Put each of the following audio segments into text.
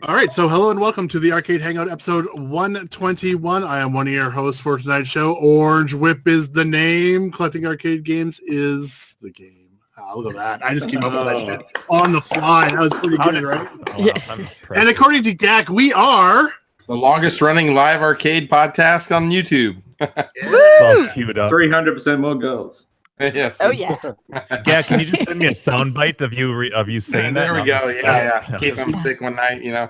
All right, so hello and welcome to the Arcade Hangout episode 121. I am one of your hosts for tonight's show. Orange Whip is the name. Collecting arcade games is the game. Oh, look at that. I just came up with that shit on the fly. That was pretty good, right? Oh, wow, and according to Gak, we are... the longest running live arcade podcast on YouTube. It's all queued up. 300% more girls. Yes. Oh yeah. Yeah, can you just send me a soundbite of you saying that? There we And go. I'll just- Yeah. In case I'm sick one night, you know.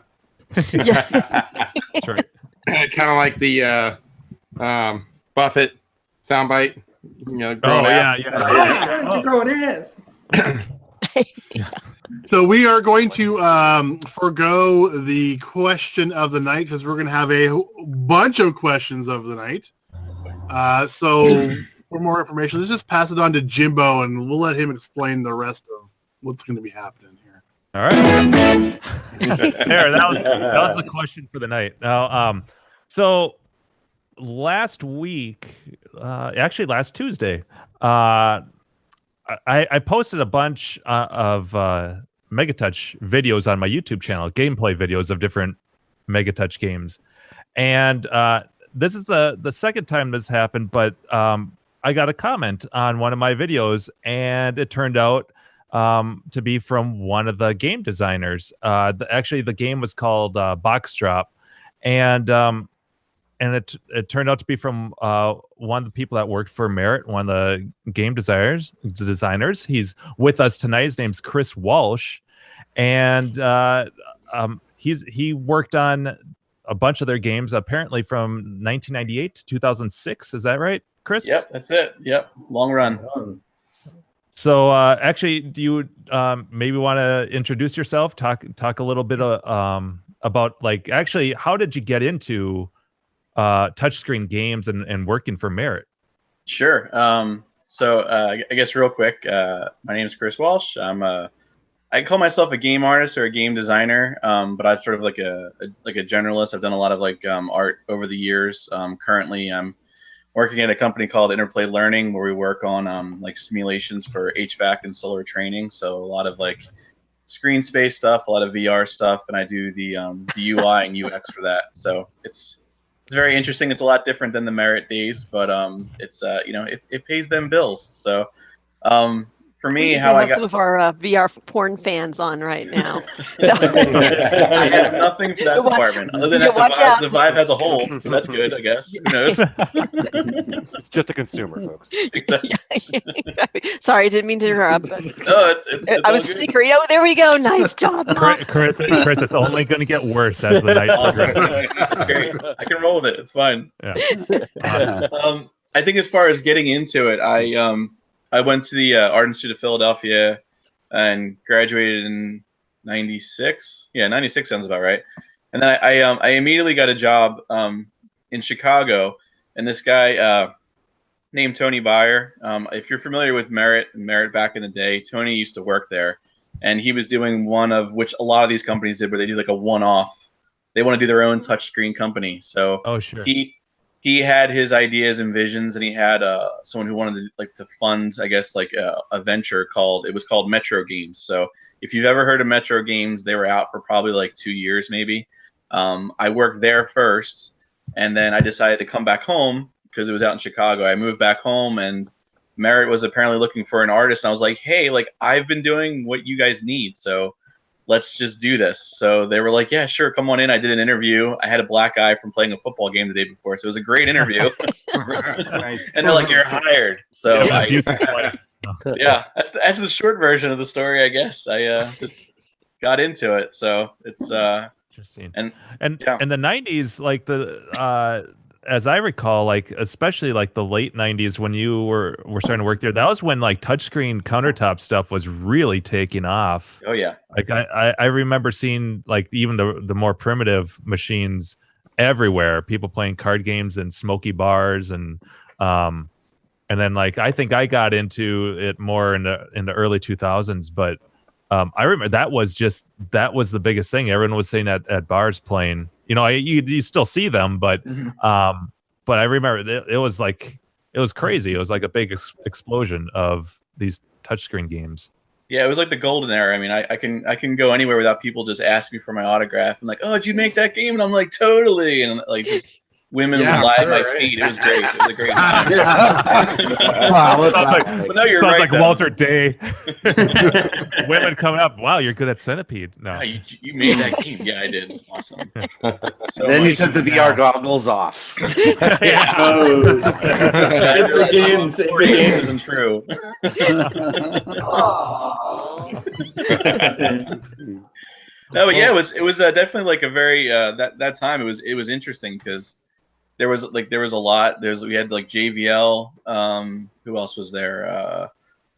Yeah. That's right. Kind of like the Buffett soundbite. You know, growing Oh, ass. yeah. Growing ass. So we are going to forego the question of the night because we're going to have a bunch of questions of the night. So for more information, let's just pass it on to Jimbo and we'll let him explain the rest of what's going to be happening here. All right. There, that was the question for the night. Now, so last week, actually last Tuesday, I posted a bunch of Megatouch videos on my YouTube channel, gameplay videos of different Megatouch games, and this is the second time this happened. But I got a comment on one of my videos, and it turned out to be from one of the game designers. Actually, the game was called Box Drop, and it turned out to be from one of the people that worked for Merritt, one of the game designers. He's with us tonight. His name's Chris Walsh, and he worked on a bunch of their games, apparently from 1998 to 2006. Is that right, Chris? Yep, that's it. Yep, long run. So actually, do you maybe want to introduce yourself? Talk a little bit about, like, actually, how did you get into touchscreen games and working for Merritt? Sure. So I guess real quick, my name is Chris Walsh. I call myself a game artist or a game designer, but I'm sort of like a generalist. I've done a lot of art over the years. Currently, I'm working at a company called Interplay Learning, where we work on like simulations for HVAC and solar training. So a lot of like screen space stuff, a lot of VR stuff, and I do the UI and UX for that. So it's very interesting. It's a lot different than the Merritt days, but it's it pays them bills. So for me, how I got some of our VR porn fans on right now. I have nothing for that department other than that the Vive has a hole, so that's good, I guess. Who knows? It's just a consumer, folks. Sorry, I didn't mean to interrupt. But no, it's I was speaking. Oh, there we go. Nice job, Chris, it's only going to get worse as the night progresses. That's great. I can roll with it. It's fine. Yeah. I think as far as getting into it, I went to the Art Institute of Philadelphia and graduated in '96. Yeah, '96 sounds about right. And then I immediately got a job in Chicago, and this guy named Tony Byer. If you're familiar with Merritt back in the day, Tony used to work there, and he was doing one of which a lot of these companies did, where they do like a one-off. They want to do their own touchscreen company. So Sure. He had his ideas and visions, and he had someone who wanted to fund, I guess, a venture called Metro Games. So if you've ever heard of Metro Games, they were out for probably 2 years maybe. I worked there first, and then I decided to come back home because it was out in Chicago. I moved back home, and Merritt was apparently looking for an artist, and I was like, hey, I've been doing what you guys need, so let's just do this. So they were like, yeah, sure, come on in. I did an interview. I had a black eye from playing a football game the day before, so it was a great interview. Nice. And they're like, you're hired. So Yeah, that's the short version of the story, I guess. I just got into it. So it's interesting. and in the 90s, as I recall, especially the late 90s when you were starting to work there, that was when touchscreen countertop stuff was really taking off. Oh yeah. I remember seeing even the more primitive machines everywhere, people playing card games and smoky bars, and then I think I got into it more in the early 2000s, but I remember that was the biggest thing. Everyone was saying at bars playing. You still see them, but I remember it was crazy. It was like a big explosion of these touchscreen games. Yeah, it was like the golden era. I mean, I can go anywhere without people just asking me for my autograph. And like, oh, did you make that game? And I'm like, totally. And like, just women Yeah, would lie sure, at my right? feet. It was great. It was a great time. Wow, what's Sounds that? like, But no, you're sounds right, like though. Walter Day. Women coming up. Wow, you're good at Centipede. No. Yeah, you made that game. Yeah, I did. Awesome. So Then you much. took the VR goggles off. Yeah. Oh, Yeah, it begins. It four games begins. isn't true. No, but yeah, it was definitely like a very that time it was interesting because there was a lot. We had like JVL. Who else was there?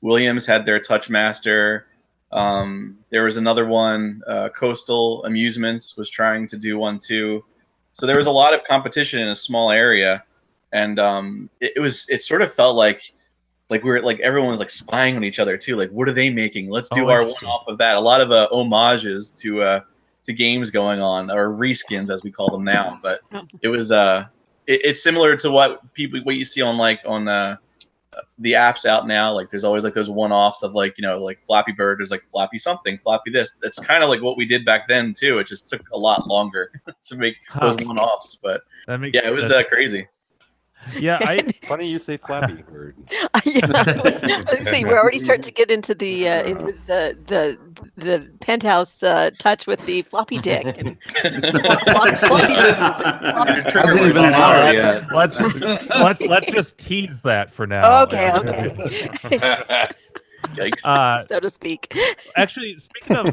Williams had their Touchmaster. There was another one. Coastal Amusements was trying to do one too. So there was a lot of competition in a small area, and it sort of felt like we were like everyone was like spying on each other too. Like, what are they making? Let's do our one off of that. A lot of homages to games going on, or reskins as we call them now. But it was it's similar to what you see on the apps out now. Like there's always like those one-offs of like, like Flappy Bird. There's like Flappy something, Flappy this. That's kind of like what we did back then too. It just took a lot longer to make those one-offs. But That makes, yeah, it was crazy. Yeah, Funny you say Flappy Bird. Yeah. Let's see, we're already starting to get into the penthouse touch with the floppy dick. And Hasn't even been an hour yet. let's just tease that for now. Okay. Yikes. So to speak. Actually, speaking of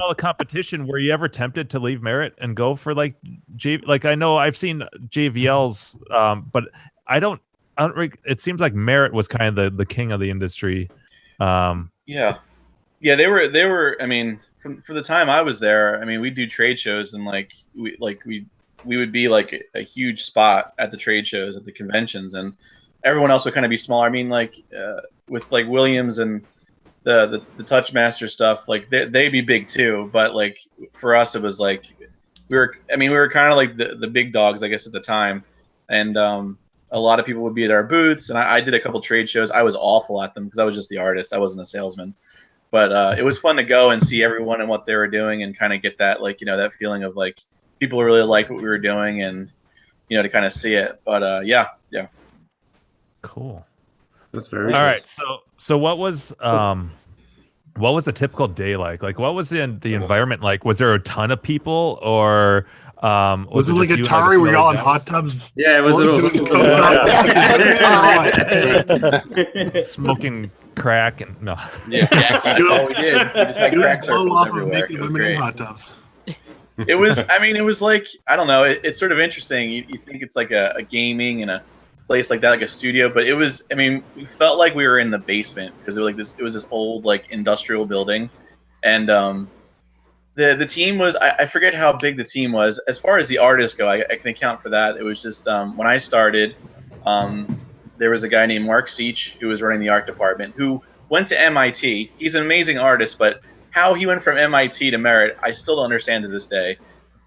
all the competition, were you ever tempted to leave Merritt and go for like I know I've seen JVL's, but I don't. It seems like Merritt was kind of the king of the industry. Yeah, they were. I mean, for the time I was there, I mean, we'd do trade shows and we would be like a huge spot at the trade shows, at the conventions, and everyone else would kind of be smaller. I mean, with like Williams and the Touchmaster stuff, like they'd be big too. But like for us, it was like we were kind of like the big dogs, I guess, at the time, and a lot of people would be at our booths, and I did a couple trade shows. I was awful at them because I was just the artist. I wasn't a salesman, but it was fun to go and see everyone and what they were doing, and kind of get that that feeling of like people really like what we were doing, and to kind of see it. But yeah. Cool. That's very All right. So what was the typical day like? Like, what was the environment like? Was there a ton of people, or Was it like just you and, Atari where a you're all in few hot tubs? Yeah, it was a little. smoking crack and no? Yeah, that's all we did. We just had crack Blow circles off of everywhere. making It was women in great. hot tubs. It was. I mean, it was like, I don't know. It's sort of interesting. You think it's like a gaming and a place like that, like a studio, but it was. I mean, we felt like we were in the basement because it was like this. It was this old like industrial building, and the team was. I forget how big the team was. As far as the artists go, I can account for that. It was just when I started, there was a guy named Mark Seach who was running the art department who went to MIT. He's an amazing artist, but how he went from MIT to Merritt, I still don't understand to this day.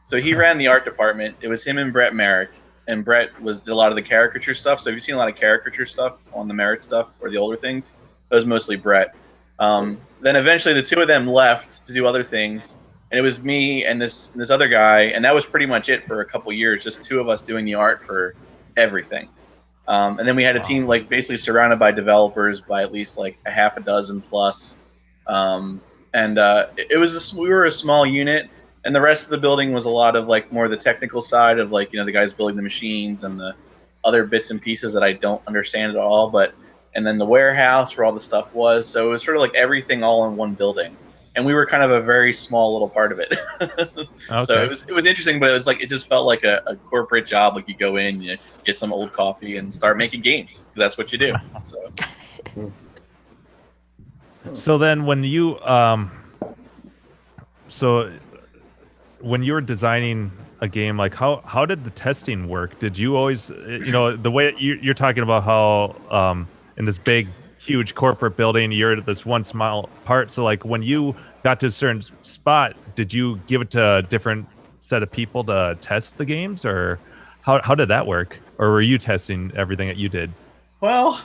So he ran the art department. It was him and Brett Merrick, and Brett did a lot of the caricature stuff. So if you've seen a lot of caricature stuff on the Merritt stuff or the older things, that was mostly Brett. Then eventually the two of them left to do other things, and it was me and this other guy, and that was pretty much it for a couple years, just two of us doing the art for everything. And then we had a team like basically surrounded by developers, by at least like a half a dozen plus. And it was we were a small unit, and the rest of the building was a lot of like more the technical side of like the guys building the machines and the other bits and pieces that I don't understand at all. And then the warehouse where all the stuff was. So it was sort of like everything all in one building, and we were kind of a very small little part of it. Okay. So it was interesting, but it was like it just felt like a corporate job. Like you go in, you get some old coffee, and start making games. That's what you do. So. So then when you when you were designing a game, like how did the testing work? Did you always the way you're talking about how in this big huge corporate building you're at this one small part, so like when you got to a certain spot, did you give it to a different set of people to test the games, or how did that work, or were you testing everything that you did? Well,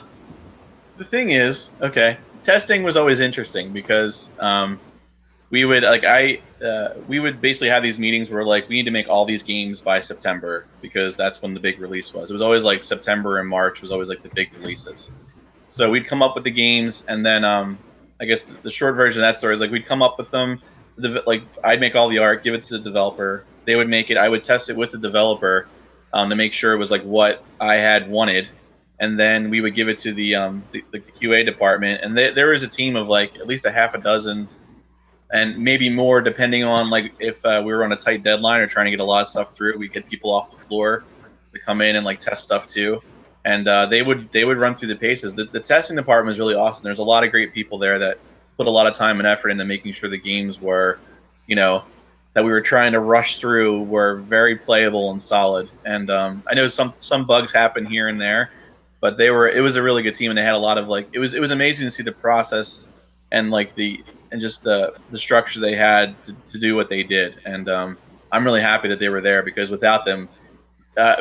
the thing is, okay, testing was always interesting because we would we would basically have these meetings where like we need to make all these games by September because that's when the big release was. It was always like September and March was always like the big releases. So we'd come up with the games, and then I guess the short version of that story is like we'd come up with them. Like I'd make all the art, give it to the developer. They would make it. I would test it with the developer to make sure it was like what I had wanted, and then we would give it to the QA department. And there was a team of like at least a half a dozen. And maybe more, depending on like if we were on a tight deadline or trying to get a lot of stuff through. We get people off the floor to come in and like test stuff too, and they would run through the paces. The testing department is really awesome. There's a lot of great people there that put a lot of time and effort into making sure the games were, that we were trying to rush through were very playable and solid. And I know some bugs happen here and there, but it was a really good team, and they had a lot of like it was amazing to see the process and like the structure they had to do what they did. And I'm really happy that they were there because without them,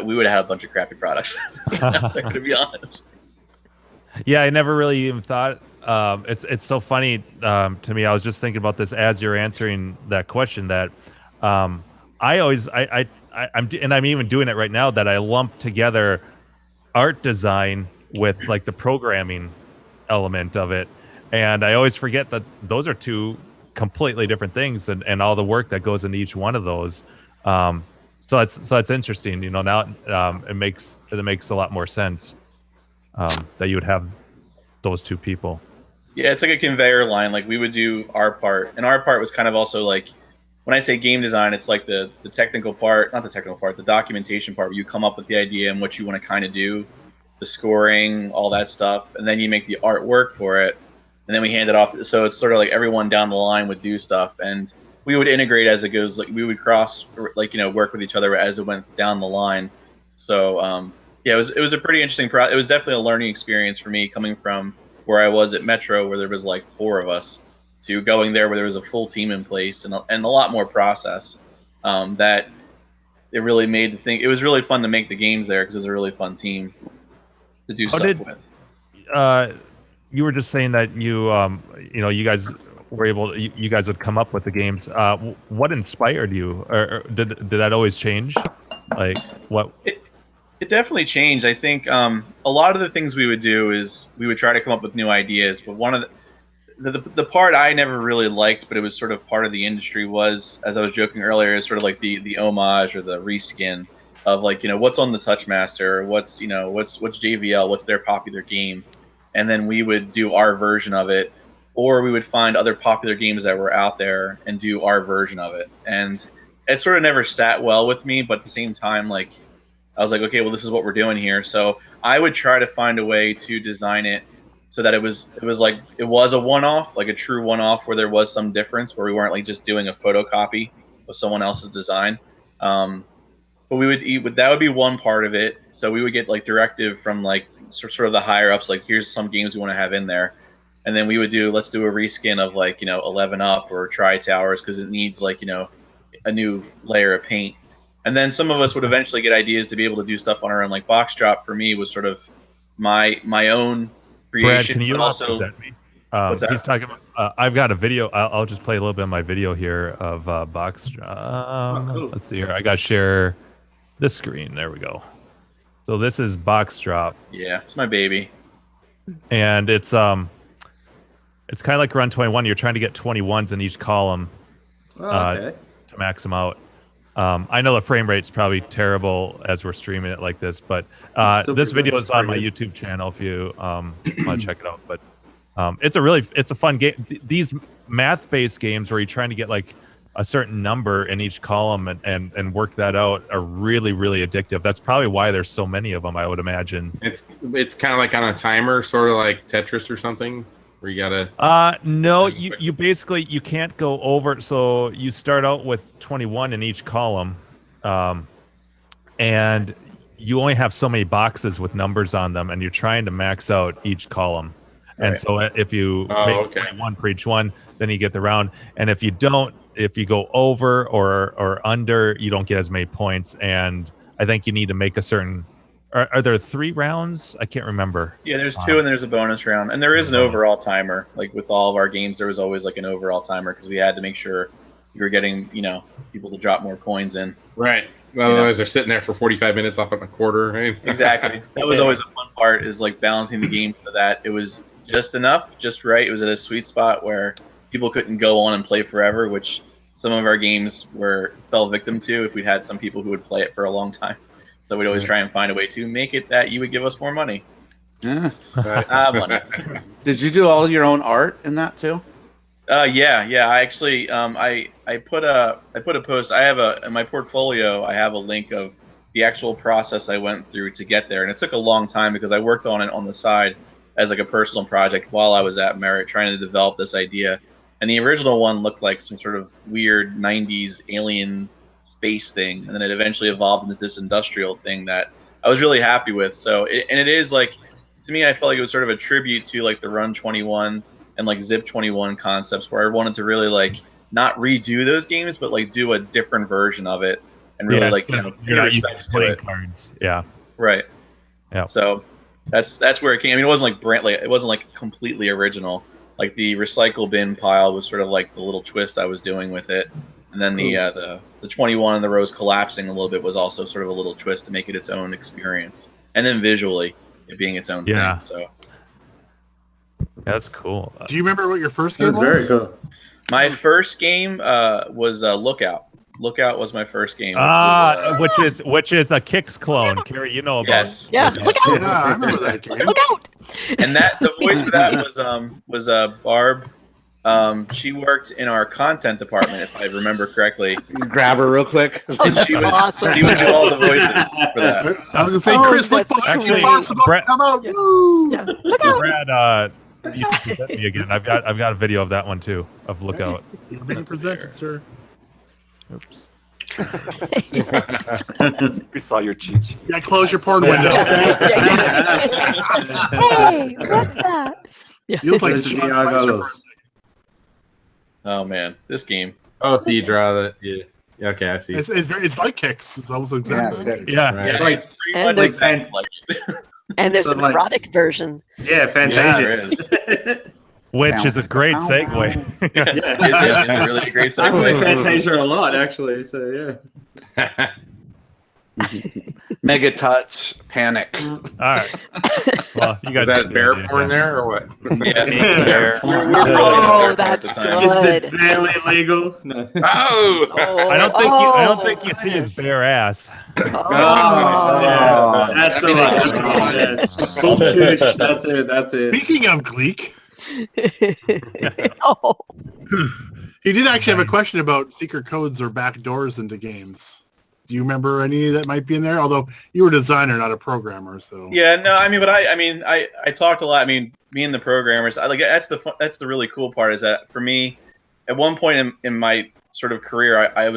we would have had a bunch of crappy products. To be honest. Yeah, I never really even thought. It's so funny to me. I was just thinking about this as you're answering that question. That I'm even doing it right now. That I lump together art design with like the programming element of it. And I always forget that those are two completely different things, and all the work that goes into each one of those. So it's interesting, Now it makes a lot more sense that you would have those two people. Yeah, it's like a conveyor line. Like we would do our part, and our part was kind of also like when I say game design, it's like the technical part, not the technical part, the documentation part, where you come up with the idea and what you want to kind of do, the scoring, all that stuff, and then you make the artwork for it. And then we hand it off. So it's sort of like everyone down the line would do stuff, and we would integrate as it goes. Like we would cross, work with each other as it went down the line. So yeah, it was a pretty interesting process. It was definitely a learning experience for me coming from where I was at Metro, where there was like 4 of us, to going there where there was a full team in place and a lot more process. That it really made the thing. It was really fun to make the games there because it was a really fun team to do stuff with. You were just saying that you guys were able. You guys would come up with the games. What inspired you, or did that always change? Like what? It definitely changed. I think a lot of the things we would do is we would try to come up with new ideas. But one of the part I never really liked, but it was sort of part of the industry, was, as I was joking earlier, is sort of like the homage or the reskin of like what's on the Touchmaster, what's JVL, what's their popular game. And then we would do our version of it, or we would find other popular games that were out there and do our version of it. And it sort of never sat well with me, but at the same time, like I was like, okay, well, this is what we're doing here. So I would try to find a way to design it so that it was a one-off, like a true one-off, where there was some difference, where we weren't like just doing a photocopy of someone else's design. But that would be one part of it. So we would get like directive from like sort of the higher ups, like here's some games we want to have in there, and then we would let's do a reskin of like 11 Up or Tri Towers because it needs like a new layer of paint. And then some of us would eventually get ideas to be able to do stuff on our own. Like Box Drop for me was sort of my own creation. Brad, can you also present me? What's that? He's talking about. I've got a video. I'll just play a little bit of my video here of Box Drop. Cool. Let's see here. I got to share this screen. There we go. So this is Box Drop. Yeah, it's my baby. And it's kind of like Run 21. You're trying to get 21s in each column to max them out. I know the frame rate's probably terrible as we're streaming it like this, but this video is on my YouTube channel if you want to check it out. But it's a fun game. These math-based games where you're trying to get like a certain number in each column and work that out are really, really addictive. That's probably why there's so many of them, I would imagine. It's kind of like on a timer, sort of like Tetris or something, where you gotta. No, you basically you can't go over. So you start out with 21 in each column, and you only have so many boxes with numbers on them, and you're trying to max out each column. And Right. so if you make 21 for each one, then you get the round. And if you don't, if you go over or under, you don't get as many points. And I think you need to make a certain Are there 3 rounds? I can't remember. Yeah, there's 2 and there's a bonus round, and there is an overall timer. Like with all of our games, there was always like an overall timer because we had to make sure we were getting people to drop more coins in. Right. Otherwise, they're sitting there for 45 minutes off on a quarter. Right? Exactly. That was always a fun part. Is like balancing the game so that it was just enough, just right. It was at a sweet spot where people couldn't go on and play forever, which some of our games fell victim to if we'd had some people who would play it for a long time. So we'd always try and find a way to make it that you would give us more money. Yeah. Money. Did you do all your own art in that too? Yeah. I actually, I put a post. I have in my portfolio. I have a link of the actual process I went through to get there, and it took a long time because I worked on it on the side as like a personal project while I was at Merritt trying to develop this idea. And the original one looked like some sort of weird '90s alien space thing, and then it eventually evolved into this industrial thing that I was really happy with. So, it is like, to me, I felt like it was sort of a tribute to like the Run 21 and like Zip 21 concepts, where I wanted to really like not redo those games, but like do a different version of it and really pay respect to it. Cards. Yeah. Right. Yeah. So that's where it came. I mean, it wasn't like it wasn't like completely original. Like the recycle bin pile was sort of like the little twist I was doing with it. And then the 21 and the rows collapsing a little bit was also sort of a little twist to make it its own experience. And then visually, it being its own thing. So that's cool. Do you remember what your first game was? Very cool. My first game was Lookout. Lookout was my first game. Which is a Kix clone. Carrie, you know about. Yes. Yeah. Look out! Yeah, I remember that game. Look out! And the voice for that was Barb. She worked in our content department, if I remember correctly. Grab her real quick. And she would do all the voices for that. I was gonna say, Chris, look behind you. Barb's about to come out. Woo! Yeah. Look out! Brad, you can present me again. I've got a video of that one too of Lookout. You're being presented, sir. Oops. We saw your cheat sheet. Yeah, close your porn window. Hey, what's that? Yeah. You look like Those are Sean the Spicer Argos. for a second. Oh man, this game. Oh, so you draw the yeah. Okay, I see. It's like Kicks. It's almost exactly. Yeah. Right. Yeah, Like, it's pretty And much there's- exactly like And there's So, an like- erotic version. yeah, fantastic. Which is a great segue. it's really a great I play segue. Fantasia a lot, actually. So yeah. Megatouch Panic. All right. Well, you guys Is that get the bear idea. porn there or what? Yeah, Bear. we were Oh, really there at that's the time. good. Is it barely legal? No. Oh, Oh, I don't think you see his bare ass. Oh. Oh. That's the one. Yes. That's it. Speaking of Gleek, Oh. he did actually have a question about secret codes or backdoors into games. Do you remember any that might be in there? Although you were a designer, not a programmer, so Yeah, no, I mean, but I talked a lot. I mean, me and the programmers, that's the really cool part is that for me, at one point in my sort of career, I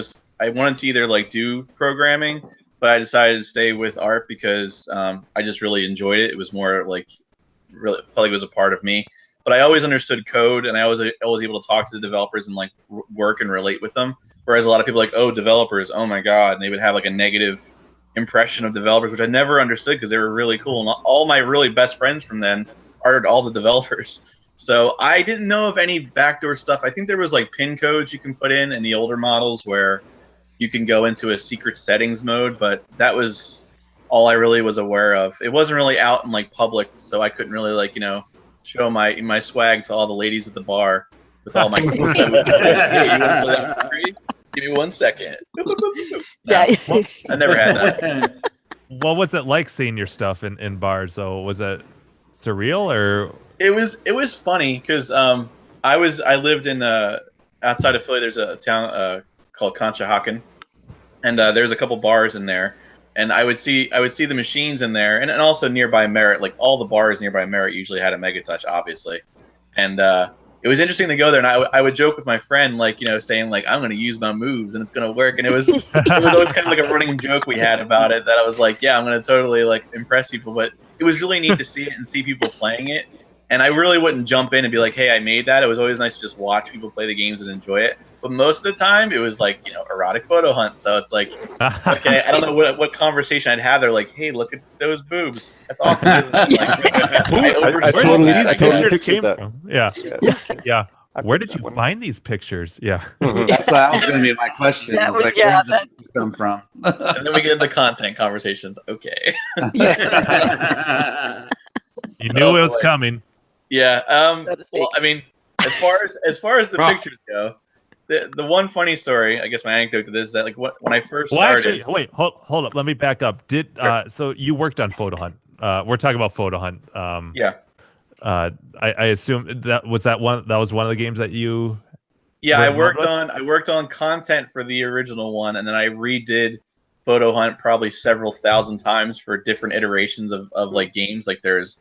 wanted to either like do programming, but I decided to stay with art because I just really enjoyed it. It was more like really felt like it was a part of me. But I always understood code, and I was able to talk to the developers and like work and relate with them. Whereas a lot of people are like, oh, developers, oh my god, and they would have like a negative impression of developers, which I never understood because they were really cool. And all my really best friends from then are all the developers. So I didn't know of any backdoor stuff. I think there was like pin codes you can put in the older models where you can go into a secret settings mode, but that was all I really was aware of. It wasn't really out in like public, so I couldn't really like show my swag to all the ladies at the bar with all my. Hey, you want to play that for free? Give me 1 second. No, Yeah. I never had that. What was it like seeing your stuff in bars? Though was it surreal or? It was funny because I lived in outside of Philly. There's a town called Conshohocken, and there's a couple bars in there. And I would see the machines in there, and also nearby Merritt. Like all the bars nearby Merritt usually had a Megatouch, obviously. And it was interesting to go there. And I would joke with my friend, like saying like I'm going to use my moves and it's going to work. And it was always kind of like a running joke we had about it. That I was like, yeah, I'm going to totally like impress people. But it was really neat to see it and see people playing it. And I really wouldn't jump in and be like, hey, I made that. It was always nice to just watch people play the games and enjoy it. But most of the time, it was like erotic photo hunt. So it's like, okay, I don't know what conversation I'd have. They're like, hey, look at those boobs. That's awesome. Isn't it? Like, I oversold Where that, did I these guess. pictures came that. from? Yeah. Where did you find these pictures? Yeah. That was going to be my question. That It's was- like, yeah, where did this come from? And then we get into content conversations. Okay. You knew it was coming. Yeah. So to speak. Well, I mean, as far as the pictures go, the one funny story, I guess my anecdote to this is that like when I first Well, started. actually, wait, hold up. Let me back up. So you worked on Photo Hunt? We're talking about Photo Hunt. Yeah. I assume that was one of the games that you. Yeah, were I involved worked on content for the original one, and then I redid Photo Hunt probably several thousand times for different iterations of like games. Like there was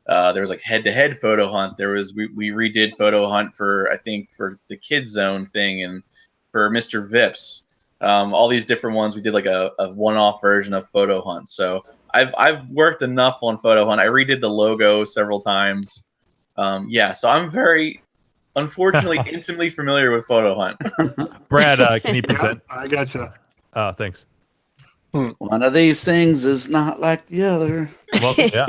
like head-to-head Photo Hunt. We redid Photo Hunt for, I think, for the Kids Zone thing, and for Mr. Vips. All these different ones. We did like a one-off version of Photo Hunt. So I've worked enough on Photo Hunt. I redid the logo several times. So I'm very, unfortunately, intimately familiar with Photo Hunt. Brad, can you present? I gotcha. Thanks. One of these things is not like the other. Well, yeah.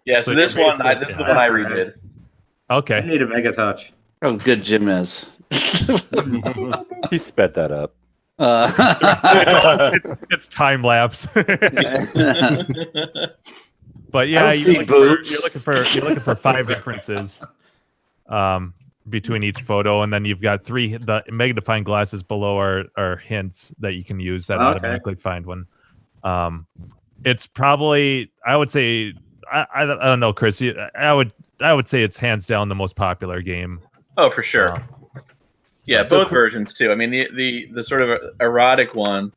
Yeah, so this one, this is the one I redid. I Okay. need a Megatouch. How good Jim is. He sped that up. It's time lapse. But I yeah, don't see boobs. you're looking for 5 differences between each photo, and then you've got 3. The magnifying glasses below are hints that you can use that automatically find one. It's probably, I would say, I don't know, Chris. I would say it's hands down the most popular game. Oh, for sure. Yeah, both versions too. I mean, the sort of erotic one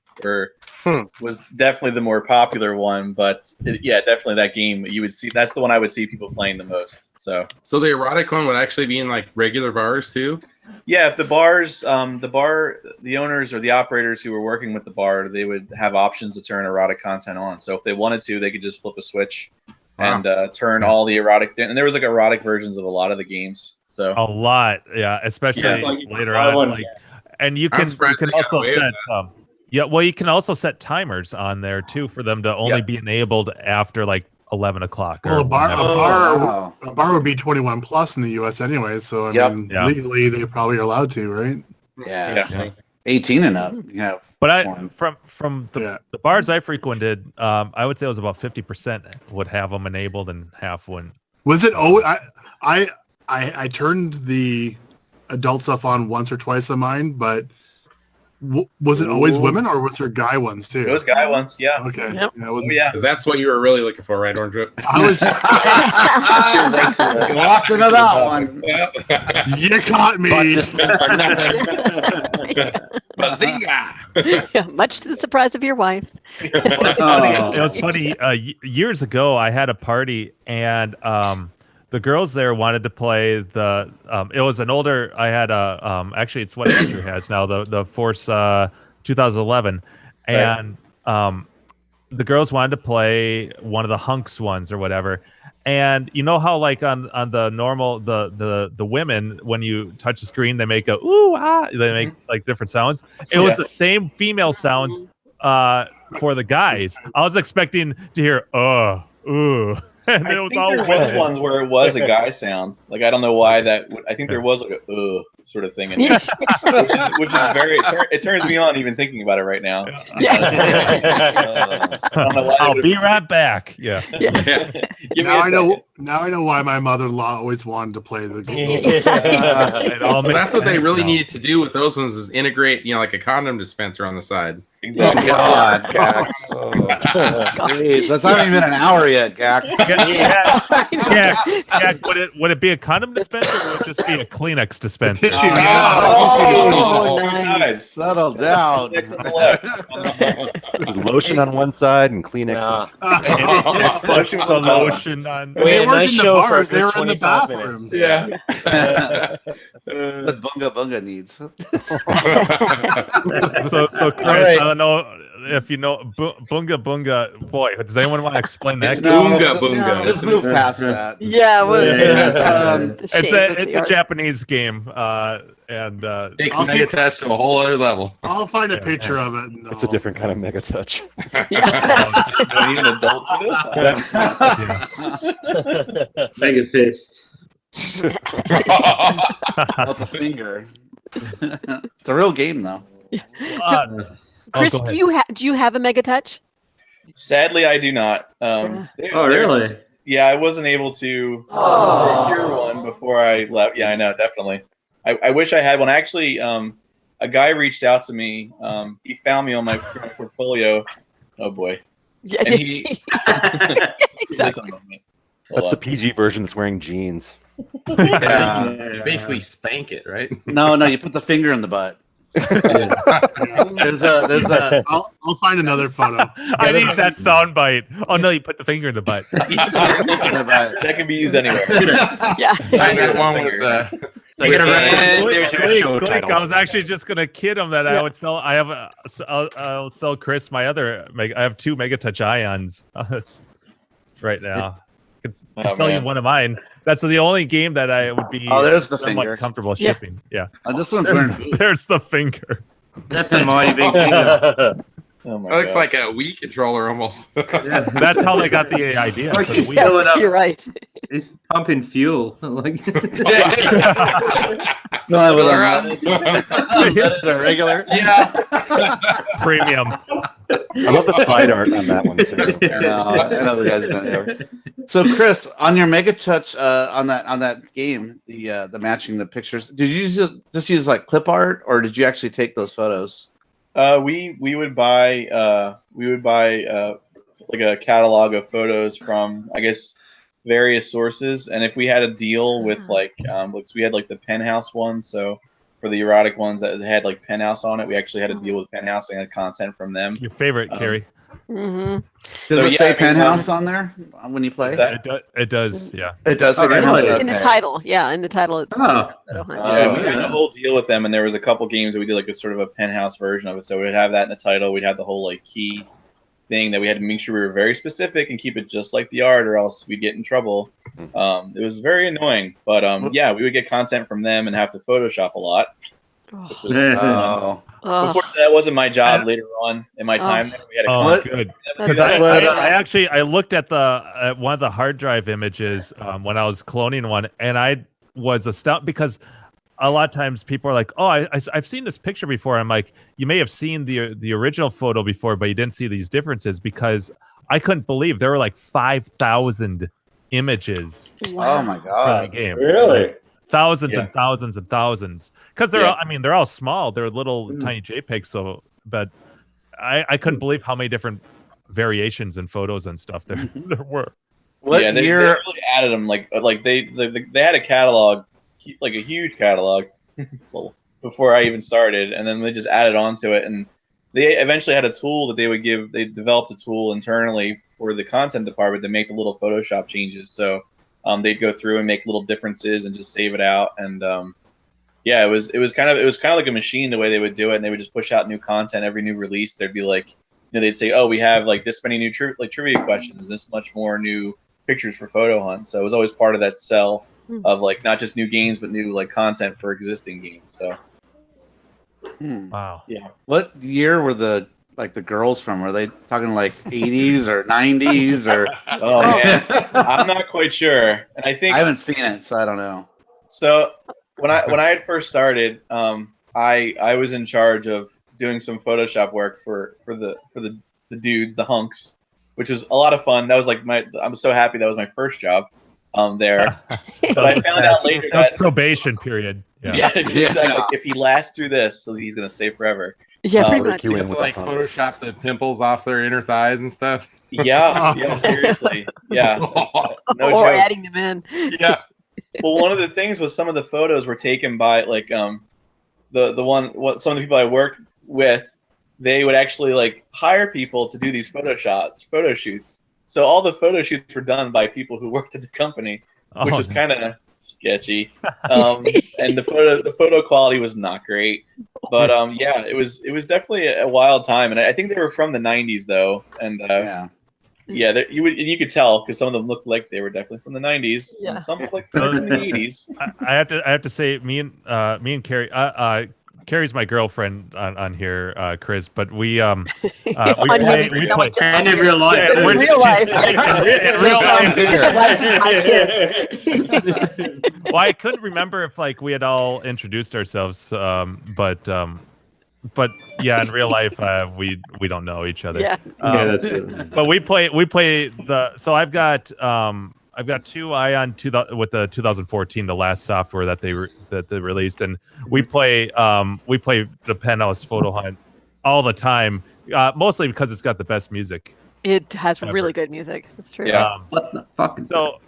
was definitely the more popular one, but definitely that game you would see. That's the one I would see people playing the most. So So the erotic one would actually be in like regular bars too? yeah, if the bars, the owners or the operators who were working with the bar, they would have options to turn erotic content on. So if they wanted to, they could just flip a switch and turn all the erotic. And there was like erotic versions of a lot of the games. So A lot, yeah, especially later on. Like, and you can also set. You can also set timers on there too for them to only be enabled after like 11 o'clock. Well, wow. a bar would be 21 plus in the U.S. anyway, so I mean, legally they probably are allowed to, right? Yeah. 18 and up. Yeah. But from the bars I frequented, I would say it was about 50% would have them enabled and half wouldn't. Was it? I turned the adult stuff on once or twice on mine, but was it always women or was there guy ones too? it was guy ones, yeah. Okay. Yep. Yeah, Because that's what you were really looking for, right, Orange Whip? I was. You walked into that one. You caught me. Bazinga! Yeah, much to the surprise of your wife. It was funny. Years ago, I had a party, and the girls there wanted to play the. It was an older. I had a. Actually, it's what Andrew has now. The Force 2011, and the girls wanted to play one of the hunks ones or whatever. And you know how like on the normal the women, when you touch the screen they make a ooh ah, they make like different sounds. It was the same female sounds for the guys. I was expecting to hear ooh. And I it was think all there was women. ones where it was a guy sound. Like I don't know why that. I think there was like a sort of thing in it, which is very. It turns me on even thinking about it right now. I don't know why I'll be right back. Yeah. Give me Now a I know. second. Now I know why my mother-in-law always wanted to play the game. It all So makes that's what they sense really now. needed to do with those ones is integrate, like a condom dispenser on the side. Exactly. God, Gak. Jeez, that's not even been an hour yet, Gak. Yeah. Would it be a condom dispenser or would it just be a Kleenex dispenser? Tissue. Nice. Settle down. Six on the left. With lotion on one side and Kleenex. It puts the lotion on. They Wait, weren't nice in the show for bars, a they good were in the 25 bathrooms. minutes. Yeah. The bunga bunga needs. So Chris, right. I don't know. if you know Boonga Boonga, boy, does anyone want to explain that? It's game? Boonga let's- Boonga. Let's move past that. Yeah, it was. It's a Japanese game, and Takes I'll see- Megatouch to a whole other level. I'll find a picture of it. And It's a different kind of Megatouch. Not even adult for this. Mega fist. That's a finger. It's a real game, though. Chris, go ahead. do you have a Megatouch? Sadly, I do not. Oh, really? Yeah, I wasn't able to procure one before I left. Yeah, I know, definitely. I wish I had one. Actually, a guy reached out to me. He found me on my portfolio. Oh boy. Yeah. And he. Exactly. That's the PG version that's wearing jeans. Yeah. You basically spank it, right? No, you put the finger in the butt. There's a. I'll find another photo. I need that sound bite. Oh no, you put the finger in the butt. That can be used anywhere. Yeah. I got one with So you gotta recommend there's your Blake, show Blake, title. I was actually just gonna kid him that I would sell. I'll sell Chris my other. I have 2 Megatouch Ions right now. I'll sell you man. one of mine. That's the only game that I would be. Oh, there's the somewhat finger. comfortable Yeah. shipping. Yeah. This one's wearing boots. There's the finger. That's a mighty big thing. Oh my It looks God. like a Wii controller almost. Yeah. That's how they got the idea. Like for he's the Wii. filling up. You're right. He's pumping fuel. Like, No, with Fill her up. a regular. Yeah. Premium. I love the side art on that one too. I know the guy's been there. So, Chris, on your Megatouch, on that game, the matching the pictures, did you just use like clip art, or did you actually take those photos? We would buy like a catalog of photos from, I guess, various sources, and if we had a deal with like we had like the Penthouse one, so for the erotic ones that had like Penthouse on it, we actually had a deal with Penthouse and had content from them. Your favorite, Carrie. Mm-hmm. Does So, it yeah, say I mean, Penthouse on there when you play? What's that? It does. Yeah. It does say Oh, Penthouse. really? In the Okay. title, yeah, in the title. It's Oh. Shadow Hunt. Yeah, we Oh. had a whole deal with them, and there was a couple games that we did like a sort of a Penthouse version of it. So we'd have that in the title. We'd have the whole like key thing that we had to make sure we were very specific and keep it just like the art, or else we'd get in trouble. It was very annoying, but yeah, we would get content from them and have to Photoshop a lot. Which was, Oh. unfortunately, that wasn't my job later on in my time there. We had a Oh, What? good. That's Because I looked at at one of the hard drive images when I was cloning one, and I was astounded because a lot of times people are like, "Oh, I've seen this picture before." I'm like, "You may have seen the original photo before, but you didn't see these differences," because I couldn't believe there were like 5,000 images Oh my for the god. game. really? Thousands Yeah. and thousands and thousands, because they're Yeah. all, I mean, they're all small, they're little tiny JPEGs. So, but I couldn't believe how many different variations and photos and stuff there were. What yeah, they year? really added them. Like they had a catalog, like a huge catalog, before I even started, and then they just added on to it. And they eventually had a tool that they would give. They developed a tool internally for the content department to make the little Photoshop changes. So they'd go through and make little differences and just save it out. And yeah, it was kind of like a machine the way they would do it. And they would just push out new content every new release. There'd be like, they'd say, oh, we have like this many new trivia questions, this much more new pictures for Photo Hunt. So it was always part of that sell of like not just new games but new like content for existing games. So Wow. yeah. What year were the girls from? Were they talking like 80s or 90s or? Oh man, I'm not quite sure. And I think I haven't seen it, so I don't know. so. When I had first started, I was in charge of doing some Photoshop work for the dudes, the hunks, which was a lot of fun. That was like I'm so happy that was my first job there. But I found out later That was that probation period. yeah, exactly. If he lasts through this, he's gonna stay forever. Yeah, pretty much. You have to like Photoshop the pimples off their inner thighs and stuff. Yeah, seriously, yeah. No Or joke. adding them in. Yeah. Well, one of the things was some of the photos were taken by like some of the people I worked with. They would actually like hire people to do these photo shoots. So all the photo shoots were done by people who worked at the company, which was kind of sketchy. And the photo quality was not great. But yeah, it was definitely a wild time, and I think they were from the '90s though, and yeah, you could tell because some of them looked like they were definitely from the '90s, Yeah. and some looked like they were from the '80s. I have to say, me and Carrie, Carrie's my girlfriend on here, Chris. But we play. And in real life. Yeah, In real life. In real life. Well, I couldn't remember if like we had all introduced ourselves, but yeah, in real life, we don't know each other. Yeah. That's it. But we play the. So I've got two Ion with the 2014, the last software that they released, and we play the Penthouse Photo Hunt all the time, mostly because it's got the best music. It has really good music. That's true. Yeah. What the fuck is So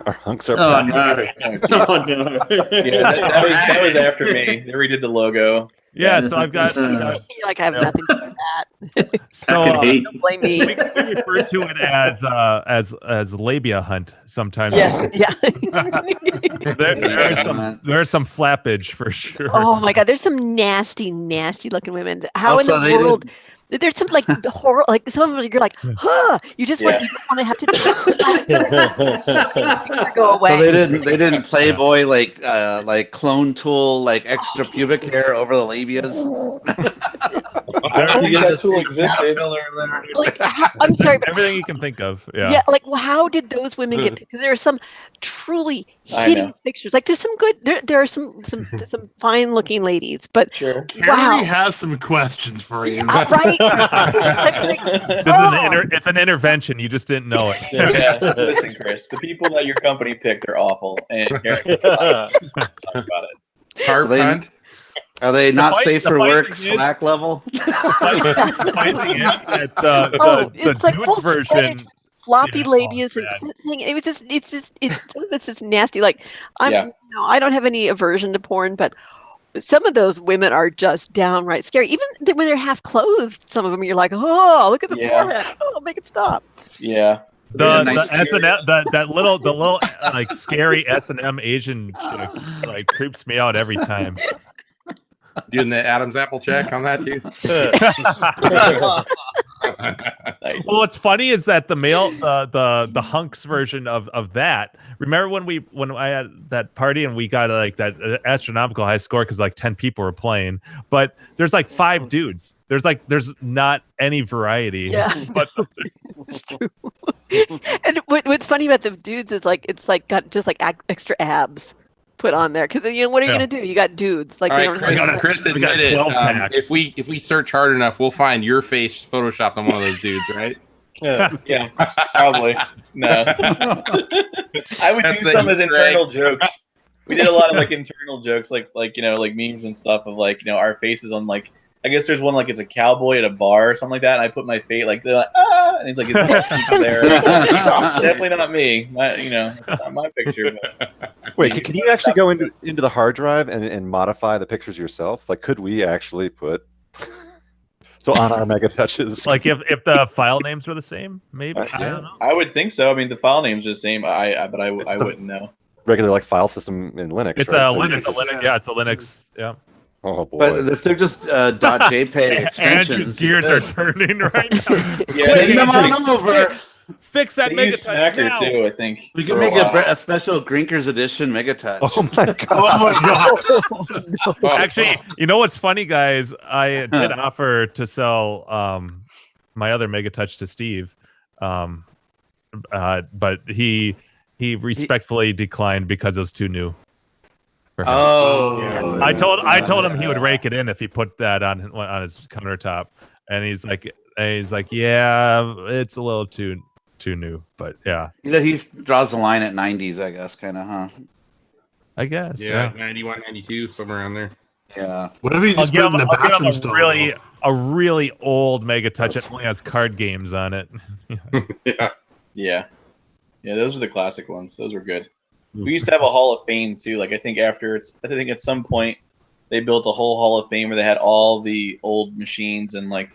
Our hunks are Oh, back. no. Oh, no. Yeah, that was after me. They redid the logo. yeah, so I've got. You're like, I have nothing to do with that. So Fucking hate. Don't blame me. we refer to it as labia hunt sometimes. Yes. Yeah. There's some flappage for sure. Oh my God, there's some nasty looking women. How Also, in they the world? There's some like horror, like some of them you're like, huh? You just want, you don't want to have to go away. So they didn't Playboy like clone tool like extra pubic hair over the labias. I don't think that tool existed. Like, I'm sorry, but Everything you can think of. Yeah. yeah, like well, how did those women get? Because there are some truly I hideous know. pictures. Like there's some good. There are some fine looking ladies, but Sure. Carrie wow. has some questions for you. Right? It's an intervention. You just didn't know it. Yeah, listen, Chris. The people that your company picked are awful, and talk about it. Carp Are they- hunt. Are they not fight- safe the for fight work? is- Slack level. The like dude's full version. fledged floppy is labias all and thing. It was just this is nasty. Like I don't have any aversion to porn, but some of those women are just downright scary. Even when they're half clothed, some of them you're like, oh, look at the forehead. Oh, make it stop. Yeah. The Nice S&M, the little like scary S&M Asian chick, like creeps me out every time. Doing the Adam's apple check on that too. Nice. Well, what's funny is that the male, the hunks version of that. Remember when I had that party and we got like that astronomical high score because like 10 people were playing, but there's like 5 dudes. There's not any variety. Yeah. But It's true. And what's funny about the dudes is like it's like got just like extra abs put on there because what are you gonna do? You got dudes like All they right, don't have Chris we got admitted 12 pack. if we search hard enough, we'll find your face photoshopped on one of those dudes, right? Yeah, probably. No. I would That's do the some as Easter egg. internal jokes. We did a lot of like internal jokes, like like memes and stuff of like our faces on like. I guess there's one like it's a cowboy at a bar or something like that, and I put my face like they're like and he's like it's there. Definitely not me. It's not my picture. But Wait, can you actually go into the hard drive and modify the pictures yourself? Like, could we actually put so on our Megatouches? like if the file names were the same, maybe I don't know. I would think so. I mean, the file names are the same. I wouldn't know. Regular like file system in Linux. It's right? a So- Linux. Yeah, it's a Linux. Yeah. Oh boy. But if they're just .jpeg Andrew's extensions, gears are turning right now. send them on over. Fix that They use Megatouch Smacker now. too, I think. We for can a make while. a special Grinkers edition Megatouch. Oh my god. Oh my god! Actually, you know what's funny, guys? I did offer to sell my other Megatouch to Steve, but he respectfully declined because it was too new. for him. Oh, I told him he would rake it in if he put that on his countertop, and he's like, yeah, it's a little too new, but yeah, he draws the line at 90s, I guess, kind of, huh? I guess. Yeah, 91, 92, somewhere around there. Yeah. What if he I'll just give put it in him the bathroom a stall? really old Megatouch that only has card games on it. Yeah, those are the classic ones. Those were good. We used to have a Hall of Fame too. Like I think at some point they built a whole Hall of Fame where they had all the old machines and like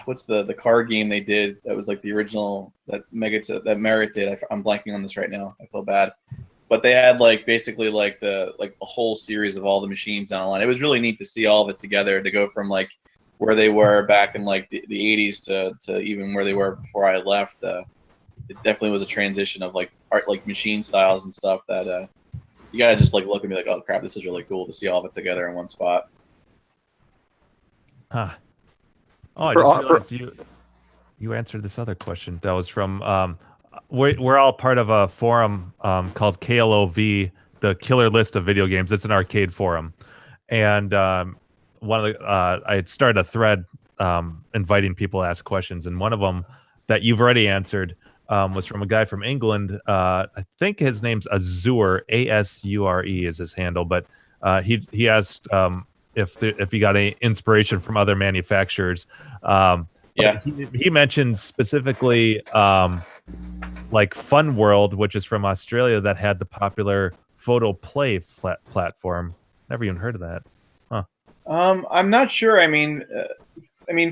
what's the card game they did that was like the original that Merritt did. I'm blanking on this right now. I feel bad. but they had like basically like a whole series of all the machines down the line. It was really neat to see all of it together, to go from like where they were back in like the 80s to even where they were before I left. It definitely was a transition of like art, like machine styles and stuff that you gotta just like look and be like, oh crap, this is really cool to see all of it together in one spot. Huh. Oh, I just realized you answered this other question. That was from we're all part of a forum called KLOV, the Killer List of Video Games. It's an arcade forum, and one of the I had started a thread inviting people to ask questions, and one of them that you've already answered was from a guy from England. I think his name's Azure, Asure is his handle, but he asked if he got any inspiration from other manufacturers. Yeah, he mentioned specifically like Fun World, which is from Australia, that had the popular Photo Play platform. Never even heard of that. Huh. I'm not sure. I mean,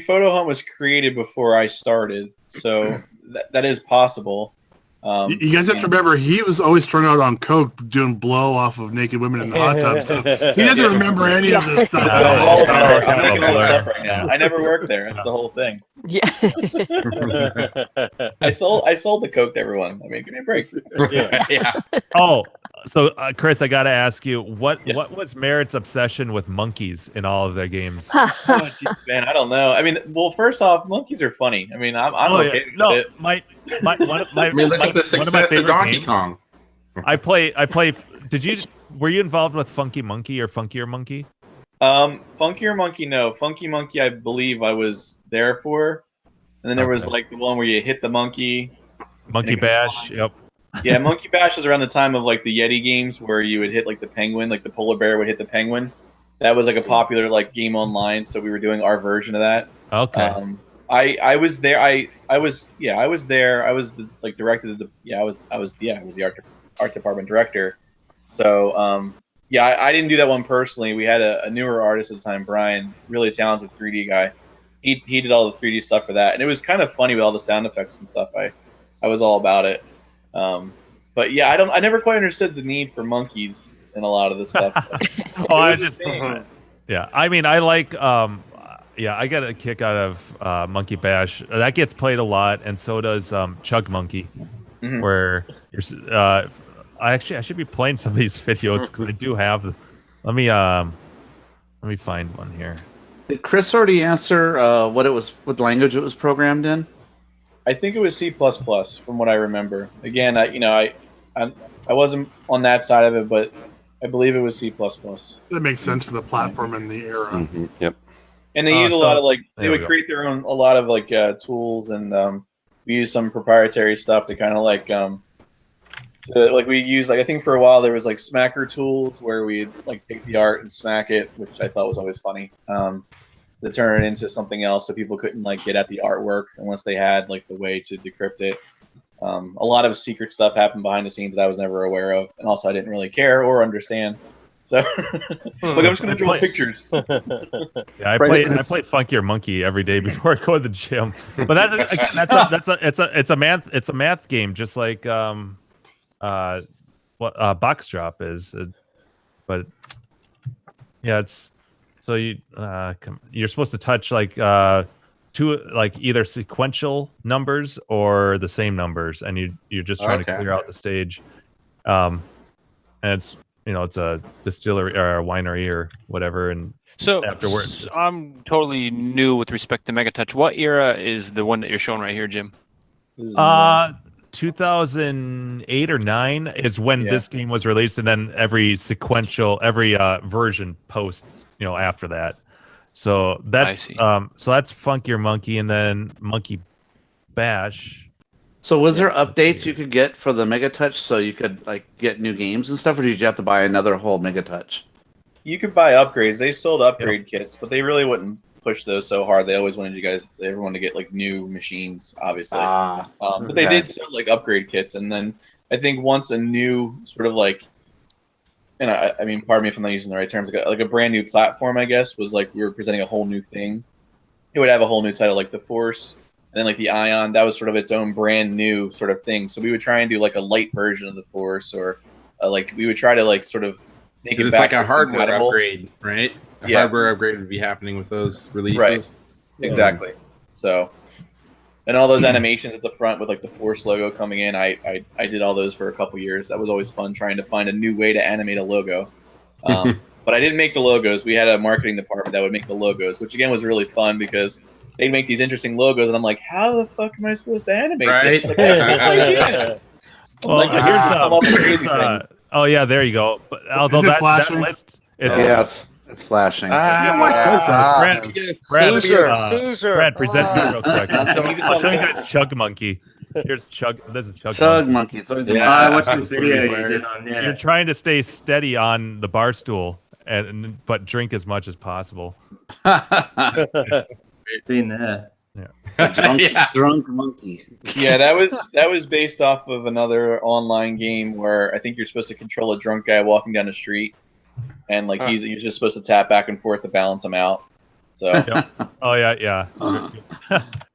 Photo Hunt was created before I started, so that is possible. You guys have to remember, he was always thrown out on coke doing blow off of naked women in the hot tub stuff. He doesn't remember any of this stuff. I'm making all this up right now. I never worked there. That's the whole thing. Yeah. I sold the coke to everyone. I mean, give me a break. Yeah. Oh, so Chris, I got to ask you, what Yes. was Merritt's obsession with monkeys in all of their games? Oh, geez, man, I don't know. I mean, well, first off, monkeys are funny. I mean, I'm okay with it. I mean, look at the success of Donkey Kong. Were you involved with Funky Monkey or Funkier Monkey? Funkier Monkey, no. Funky Monkey, I believe I was there for. And then there was like the one where you hit the monkey. Monkey Bash, yep. Yeah, Monkey Bash is around the time of like the Yeti games where you would hit like the penguin, like the polar bear would hit the penguin. That was like a popular like game online, so we were doing our version of that. Okay. I was there. I was there. I was the like directed the I was the art department director. So I didn't do that one personally. We had a newer artist at the time, Brian, really talented 3D guy. He did all the 3D stuff for that, and it was kind of funny with all the sound effects and stuff. I was all about it. But yeah, I never quite understood the need for monkeys in a lot of the stuff. Yeah, I mean, I like I got a kick out of Monkey Bash. That gets played a lot, and so does Chug Monkey, where you're I should be playing some of these videos because I do have. Let me find one here. Did Chris already answer what language it was programmed in? I think it was C++ from what I remember. Again, I wasn't on that side of it, but I believe it was C++. That makes sense for the platform and the era. Mm-hmm. Yep. And they use a lot of like they would create their own tools, and we use some proprietary stuff to kind of like we use like I think for a while there was like smacker tools where we'd like take the art and smack it, which I thought was always funny. To turn it into something else so people couldn't like get at the artwork unless they had like the way to decrypt it. A lot of secret stuff happened behind the scenes that I was never aware of, and also I didn't really care or understand. So look, I'm just gonna draw pictures. Yeah, I play Funkier Monkey every day before I go to the gym. But it's a math game, just like what Box Drop is. But yeah, it's. So you're supposed to touch like two like either sequential numbers or the same numbers, and you're just trying to clear out the stage. And it's it's a distillery or a winery or whatever, and so afterwards. I'm totally new with respect to Megatouch. What era is the one that you're showing right here, Jim? 2008 or 9 is when this game was released, and then every version post after that. So that's that's Funkier Monkey, and then Monkey Bash. So was there updates you could get for the Megatouch so you could like get new games and stuff, or did you have to buy another whole Megatouch? You could buy upgrades. They sold upgrade kits, but they really wouldn't push those so hard. They always wanted everyone to get like new machines, obviously. But they did sell like upgrade kits, and then I think once a new sort of like, and I mean, pardon me if I'm not using the right terms, like a brand new platform, I guess, was like we were presenting a whole new thing. It would have a whole new title, like the Force, and then like the Ion. That was sort of its own brand new sort of thing. So we would try and do like a light version of the Force, or like we would try to like sort of make it It's like a backwards hardware compatible. upgrade, right? A Yeah. hardware upgrade would be happening with those releases. Right. Exactly. So, and all those animations at the front with like the Force logo coming in, I did all those for a couple years. That was always fun trying to find a new way to animate a logo. But I didn't make the logos. We had a marketing department that would make the logos, which again was really fun because they'd make these interesting logos, and I'm like, how the fuck am I supposed to animate Right. this? Like, I have no idea. Well, Like, here's come up with crazy things. oh yeah, there you go. But although Is it that flashing? list, it's Yeah, it's flashing. Brad, Caesar. Brad, present me real quick. You can I'll tell show you me- guys Chug Monkey. Here's Chug. This is Chug. Chug Monkey. monkey. It's always I watched the video you did on You're trying to stay steady on the bar stool, but drink as much as possible. Seen that. drunk monkey. Yeah, that was based off of another online game where I think you're supposed to control a drunk guy walking down the street, and like you're just supposed to tap back and forth to balance him out. So Oh yeah.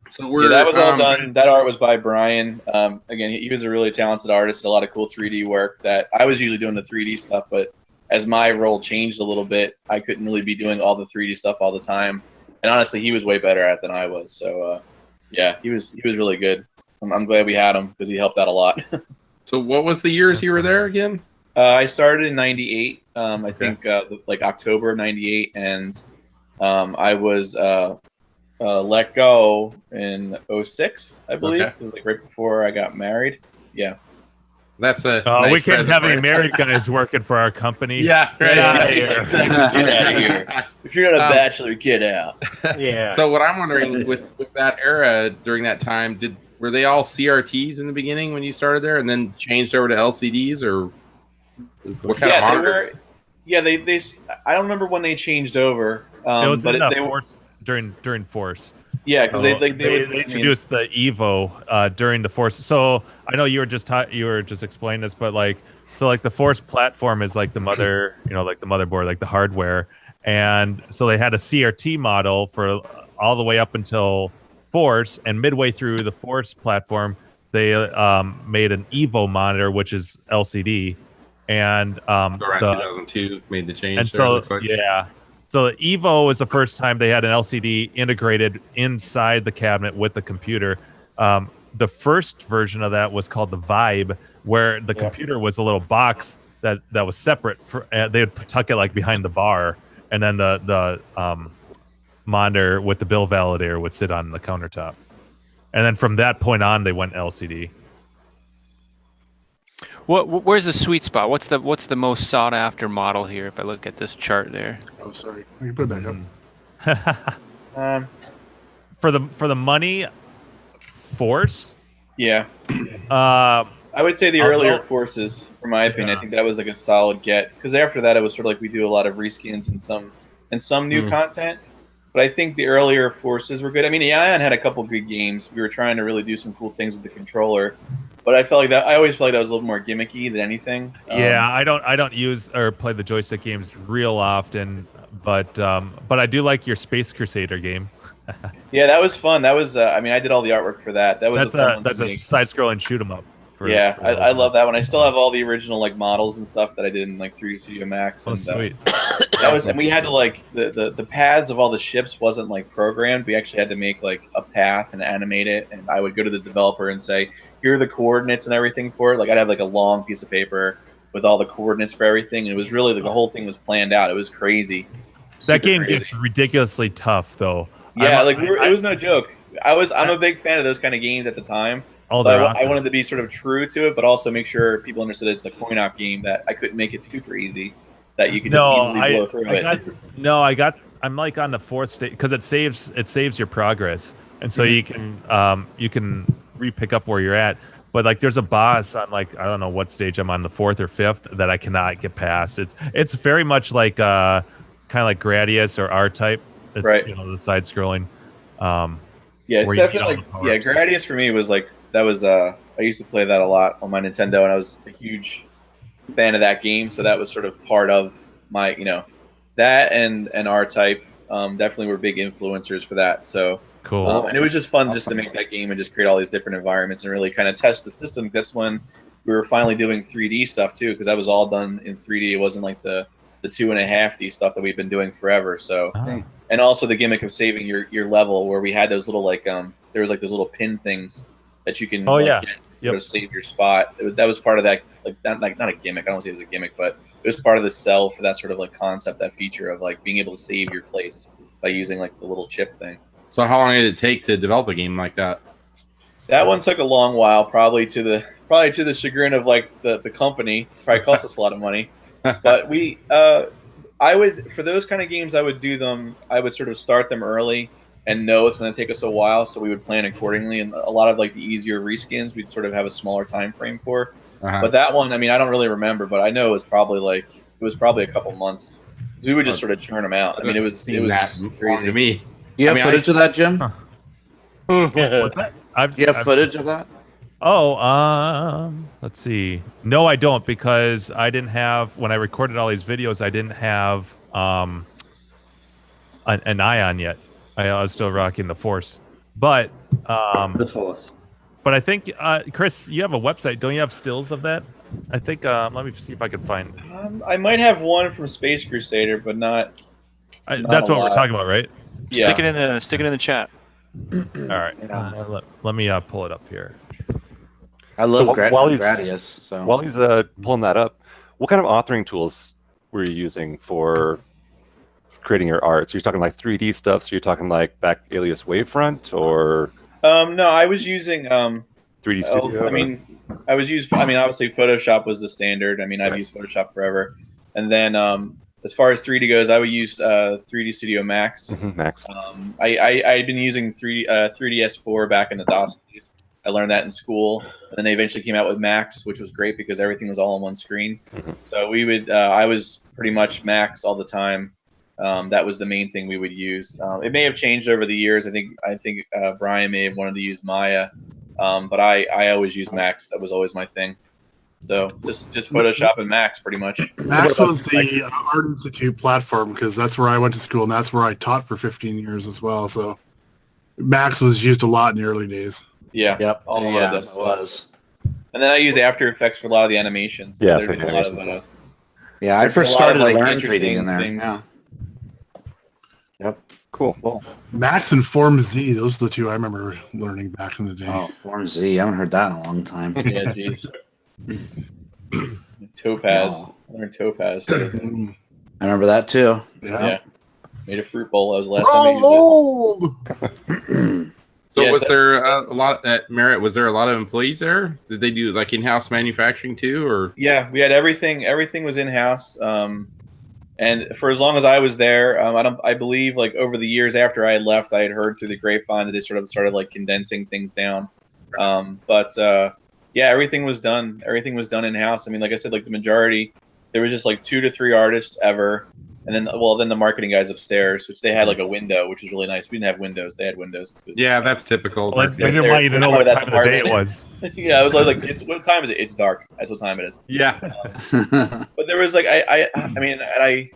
So yeah, that was all done. That art was by Brian. Again, he was a really talented artist, did a lot of cool 3D work that I was usually doing the 3D stuff, but as my role changed a little bit, I couldn't really be doing all the 3D stuff all the time. And honestly, he was way better at it than I was. So yeah, he was really good. I'm glad we had him because he helped out a lot. So what was the years you were there again? I started in '98. I think like October of '98, and I was let go in 06, I believe. Okay. It was like right before I got married. Yeah. That's a we nice can't present have for any you. married guys working for our company. Yeah, right. Get out of here. Exactly. Get out of here. If you're not a bachelor, get out. Yeah. So what I'm wondering with that era during that time, were they all CRTs in the beginning when you started there, and then changed over to LCDs, or what kind of monitors? They I don't remember when they changed over. It was but in the they Force during Force. Yeah, because they introduced the Evo during the Force. So I know you were just explaining this, but like the Force platform is like the mother, like the motherboard, like the hardware, and so they had a CRT model for all the way up until Force, and midway through the Force platform, they made an Evo monitor, which is LCD, and Around 2002 made the change. and there, so it looks like. yeah. So the Evo was the first time they had an LCD integrated inside the cabinet with the computer. The first version of that was called the Vibe, where the computer was a little box that was separate. They would tuck it like behind the bar, and then the monitor with the bill validator would sit on the countertop. And then from that point on, they went LCD. Where's the sweet spot? What's the most sought after model here? If I look at this chart there. Oh, sorry. You put it back up. For the money, Force. Yeah. I would say the earlier Forces, for my opinion. I think that was like a solid get, because after that it was sort of like we do a lot of reskins and some new content. But I think the earlier Forces were good. I mean, the Ion had a couple good games. We were trying to really do some cool things with the controller. But I always felt like that was a little more gimmicky than anything. Yeah, I don't use or play the joystick games real often, but I do like your Space Crusader game. Yeah, that was fun. That was I did all the artwork for that. That was that's a side-scrolling shoot 'em up. I love that one. I still have all the original like models and stuff that I did in like 3D Studio Max. Oh, And sweet. and we had to like the paths of all the ships wasn't like programmed. We actually had to make like a path and animate it. And I would go to the developer and say, here are the coordinates and everything for it. Like I'd have like a long piece of paper with all the coordinates for everything. And it was really like the whole thing was planned out. It was crazy. That game gets ridiculously tough though. Yeah, it was no joke. I'm a big fan of those kind of games at the time. Oh, So awesome. I wanted to be sort of true to it, but also make sure people understood it's a coin-op game, that I couldn't make it super easy, that you could just easily blow through it. I'm like on the fourth stage because it saves your progress, and so you can re-pick up where you're at. But like, there's a boss on like I don't know what stage I'm on, the fourth or fifth, that I cannot get past. It's very much like kind of like Gradius or R-Type. It's, Right. The side-scrolling. Yeah, it's where you get definitely all like, the Gradius for me was like, that was I used to play that a lot on my Nintendo, and I was a huge fan of that game, so that was sort of part of my, that and R-Type definitely were big influencers for that. So cool. And it was just fun just to make that game and just create all these different environments and really kind of test the system. That's when we were finally doing 3D stuff too, because that was all done in 3D. It wasn't like the 2.5D stuff that we've been doing forever. So, and also the gimmick of saving your level, where we had those little there was like those little pin things that you can get to save your spot. That was part of that, like not a gimmick. I don't say it was a gimmick, but it was part of the sell for that sort of like concept, that feature of like being able to save your place by using like the little chip thing. So how long did it take to develop a game like that? That one took a long while, probably to the chagrin of like the company. Probably cost us a lot of money, but we I would, for those kind of games, I would do them. I would sort of start them early and know it's going to take us a while, so we would plan accordingly. And a lot of like the easier reskins, we'd sort of have a smaller time frame for. But that one, I mean, I don't really remember, but I know it was probably a couple months. So we would just sort of churn them out. I mean, it was crazy to me. You have footage of that, Jim? What's that? You have footage of that? Oh, let's see. No, I don't, because I didn't have, when I recorded all these videos, I didn't have an Ion yet. I was still rocking the Force. But the Force. But I think, Chris, you have a website. Don't you have stills of that? I think, let me see if I can find. I might have one from Space Crusader, but not that's what we're talking about, right? Yeah. Stick it in the chat. All right. Let me pull it up here. I love Gradius. So. While he's pulling that up, what kind of authoring tools were you using for creating your art? So you're talking like 3D stuff. So you're talking like back alias Wavefront, or no, I was using 3D Studio. Obviously Photoshop was the standard. I mean, I've used Photoshop forever. And then as far as 3D goes, I would use 3D Studio Max. Max. I'd been using 3ds4 back in the DOS days. I learned that in school, and then they eventually came out with Max, which was great because everything was all on one screen. So we would, I was pretty much Max all the time. That was the main thing we would use. It may have changed over the years. I think Brian may have wanted to use Maya, but I always used Max. That was always my thing. So just Photoshop and Max, pretty much. Max was the Art Institute platform, because that's where I went to school, and that's where I taught for 15 years as well. So Max was used a lot in the early days. Yeah. Yep. All yeah, of it was. And then I use After Effects for a lot of the animations. So yeah, there's a lot of, I first started to learn interesting 3D in there. things. Yeah. Yep. Cool. Max and Form Z, those are the two I remember learning back in the day. Oh, Form Z. I haven't heard that in a long time. Yeah, jeez. Topaz. No. I learned Topaz. I remember that too. Yeah. Made a fruit bowl. That was the last time I used it. So was there a lot at Merritt? Was there a lot of employees there? Did they do like in-house manufacturing too, or? Yeah, we had everything. Everything was in-house. And for as long as I was there, I believe like over the years after I had left, I had heard through the grapevine that they sort of started like condensing things down. Yeah, everything was done. Everything was done in-house. I mean, like I said, like the majority, there was just like 2 to 3 artists ever. And then, then the marketing guys upstairs, which they had like a window, which was really nice. We didn't have windows; they had windows. Yeah, that's typical. Well, they didn't want you to know what time of the day it was. Yeah, I was like, what time is it? It's dark. That's what time it is. Yeah. But there was like, I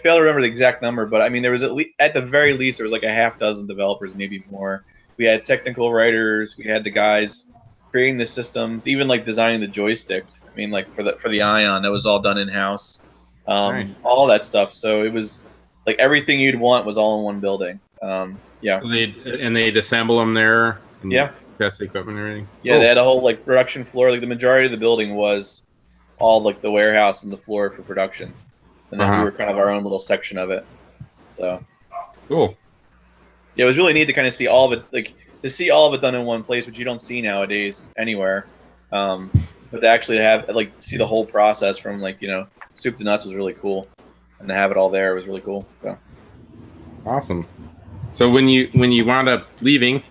fail to remember the exact number, but I mean, there was at the very least, there was like a half dozen developers, maybe more. We had technical writers. We had the guys creating the systems, even like designing the joysticks. I mean, like for the Ion, that was all done in house. Nice. All that stuff. So it was like everything you'd want was all in one building. Yeah. So they'd assemble them there. And test the equipment and everything. Yeah, They had a whole like production floor. Like the majority of the building was all like the warehouse and the floor for production, and then we were kind of our own little section of it. So cool. Yeah, it was really neat to kind of see all of it, like to see all of it done in one place, which you don't see nowadays anywhere. But to actually have like see the whole process from like soup to nuts was really cool, and to have it all there was really cool. So awesome. So when you wound up leaving,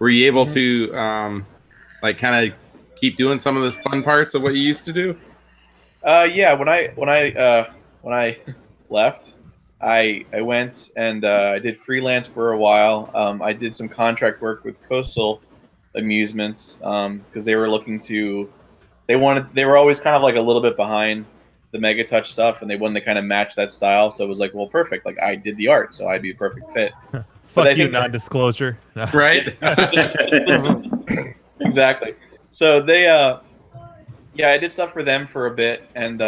were you able to like kind of keep doing some of the fun parts of what you used to do? Yeah. When I left, I went and I did freelance for a while. I did some contract work with Coastal Amusements because they were looking to. They were always kind of like a little bit behind the Megatouch stuff, and they wanted to kind of match that style. So it was like, well, perfect. Like I did the art, so I'd be a perfect fit. Fuck you, non-disclosure. Right? Exactly. So they Yeah, I did stuff for them for a bit, and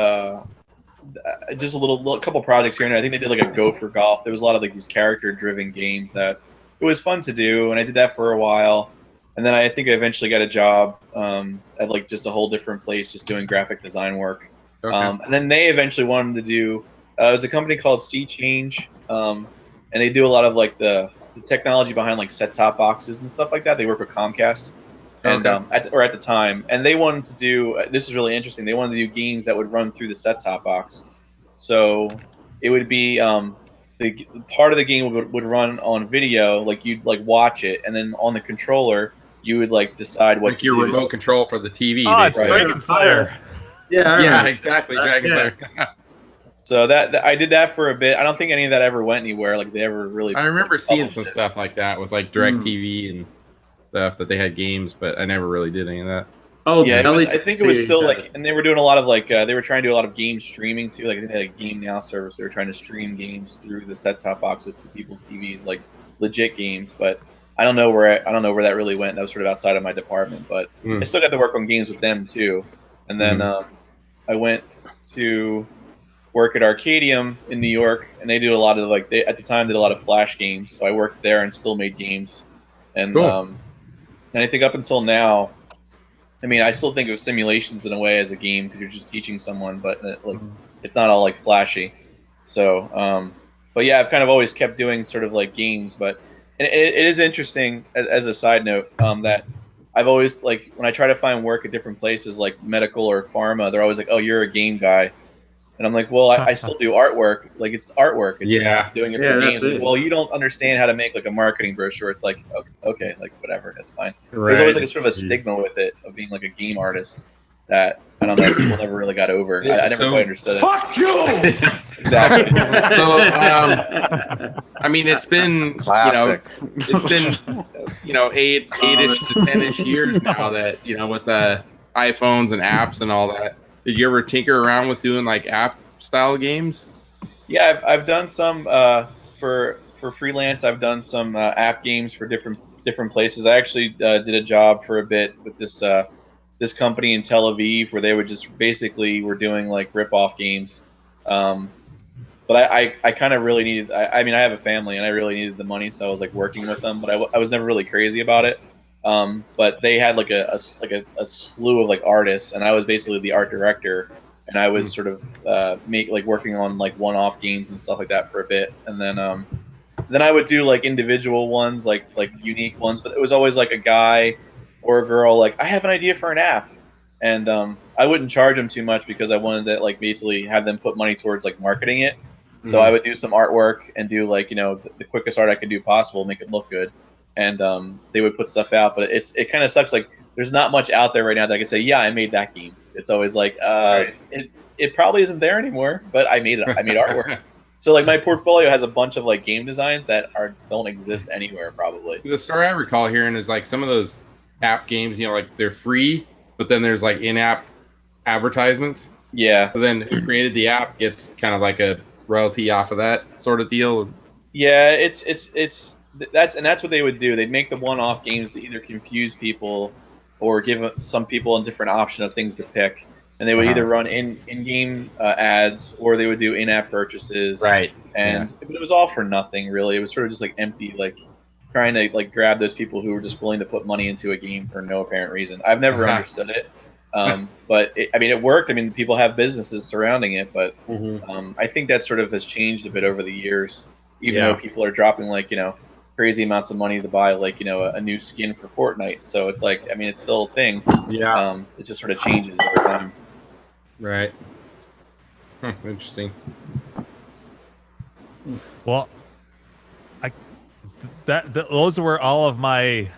just a little couple projects here and there. I think they did like a Go for Golf. There was a lot of like these character-driven games that it was fun to do, and I did that for a while. And then I think I eventually got a job at like just a whole different place, just doing graphic design work. Okay. And then they eventually wanted to do. It was a company called Sea Change, and they do a lot of like the technology behind like set-top boxes and stuff like that. They work with Comcast, and at the time, and they wanted to do. This is really interesting. They wanted to do games that would run through the set-top box, so it would be the part of the game would run on video, like you'd like watch it, and then on the controller you would like decide what like to your do. remote control for the TV. Oh, it's basically. Dragon Slayer. Yeah, exactly, Dragon Slayer. So that I did that for a bit. I don't think any of that ever went anywhere. Like they ever really. I remember seeing some stuff like that with like DirecTV and stuff that they had games, but I never really did any of that. Oh, yeah, I think it was still like, and they were doing a lot of like, they were trying to do a lot of game streaming too. Like they had a Game Now service. They were trying to stream games through the set-top boxes to people's TVs, like legit games. But I don't know where that really went. That was sort of outside of my department. But I still got to work on games with them too. And then I went to work at Arcadium in New York, and they do a lot of like they at the time did a lot of Flash games. So I worked there and still made games. And and I think up until now. I mean, I still think of simulations in a way as a game because you're just teaching someone, but like it's not all like flashy. So, but yeah, I've kind of always kept doing sort of like games. But it is interesting as a side note that I've always like when I try to find work at different places like medical or pharma, they're always like, "Oh, you're a game guy," and I'm like, "Well, I still do artwork. Like it's artwork. It's just like doing it for games." Like, well, you don't understand how to make like a marketing brochure. It's like okay, like whatever, that's fine. There's always like a sort of a stigma with it of being like a game artist that I don't know people never really got over. I never quite understood it. Fuck you! Exactly. So I mean, it's been Classic. It's been 8-ish to 10-ish years now that with the iPhones and apps and all that. Did you ever tinker around with doing like app style games? Yeah, I've done some for freelance. I've done some app games for different places. I actually did a job for a bit with this company in Tel Aviv where they would just basically were doing like rip-off games. But I kind of really needed. I mean, I have a family and I really needed the money, so I was like working with them. But I was never really crazy about it. But they had like a slew of like artists, and I was basically the art director, and I was sort of working on like one-off games and stuff like that for a bit, and then I would do like individual ones, like unique ones, but it was always like a guy or a girl like I have an idea for an app, and I wouldn't charge them too much because I wanted to like basically have them put money towards like marketing it. So I would do some artwork and do like the quickest art I could do possible, make it look good. And they would put stuff out, but it kind of sucks. Like there's not much out there right now that I can say, yeah, I made that game. It's always like it probably isn't there anymore, but I made artwork. So like my portfolio has a bunch of like game designs that don't exist anywhere probably. The story I recall hearing is like some of those app games, like they're free, but then there's like in-app advertisements. Yeah. So then who created the app gets kind of like a royalty off of that sort of deal. Yeah, that's what they would do. They'd make the one-off games to either confuse people or give some people a different option of things to pick. And they would either run in-game ads or they would do in-app purchases. Right. And it was all for nothing, really. It was sort of just like empty, like trying to like grab those people who were just willing to put money into a game for no apparent reason. I've never understood it. But it worked. I mean, people have businesses surrounding it, but I think that sort of has changed a bit over the years. Even though people are dropping like crazy amounts of money to buy like a new skin for Fortnite, so it's like it's still a thing. Yeah. It just sort of changes over time. Right. Interesting. Well, those were all of my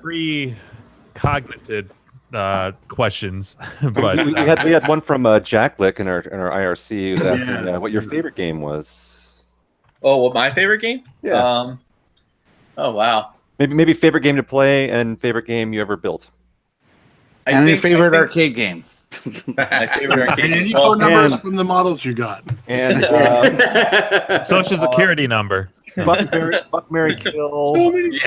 pre-cognited questions. But we had one from Jack Lick in our IRC who was asking what your favorite game was. Oh, what my favorite game? Yeah. Oh wow. Maybe favorite game to play and favorite game you ever built. And your favorite arcade game. My favorite arcade And any game. phone numbers from the models you got. And Social Security number. Buck, Marry, Kill. So many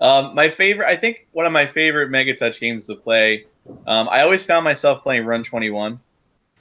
My favorite, I think one of my favorite Megatouch games to play. I always found myself playing Run 21.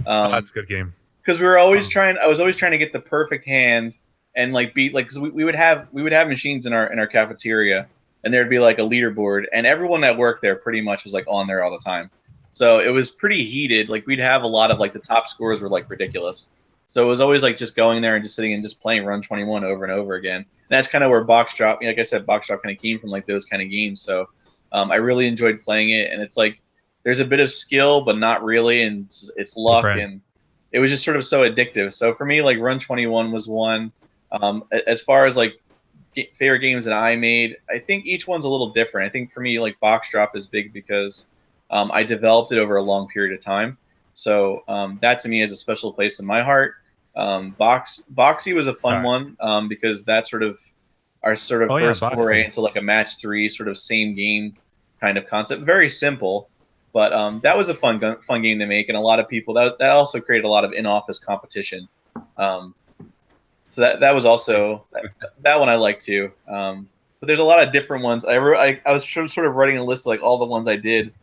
That's a good game. Because we were always trying. I was always trying to get the perfect hand and like beat like because we would have machines in our cafeteria, and there'd be like a leaderboard, and everyone that worked there pretty much was like on there all the time. So it was pretty heated. Like we'd have a lot of like the top scores were like ridiculous. So it was always like just going there and just sitting and just playing Run 21 over and over again. And that's kind of where Box Drop, like I said, Box Drop kind of came from like those kind of games. So I really enjoyed playing it, and it's like there's a bit of skill, but not really, and it's luck, and it was just sort of so addictive. So for me, like Run 21 was one. As far as like favorite games that I made, I think each one's a little different. I think for me, like Box Drop is big because I developed it over a long period of time. So that to me is a special place in my heart. Boxy was a fun one because that's sort of our sort of first foray into like a match 3 sort of same game kind of concept. Very simple, but that was a fun game to make, and a lot of people that also created a lot of in-office competition. So that was also that one I like too. But there's a lot of different ones. I was sort of writing a list of like all the ones I did.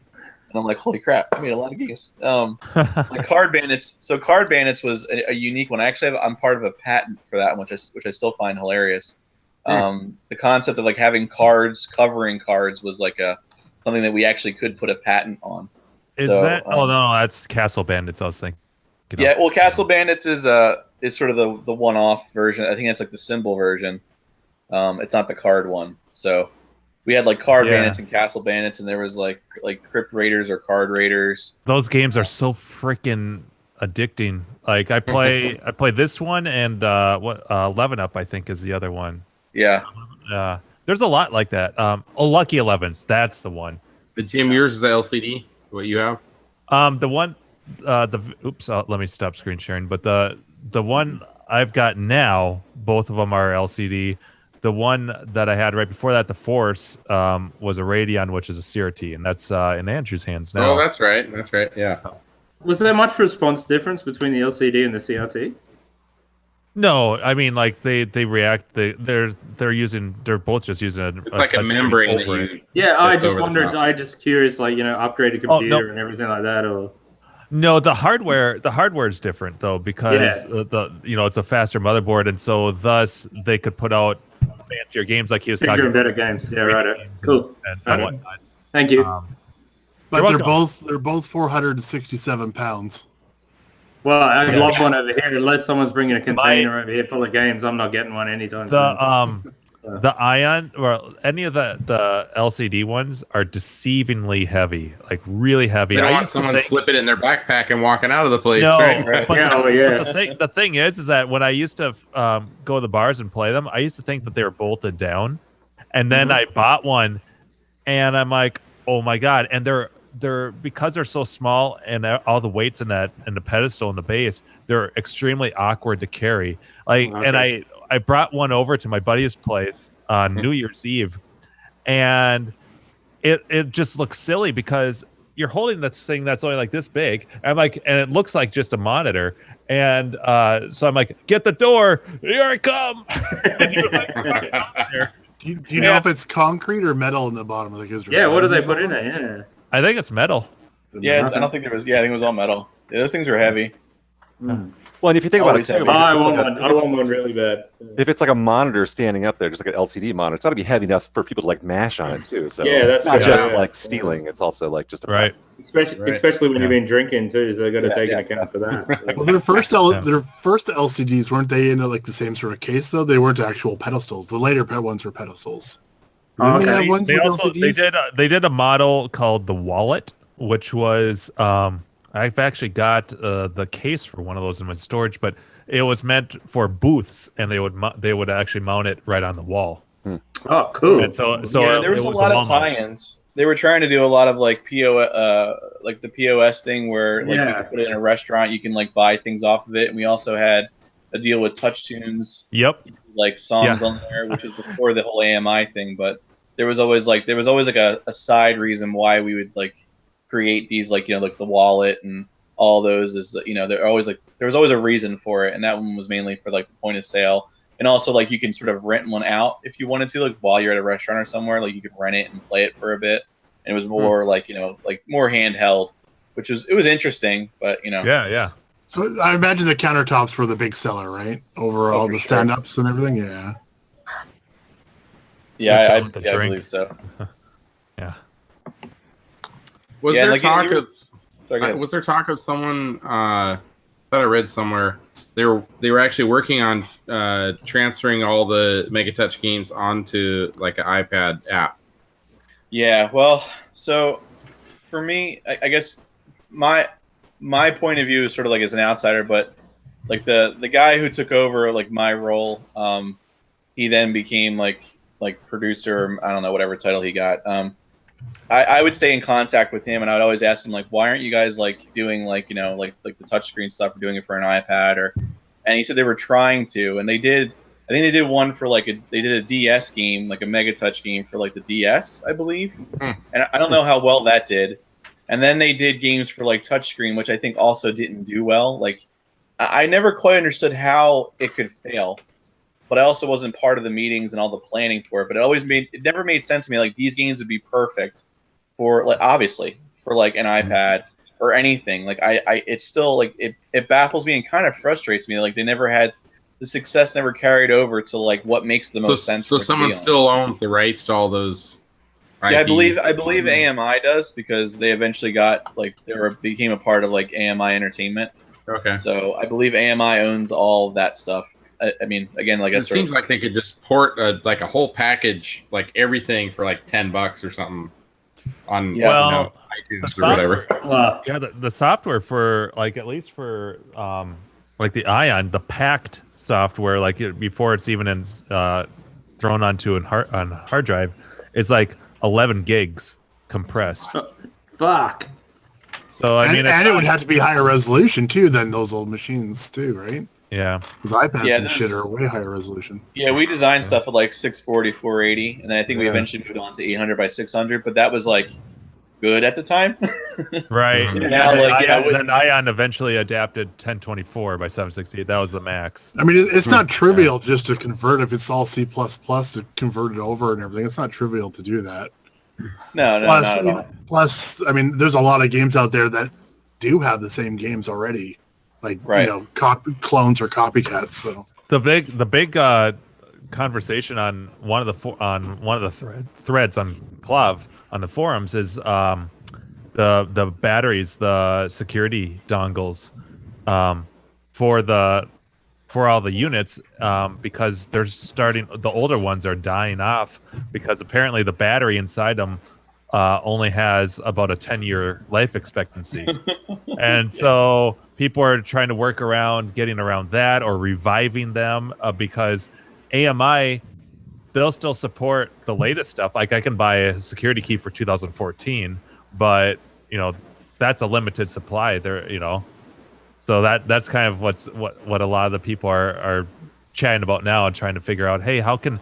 And I'm like, holy crap! I made a lot of games. Like Card Bandits. So Card Bandits was a unique one. I'm part of a patent for that, which I still find hilarious. The concept of like having cards covering cards was like something that we actually could put a patent on. Is that? Oh no, that's Castle Bandits. I was thinking. Yeah, well, Castle Bandits is sort of the one-off version. I think that's like the symbol version. It's not the card one. So. We had like Card Bandits and Castle Bandits, and there was like Crypt Raiders or Card Raiders. Those games are so freaking addicting. Like I play this one and 11 Up I think is the other one. Yeah. There's a lot like that. Lucky 11s, that's the one. The Jim, yours is the LCD. What you have? The one let me stop screen sharing. But the one I've got now, both of them are LCD. The one that I had right before that, the Force, was a Radeon, which is a CRT, and that's in Andrew's hands now. Oh, that's right. That's right. Yeah. Was there much response difference between the LCD and the CRT? No, I mean like they react. They're both just using it's like a membrane that you. Yeah, I just wondered. I just curious, like upgrade a computer and everything like that, or. No, the hardware is different though because it's a faster motherboard, and so thus they could put out fancier games like he was talking about. Better games. Yeah, right. Cool. And whatnot. Thank you. But they're both 467 pounds. Well, I'd love one over here. Unless someone's bringing a container over here full of games, I'm not getting one anytime soon. The Ion or any of the LCD ones are deceivingly heavy, like really heavy. They don't want someone slipping it in their backpack and walking out of the place. No, right? The thing is that when I used to go to the bars and play them, I used to think that they were bolted down, and then I bought one, and I'm like, oh my god! And they're because they're so small and all the weights in the pedestal and the base, they're extremely awkward to carry. And I brought one over to my buddy's place on New Year's Eve, and it just looks silly because you're holding this thing that's only like this big. And it looks like just a monitor. And so I'm like, get the door, here I come. Do you know if it's concrete or metal in the bottom of the gizzard? Yeah, what do they put in it? Yeah, I think it's metal. Yeah, I don't think there was. Yeah, I think it was all metal. Yeah, those things are heavy. Well, and if you think about it too, I want one really bad. If it's like a monitor standing up there, just like an LCD monitor, it's got to be heavy enough for people to like mash on it too. So yeah, that's it's not just like stealing; it's also like just right. Especially when you've been drinking too, so they got to take into account for that. So. Well, their first LCDs weren't they in like the same sort of case though? They weren't actual pedestals. The later ones were pedestals. They did a model called the Wallet, which was I've actually got the case for one of those in my storage, but it was meant for booths, and they would actually mount it right on the wall. Oh, cool! And so there was a lot of tie-ins. They were trying to do a lot of like like the POS thing, where like you could put it in a restaurant, you can like buy things off of it. And we also had a deal with Touch Tunes. Yep. Like songs on there, which was before the whole AMI thing, but there was always like a side reason why we would like create these like like the Wallet and all those is there was always a reason for it, and that one was mainly for like the point of sale. and also like you can sort of rent one out if you wanted to, like while you're at a restaurant or somewhere, like you could rent it and play it for a bit. And it was more like like more handheld, which was interesting, but Yeah. So I imagine the countertops were the big seller, right? Over all the stand-ups and everything. Yeah. Yeah, I believe so. Yeah. Was there talk of? Sorry, was there talk of someone that I read somewhere? They were actually working on transferring all the Megatouch games onto like an iPad app. Yeah, well, so for me, I guess my point of view is sort of like as an outsider, but like the guy who took over like my role, he then became like producer. I don't know whatever title he got. I would stay in contact with him, and I would always ask him like, why aren't you guys like doing like like the touchscreen stuff or doing it for an iPad or? And he said they were trying to, and they did. I think they did one for like they did a DS game, like a Megatouch game for like the DS, I believe. And I don't know how well that did. And then they did games for like touchscreen, which I think also didn't do well. Like I never quite understood how it could fail, but I also wasn't part of the meetings and all the planning for it. But it never made sense to me. Like these games would be perfect for like obviously for like an iPad or anything. Like it's still like it baffles me and kind of frustrates me. Like they never had the success never carried over to like what makes the most sense. So someone still owns the rights to all those. Yeah, I believe AMI does because they eventually got like became a part of like AMI Entertainment. Okay. So I believe AMI owns all that stuff. I mean, again, like it seems like they could just port like a whole package, like everything for like $10 or something on iTunes or whatever. Yeah, the software for like at least for like the Ion, the packed software, like before it's even thrown onto on hard drive, it's like 11 gigs compressed. Fuck. So I mean, and it would have to be higher resolution too than those old machines too, right? Yeah. Because iPads and shit are way higher resolution. Yeah, we designed stuff at like 640, 480, and then I think we eventually moved on to 800 by 600, but that was like good at the time. Right. So now, like, then Ion eventually adapted 1024 by 768. That was the max. I mean, it's not trivial just to convert if it's all C++ to convert it over and everything. It's not trivial to do that. No, not at all. Plus, I mean, there's a lot of games out there that do have the same games already, like clones or copycats. So the big conversation on one of the threads on Clav on the forums is the batteries, the security dongles for all the units because the older ones are dying off because apparently the battery inside them only has about a 10-year life expectancy. And so people are trying to work around getting around that or reviving them because AMI, they'll still support the latest stuff. Like I can buy a security key for 2014, but that's a limited supply there, So that's kind of what a lot of the people are chatting about now and trying to figure out, hey, how can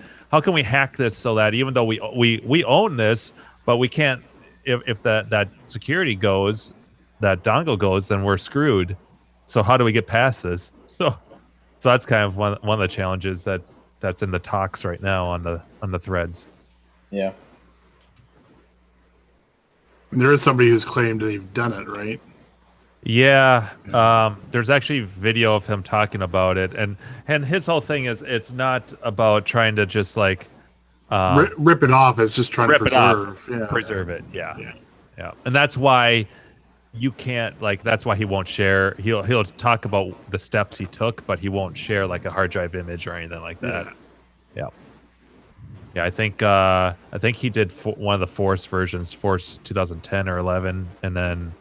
we hack this so that even though we own this, but we can't, if that security goes, that dongle goes, then we're screwed. So how do we get past this? So that's kind of one of the challenges that's in the talks right now on the threads. Yeah. And there is somebody who's claimed they've done it, right? Yeah, there's actually video of him talking about it, and his whole thing is it's not about trying to just like rip it off. It's just trying to preserve it. Yeah, and that's why you can't that's why he won't share. He'll talk about the steps he took, but he won't share like a hard drive image or anything like that. Yeah. I think he did one of the Force versions, Force 2010 or 11, and then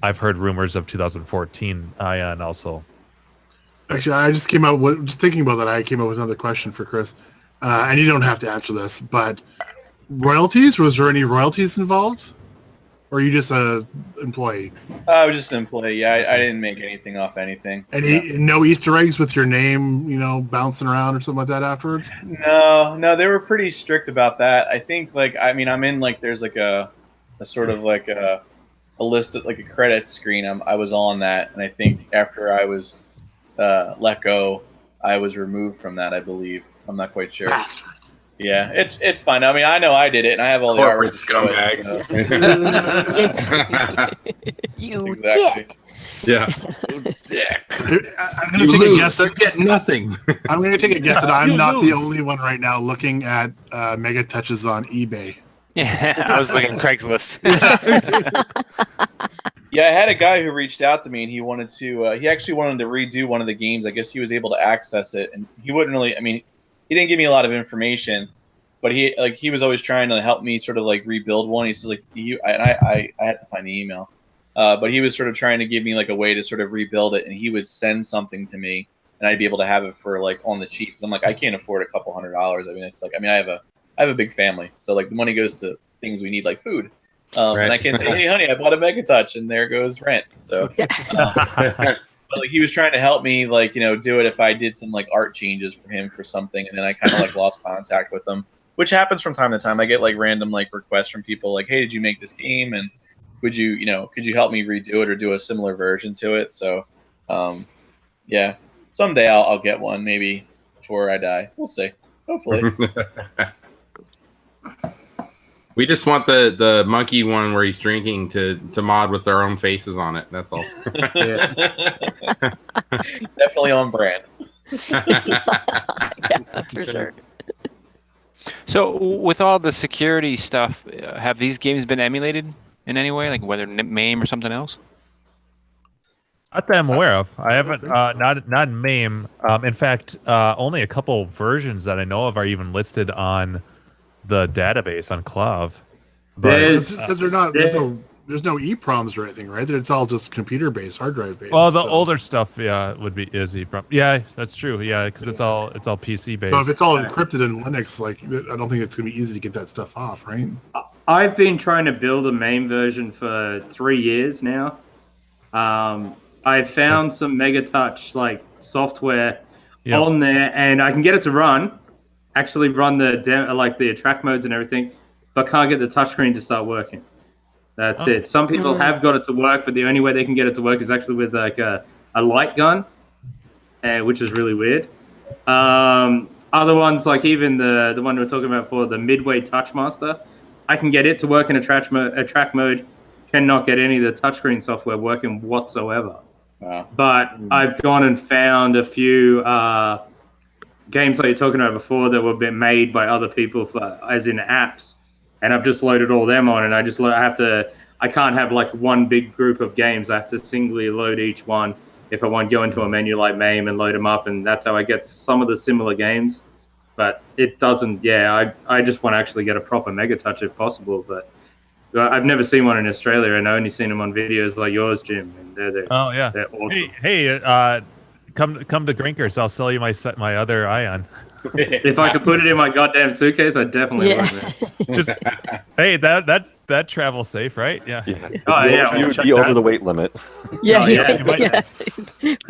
I've heard rumors of 2014 Ion also. Actually, I just came out just thinking about that. I came up with another question for Chris, and you don't have to answer this, but royalties? Was there any royalties involved, or are you just a employee? I was just an employee. Yeah, I didn't make anything off anything. No Easter eggs with your name, bouncing around or something like that afterwards? No, they were pretty strict about that. I think I'm in there's like a sort of like a list of like a credit screen. I was on that, and I think after I was let go, I was removed from that. I believe. I'm not quite sure. Yeah, it's fine. I mean, I know I did it, and I have all the Corporate artwork. scumbags. Exactly. Yeah. Dick. I'm going to take a guess that you get nothing. I'm going to take a guess that I'm not the only one right now looking at Megatouches on eBay. Yeah, I was looking at Craigslist. Yeah, I had a guy who reached out to me, and he wanted to. He actually wanted to redo one of the games. I guess he was able to access it, and he wouldn't really. I mean, he didn't give me a lot of information, but he was always trying to help me sort of like rebuild one. He says like I had to find the email, but he was sort of trying to give me like a way to sort of rebuild it, and he would send something to me, and I'd be able to have it for like on the cheap. 'Cause I'm like, I can't afford a couple $100. I mean, it's like, I mean, I have a big family, so like the money goes to things we need like food. And I can't say, hey, honey, I bought a Megatouch, and there goes rent. So, but like he was trying to help me, like, you know, do it if I did some like art changes for him for something, and then I kind of like lost contact with him, which happens from time to time. I get like random like requests from people, like, hey, did you make this game, and could you help me redo it or do a similar version to it? So, yeah, someday I'll get one, maybe before I die. We'll see. Hopefully. We just want the monkey one where he's drinking to mod with their own faces on it. That's all. Definitely on brand. Yeah, that's for sure. So with all the security stuff, have these games been emulated in any way, like whether MAME or something else? Not that I'm aware of. I haven't. Not MAME. In fact, only a couple versions that I know of are even listed on the database on Clav. But because they're not. There's no EPROMs or anything, right? It's all just computer based, hard drive based. Well, the older stuff, yeah, is EPROM. Yeah, that's true. Yeah, because it's all PC based. So if it's all encrypted in Linux, like I don't think it's gonna be easy to get that stuff off, right? I've been trying to build a MAME version for 3 years now. I found some Megatouch like software on there, and I can get it to run. Actually, run the track modes and everything, but can't get the touchscreen to start working. That's it. Some people have got it to work, but the only way they can get it to work is actually with like a light gun, which is really weird. Other ones, like even the one we were talking about for the Midway Touchmaster, I can get it to work in a track mode, cannot get any of the touchscreen software working whatsoever. Wow. But I've gone and found a few games like you're talking about before that were been made by other people as in apps, and I've just loaded all them on, and I can't have like one big group of games. I have to singly load each one if I want to go into a menu like MAME and load them up, and that's how I get some of the similar games. But it doesn't. I just want to actually get a proper Megatouch if possible, but I've never seen one in Australia, and I've only seen them on videos like yours, Jim, and they're awesome. Hey, come to Grinkers. I'll sell you my other Ion. If I could put it in my goddamn suitcase, I definitely would. Man. Just hey, that travel's safe, right? Yeah. Oh yeah, you would be over the weight limit. Yeah. Well,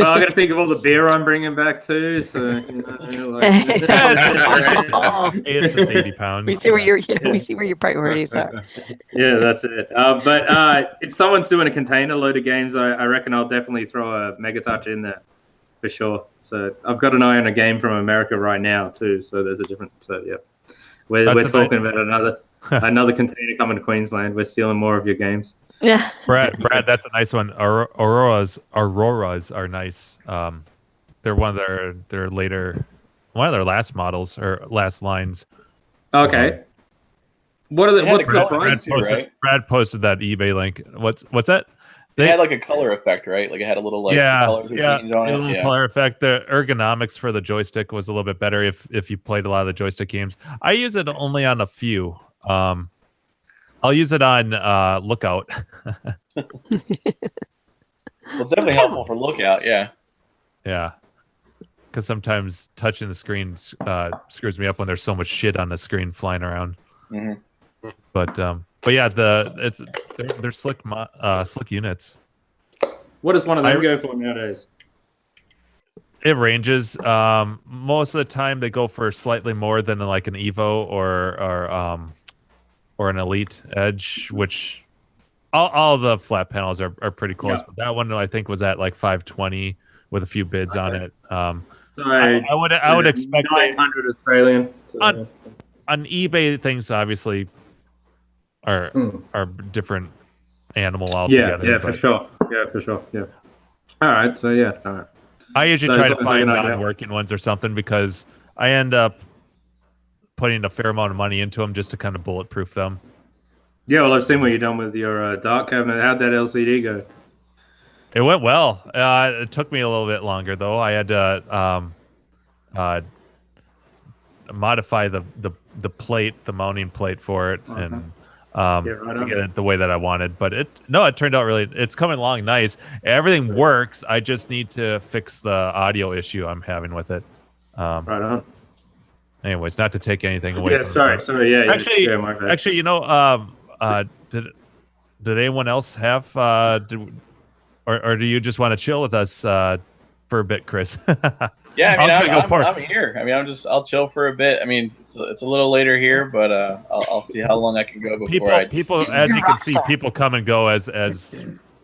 I got to think of all the beer I'm bringing back too. So it's just 80 pounds. We see where your priorities are. Yeah, that's it. But if someone's doing a container load of games, I reckon I'll definitely throw a Megatouch in there. For sure. So I've got an eye on a game from America right now too. So there's a different. So yeah, we're talking about another container coming to Queensland. We're stealing more of your games. Yeah. Brad, that's a nice one. Auroras are nice. They're one of their last models or last lines. Okay. What's the price? Brad posted that eBay link. What's that? They had like a color effect, right? Like it had a little colors would change on it. A little color effect. The ergonomics for the joystick was a little bit better if you played a lot of the joystick games. I use it only on a few. I'll use it on Lookout. Well, it's definitely helpful for Lookout, yeah. Yeah. Because sometimes touching the screen screws me up when there's so much shit on the screen flying around. Mm-hmm. But yeah, they're slick units. What does one of them go for nowadays? It ranges. Most of the time, they go for slightly more than like an Evo or an Elite Edge, which all the flat panels are pretty close. Yeah. But that one I think was at like 520 with a few bids on it. Sorry, I would expect 900 Australian. So, on eBay things obviously are different animal altogether. Yeah, for sure. Yeah. All right, so yeah, all right. I usually So try to something find like that. non-working ones or something because I end up putting a fair amount of money into them just to kind of bulletproof them. Yeah, well, I've seen what you've done with your dark cabinet. How'd that LCD go? It went well. It took me a little bit longer though. I had to modify the plate, the mounting plate for it, and to get it the way that I wanted. But it turned out really. It's coming along nice. Everything works. I just need to fix the audio issue I'm having with it. Right on. Anyways, not to take anything away. Yeah, sorry. Yeah, actually, did anyone else have? Or do you just want to chill with us for a bit, Chris? Yeah, I mean, I'm here. I mean, I'll chill for a bit. I mean, it's a little later here, but I'll see how long I can go before people, as you can see, people come and go as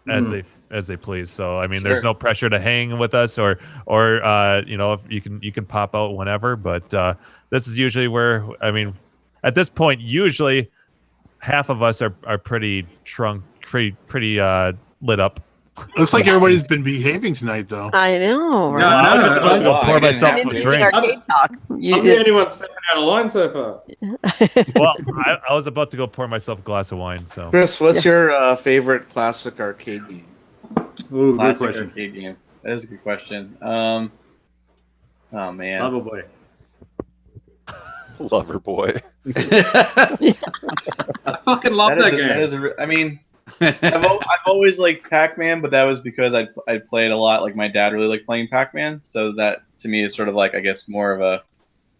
they please. So I mean, there's no pressure to hang with us, or if you can pop out whenever. But this is usually where, I mean, at this point, usually half of us are pretty lit up. Looks like everybody's been behaving tonight, though. I know. Right? I was just about to go pour myself a drink. Arcade talk. I'm the only one stepping out of line so far. Well, I was about to go pour myself a glass of wine. So, Chris, what's your favorite classic arcade game? Ooh, classic arcade game. That is a good question. Oh man, Loverboy. Loverboy. I fucking love that game. I mean, I've always liked Pac-Man, but that was because I played a lot. Like my dad really liked playing Pac-Man, so that to me is sort of like, I guess, more of a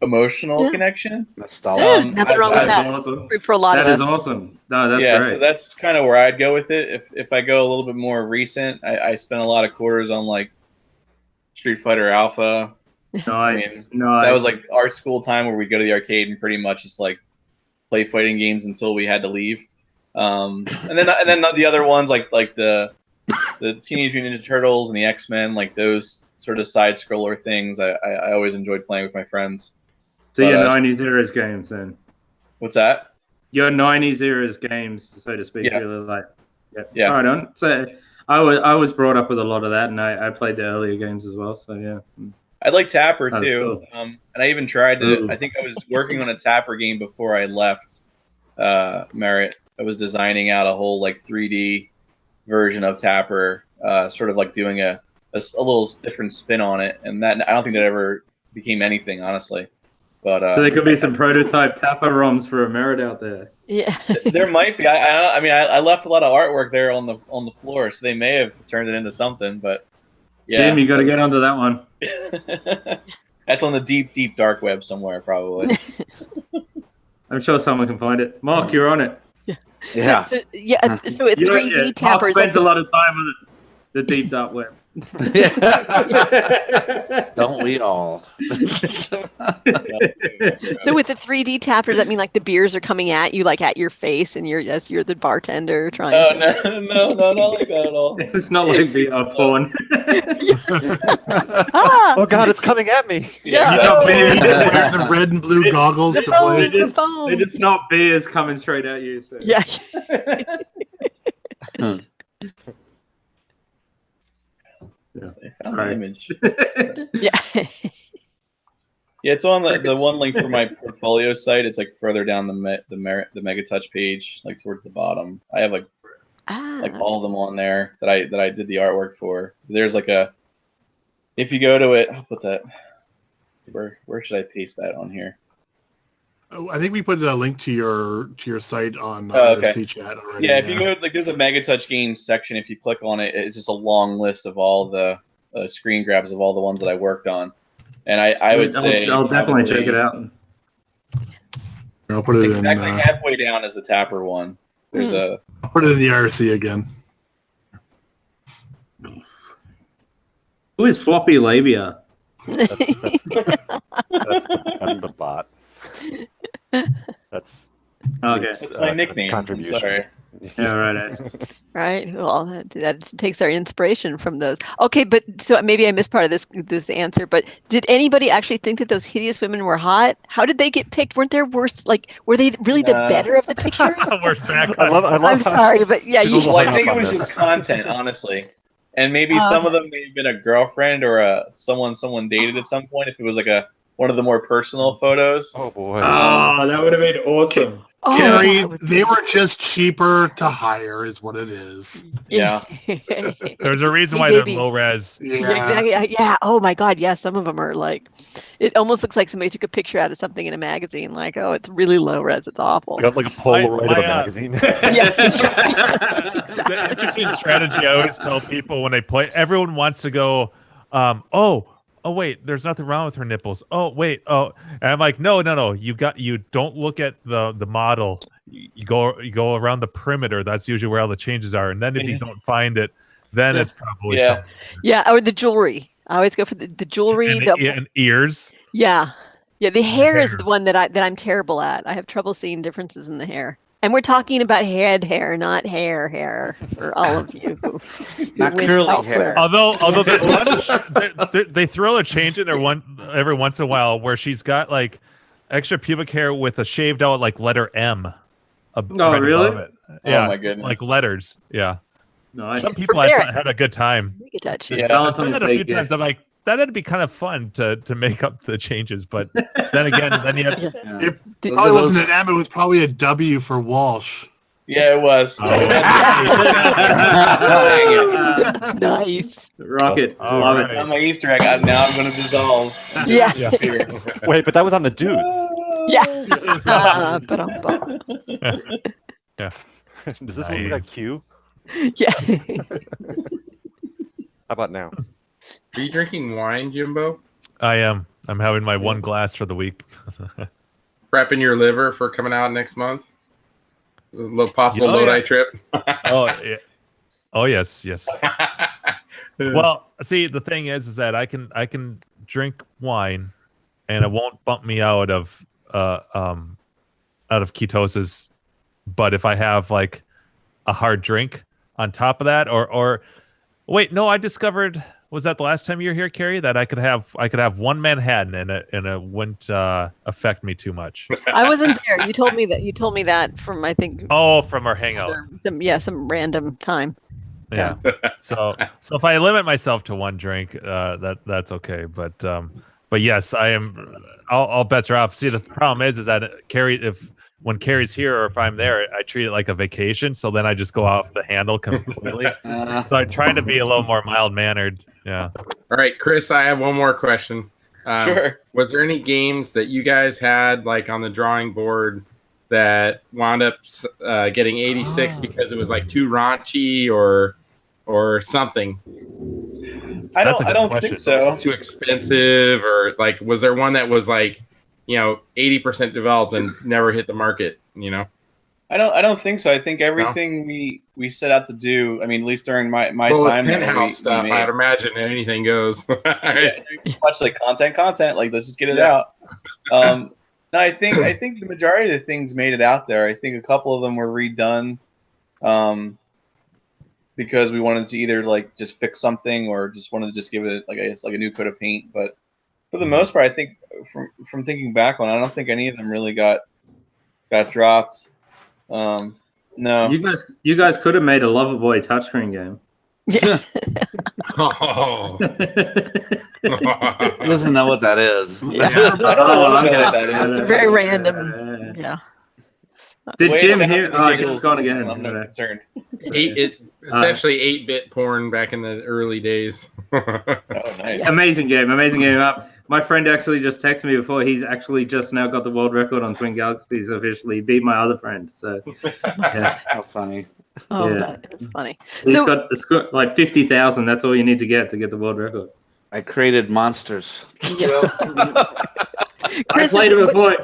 emotional connection. Nostalgia. Nothing wrong with that. Awesome. For a lot That of is us. awesome. No, that's yeah, great. so that's kind of where I'd go with it. If I go a little bit more recent, I spent a lot of quarters on like Street Fighter Alpha. Nice. That was like our school time where we go to the arcade and pretty much just like play fighting games until we had to leave. And then the other ones like the Teenage Mutant Ninja Turtles and the X-Men, like those sort of side scroller things. I always enjoyed playing with my friends. So your 90s eras games then? What's that? Your 90s eras games, so to speak. Yeah. Really like. Yeah. Right on. So I was brought up with a lot of that, and I played the earlier games as well. So yeah. I like Tapper That's too. cool. And I even tried to. Ooh. I think I was working on a Tapper game before I left Merritt. I was designing out a whole like 3D version of Tapper, sort of like doing a little different spin on it, and that I don't think that ever became anything, honestly. But So there could be some prototype Tapper ROMs for a Merritt out there. Yeah. there might be. I mean, I left a lot of artwork there on the floor, so they may have turned it into something. But yeah, Jim, you got to get onto that one. That's on the deep dark web somewhere, probably. I'm sure someone can find it. Mark, you're on it. Yeah. So it's 3D Tapper. Mark spends a lot of time on the deep dark web. Don't we all? So with the 3D Tapper, does that mean like the beers are coming at you, like at your face, and you're the bartender trying to... No, not like that at all. It's not like VR porn. Oh God, it's coming at me. Yeah. Wear the red and blue goggles to play. It's not beers coming straight at you. So. Yeah. They found the image. Yeah. Yeah, it's on the one link for my portfolio site. It's like further down the Megatouch page, like towards the bottom. I have like all of them on there that I did the artwork for. There's like if you go to it, I'll put that. Where should I paste that on here? Oh, I think we put a link to your site on okay. C chat already. Yeah, if you go there's a Megatouch games section. If you click on it, it's just a long list of all the screen grabs of all the ones that I worked on. And I would say I'll definitely check it out. I'll put it exactly in. Halfway down is the Tapper one. There's I'll put it in the IRC again. Who is Floppy Labia? That's the bot. That's okay. That's my nickname. Contribution. Sorry. Yeah, right. Right. Well, that takes our inspiration from those. Okay, but so maybe I missed part of this answer. But did anybody actually think that those hideous women were hot? How did they get picked? Weren't there worse? Like, were they really the better of the pictures? We're back. I love I'm sorry, but yeah, She's a little Well, I hung think up it on was this. just content, honestly, and maybe some of them may have been a girlfriend or someone dated at some point. If it was like one of the more personal photos. Oh boy. Oh, that would have been awesome. Oh, Carrie, that would be- they were just cheaper to hire, is what it is. Yeah. There's a reason Hey, why they're baby. low res. Yeah, exactly. Yeah. Oh my God. Yeah. Some of them are like, it almost looks like somebody took a picture out of something in a magazine. Like, oh, it's really low res. It's awful. Like a Polaroid of a magazine. Yeah. The interesting strategy I always tell people when they play, everyone wants to go, oh wait, there's nothing wrong with her nipples. Oh wait, and I'm like, no. You don't look at the model. You go around the perimeter. That's usually where all the changes are. And then if you don't find it, then it's probably something. Yeah, or the jewelry. I always go for the jewelry. And ears. Yeah. The hair is the one that I'm terrible at. I have trouble seeing differences in the hair. And we're talking about head hair, not hair for all of you. Not curly hair. Although they throw a change in there every once in a while where she's got like extra pubic hair with a shaved out like letter M. Oh, really? Above it. Yeah, Oh my goodness. like letters. Yeah. Nice. Some people had a good time. I've done that a few times. I'm like, that'd be kind of fun to make up the changes, but then again, you have It probably wasn't an M, it was probably a W for Walsh. Yeah, it was. Nice. Rocket. Love it. On my Easter egg, now I'm going to dissolve. Yeah. Wait, but that was on the dudes. Yeah. Yeah. Does this look like Q? Yeah. How about now? Are you drinking wine, Jimbo? I am. I'm having my one glass for the week. Prepping your liver for coming out next month? A little possible Lodi trip? Yeah. Oh, yes. Well, see, the thing is that I can drink wine, and it won't bump me out of ketosis. But if I have like a hard drink on top of that, or wait, no, I discovered. Was that the last time you were here, Carrie? That I could have one Manhattan and it wouldn't affect me too much. I wasn't there. You told me that from I think. Oh, from our hangout. Some random time. Yeah. So if I limit myself to one drink, that's okay. But yes, I am. All bets are off. See, the problem is that when Carrie's here or if I'm there, I treat it like a vacation. So then I just go off the handle completely. So I'm trying to be a little more mild-mannered. Yeah. All right, Chris, I have one more question. Sure. Was there any games that you guys had like on the drawing board that wound up getting 86 because it was like too raunchy or something? I don't think so. Too expensive, or like was there one that was like 80% developed and never hit the market? I don't think so. I think everything we set out to do. I mean, at least during my time, penthouse stuff. I'd imagine anything goes. Much like content. Like let's just get it out. No, I think the majority of the things made it out there. I think a couple of them were redone, because we wanted to either like just fix something or just wanted to just give it like a new coat of paint. But for the most part, I think from thinking back on, I don't think any of them really got dropped. No. You guys could have made a Loverboy touchscreen game. Yeah. Oh. He doesn't know what that is. Yeah. I don't know what that is. Very random. Yeah. Did Jim it hear? sounds Oh, ridiculous. it's gone again. I'm not concerned. Essentially 8-bit porn back in the early days. Oh, nice. Amazing game. My friend actually just texted me before. He's actually just now got the world record on Twin Galaxies officially. Beat my other friend. So, yeah. How funny. Oh, Yeah. that's funny. He's got like 50,000. That's all you need to get the world record. I created monsters. I played it before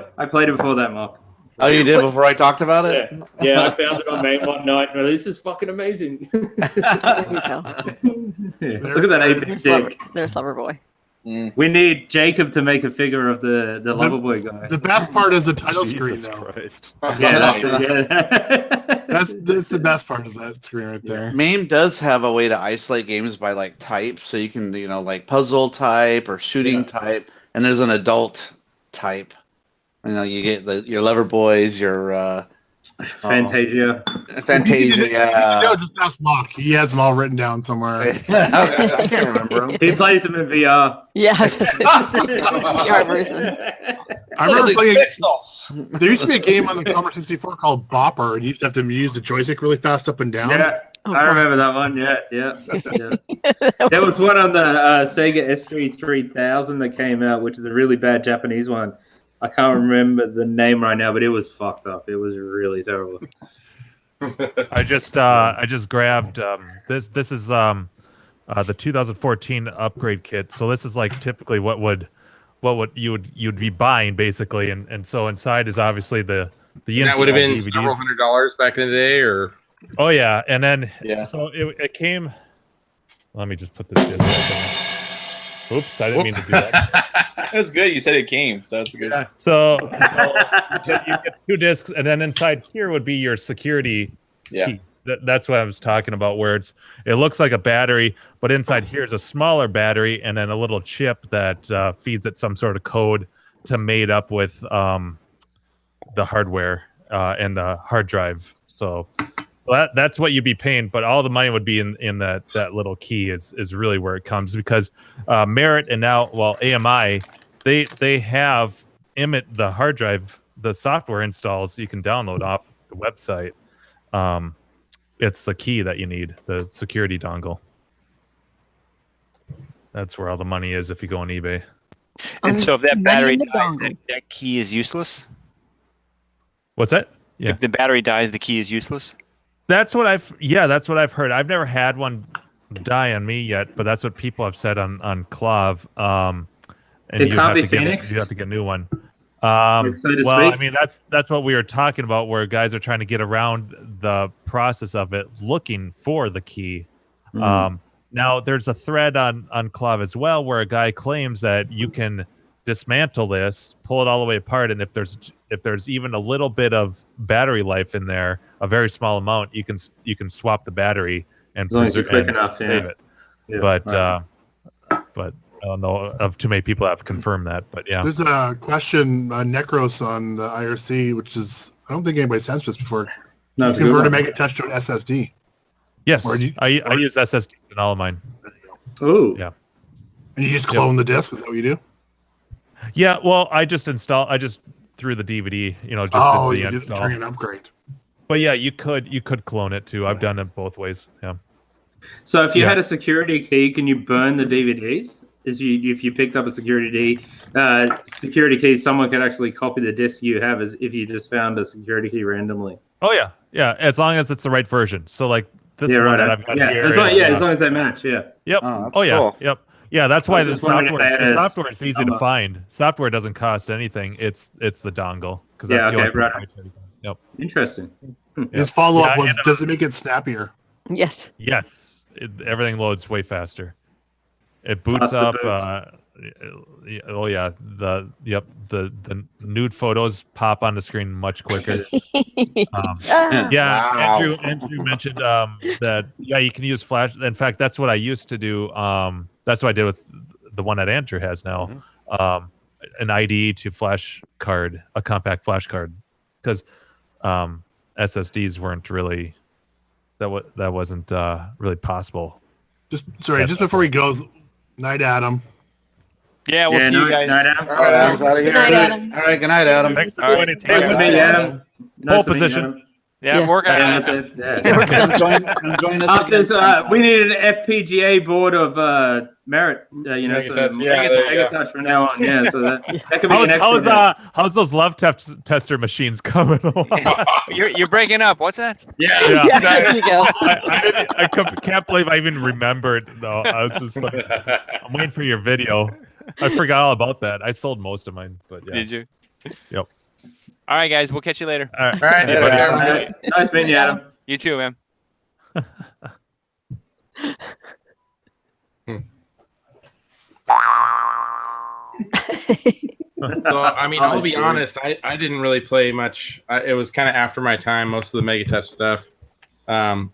that, Mark. Oh, you did before I talked about it? Yeah, I found it on main one night. And this is fucking amazing. There you go. Look at that 8-bit dick. There's Loverboy. We need Jacob to make a figure of the Loverboy guy. The best part is the title screen, Jesus though. Christ. That's the best part is that screen right there. MAME does have a way to isolate games by like type, so you can like puzzle type or shooting type, and there's an adult type. You get your Loverboys, your Fantasia. Yeah. Just ask Mock. He has them all written down somewhere. I can't remember them. He plays them in VR. Yeah, VR version. I remember playing. There used to be a game on the Commodore 64 called Bopper, and you used to have to use the joystick really fast up and down. Yeah, I remember that one. Yeah. There was one on the Sega SG 3000 that came out, which is a really bad Japanese one. I can't remember the name right now, but it was fucked up. It was really terrible. I just grabbed this. This is the 2014 upgrade kit. So this is like typically what would you'd be buying basically, and so inside is obviously the that would have been DVDs. several $100s back in the day, or oh yeah, and then so it came. Let me just put this disc back in. Oops, I didn't mean to do that. That's good. You said it came, so it's good. So you get 2 discs, and then inside here would be your security key. That's what I was talking about, where it looks like a battery, but inside here is a smaller battery and then a little chip that feeds it some sort of code to mate up with the hardware and the hard drive. So that's what you'd be paying, but all the money would be in that little key is really where it comes, because Merritt and now AMI they have the hard drive, the software installs you can download off the website. It's the key that you need, the security dongle. That's where all the money is if you go on eBay. And so if that battery dies, that key is useless? What's that? Yeah. If the battery dies, the key is useless? That's what I've heard. I've never had one die on me yet, but that's what people have said on Clav. And you have to get a new one. I mean, that's what we were talking about, where guys are trying to get around the process of it, looking for the key. Now, there's a thread on Clav as well where a guy claims that you can dismantle this, pull it all the way apart, and if there's even a little bit of battery life in there, a very small amount, you can swap the battery and save it. Yeah, but I don't know of too many people that have confirmed that, but yeah. There's a question, Necros on the IRC, which is, I don't think anybody's answered this before. No, you convert a Megatouch to an SSD. Yes, I use SSD in all of mine. Oh. Yeah. And you just clone the disc, is that what you do? Yeah, well, I just threw the DVD, just you just turn an upgrade. But yeah, you could clone it too. I've done it both ways. Yeah. So if you had a security key, can you burn the DVDs? If you picked up a security key, someone could actually copy the disc you have as if you just found a security key randomly. Oh yeah, as long as it's the right version. So like this one that I've got here. As long as they match. Yeah. Yep. Oh yeah. Cool. Yep. Yeah, that's why the software is easy to find. Software doesn't cost anything. It's the dongle, because that's the only proprietary. Yep. Interesting. His follow-up was, does it make it snappier? Yes. Yes. Everything loads way faster. It boots up. The nude photos pop on the screen much quicker. Wow. Andrew mentioned that you can use flash. In fact, that's what I used to do. That's what I did with the one that Andrew has now. An IDE to flash card, a compact flash card, because SSDs weren't really that wasn't really possible. Just before he goes, night, Adam. Yeah, we'll see you guys. Night, Adam. All right, Adam's out of here. Night, Adam. All right, good night, Adam. Thanks for All right. joining. Nice to meet you, Adam. Pole position. Yeah, I'm working on it. That's it. Join us again. We need an FPGA board of Merritt. Megatouch from now on. Yeah, so that could be an extra. How's those love tester machines coming along? You're breaking up. What's that? Yeah. There you go. I can't believe I even remembered. No, I was just like, I'm waiting for your video. I forgot all about that. I sold most of mine, but yeah. Did you? Yep. All right, guys. We'll catch you later. All right. Nice meeting you, Adam. You too, man. So I mean, I'll be honest. I didn't really play much. It was kind of after my time. Most of the Megatouch stuff. The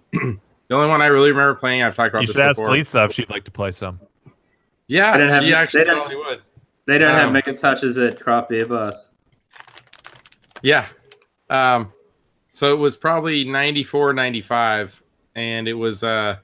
only one I really remember playing, I've talked about You this should ask before. Lisa if she'd like to play some. Yeah, she actually probably would. They don't have Megatouches at craft beer bars. Yeah. So it was probably 94, 95, and it was all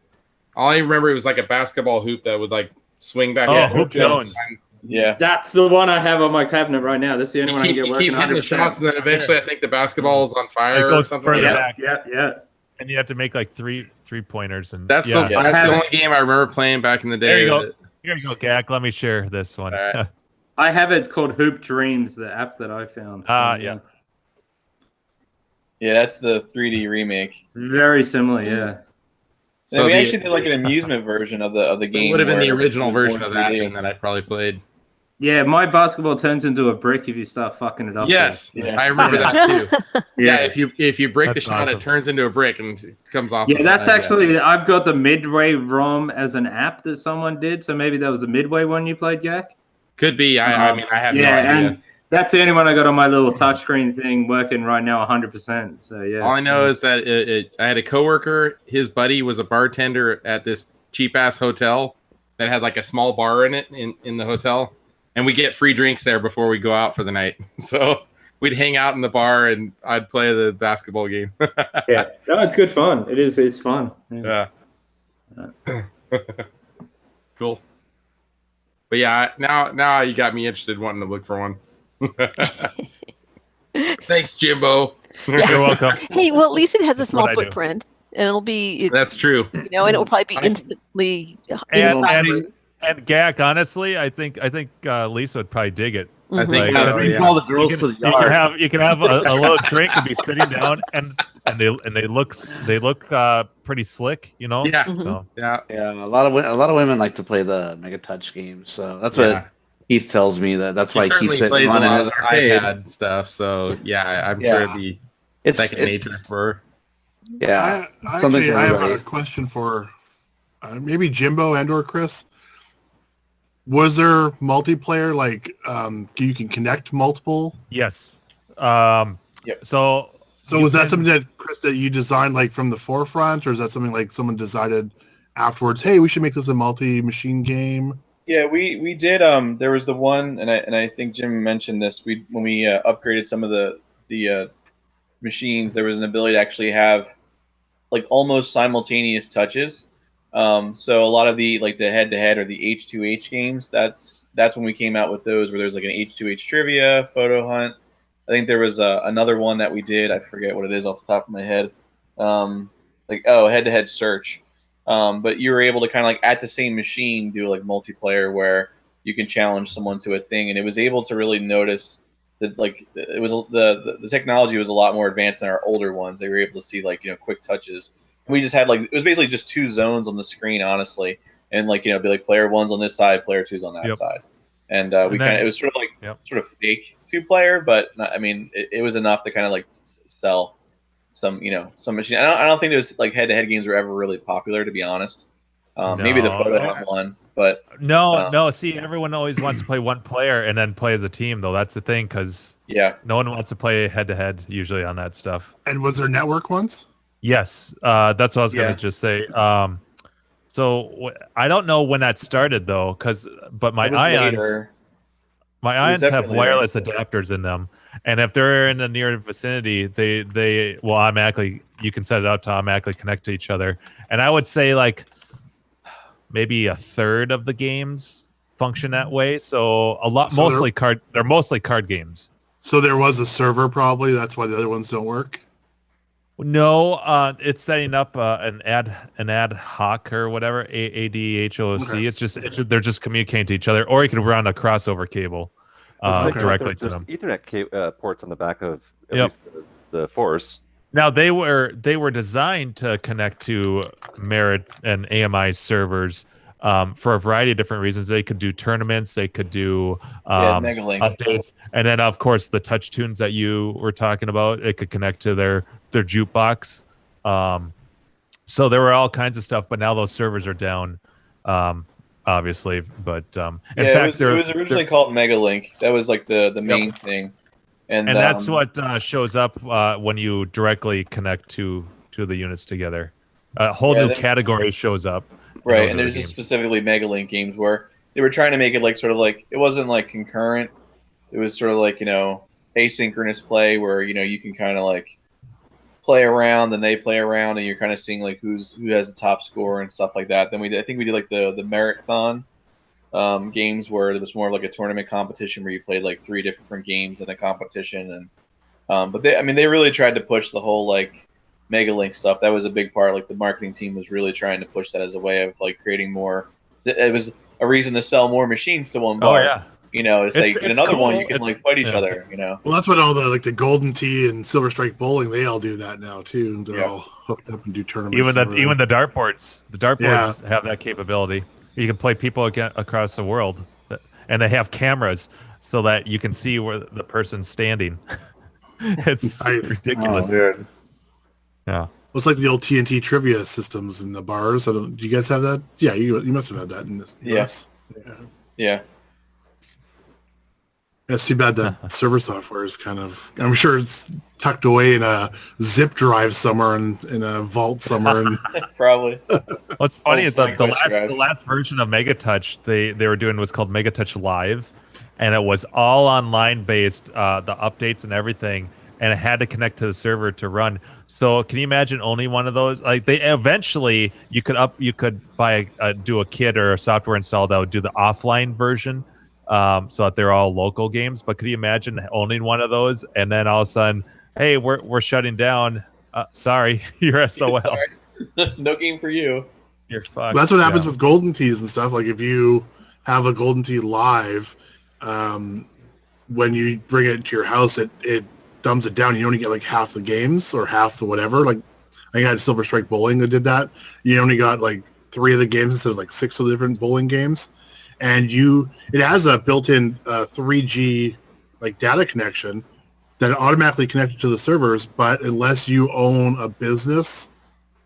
I remember. It was like a basketball hoop that would like swing back. Oh, Hoop Jones. Yeah, that's the one I have on my cabinet right now. That's the only one I can get working. You keep hitting the shots, and then eventually, I think the basketball is on fire. It goes or something further like back. Yeah. And you have to make like three pointers, and that's the only game I remember playing back in the day. There you go. Here you go, Gak. Let me share this one. Right. I have it. It's called Hoop Dreams, the app that I found. Yeah. Yeah, that's the 3D remake. Very similar, yeah. So we actually did like an amusement version of the game. It would have been the original version of that thing that I probably played. Yeah, my basketball turns into a brick if you start fucking it up. Yes, I remember that too. Yeah, if you break the shot, awesome. it turns into a brick and it comes off. Yeah, the that's side. actually I've got the Midway ROM as an app that someone did. So maybe that was the Midway one you played, Gak. Could be. I mean, I have no idea. And that's the only one I got on my little touchscreen thing working right now, 100%. So yeah. All I know is that I had a coworker. His buddy was a bartender at this cheap ass hotel that had like a small bar in it in the hotel, and we get free drinks there before we go out for the night. So we'd hang out in the bar, and I'd play the basketball game. Yeah, no, it's good fun. It is. It's fun. Yeah. Cool. But yeah, now you got me interested, wanting to look for one. Thanks, Jimbo. You're welcome. Hey, well, at least it has a small what I do. footprint, and it'll be. That's true. And it will probably be instantly. And Gak, honestly, I think Lisa would probably dig it. I think bring all the girls to the yard. You can have a little drink and be sitting down, and they look pretty slick, you know. Yeah. So yeah. A lot of women like to play the Megatouch games, so that's what Keith tells me. That's why he keeps it plays running a lot as of arcade. iPad stuff. So yeah, I'm sure it'd be second nature for her. Yeah, I something for have everybody. a question for maybe Jimbo and/or Chris. Was there multiplayer, like you can connect multiple? yes. Yep. So was that something that, Chris, that you designed like from the forefront, or is that something like someone decided afterwards? Hey, we should make this a multi-machine game. Yeah, we did. There was the one, and I think Jim mentioned this. When we upgraded some of the machines, there was an ability to actually have like almost simultaneous touches. So a lot of the head-to-head or the H2H games, that's when we came out with those, where there's like an H2H trivia, photo hunt. I think there was another one that we did. I forget what it is off the top of my head. Head-to-head search. But you were able to kind of like at the same machine do like multiplayer where you can challenge someone to a thing, and it was able to really notice that like it was the technology was a lot more advanced than our older ones. They were able to see like quick touches. We just had like it was basically just two zones on the screen, honestly, and like be like player one's on this side, player two's on that side, and it was sort of like sort of fake 2-player, but not, I mean it was enough to kind of like sell some machine. I don't think those like head-to-head games were ever really popular, to be honest. Maybe the photo hunt one, but no. See, everyone always wants to play one player and then play as a team, though. That's the thing, because no one wants to play head-to-head usually on that stuff. And was there network ones? Yes, that's what I was going to just say. So I don't know when that started though, but my Ions have wireless adapters in them, and if they're in the near vicinity, they will automatically. You can set it up to automatically connect to each other, and I would say like maybe a third of the games function that way. So they're mostly card games. So there was a server probably. That's why the other ones don't work. No, it's setting up an ad hoc or whatever, ADHOC. Okay. It's just they're just communicating to each other, or you can run a crossover cable directly to them. Ethernet ports on the back of at least the Force. Now they were designed to connect to Merritt and AMI servers for a variety of different reasons. They could do tournaments, they could do updates, and then of course the touch tunes that you were talking about, it could connect to their jukebox. So there were all kinds of stuff, but now those servers are down. obviously, but in Yeah, fact, it was originally called Megalink. That was like the main thing, and that's what shows up when you directly connect to the units together. A whole new category shows up. Right, and there's just specifically Megalink games where they were trying to make it like sort of like it wasn't like concurrent. It was sort of like asynchronous play where you can kind of like play around and they play around and you're kind of seeing like who has the top score and stuff like that. Then I think we did like the Merritt-thon games where there was more like a tournament competition where you played like 3 different games in a competition and but they really tried to push the whole like Megalink stuff. That was a big part. Like the marketing team was really trying to push that as a way of like creating more. It was a reason to sell more machines to one bar. Oh yeah. It's like in another cool. one you can like fight each other. Well, that's what all the Golden Tee and Silver Strike Bowling, they all do that now too. They're all hooked up and do tournaments. Even the dartboards. The dartboards have that capability. You can play people across the world, and they have cameras so that you can see where the person's standing. It's ridiculous. Oh, weird. Yeah. Well, it's like the old TNT trivia systems in the bars. Do you guys have that? Yeah, you must have had that in this. Yes. Yeah. It's too bad that server software is I'm sure it's tucked away in a zip drive somewhere in a vault somewhere. Probably. What's funny is that the last version of Megatouch they were doing was called Megatouch Live, and it was all online based, the updates and everything, and it had to connect to the server to run. So can you imagine only one of those? Like they eventually you could buy do a kit or a software install that would do the offline version. So that they're all local games, but could you imagine owning one of those and then all of a sudden, hey, we're shutting down. Sorry, you're SOL. Sorry. No game for you. You're fucked. That's what happens with Golden Tees and stuff. Like if you have a Golden Tee live, when you bring it to your house, it dumbs it down. You only get like half the games or half the whatever. Like I had Silver Strike Bowling that did that. You only got like 3 of the games instead of like 6 of the different bowling games. And it has a built-in 3G like data connection that automatically connected to the servers, but unless you own a business,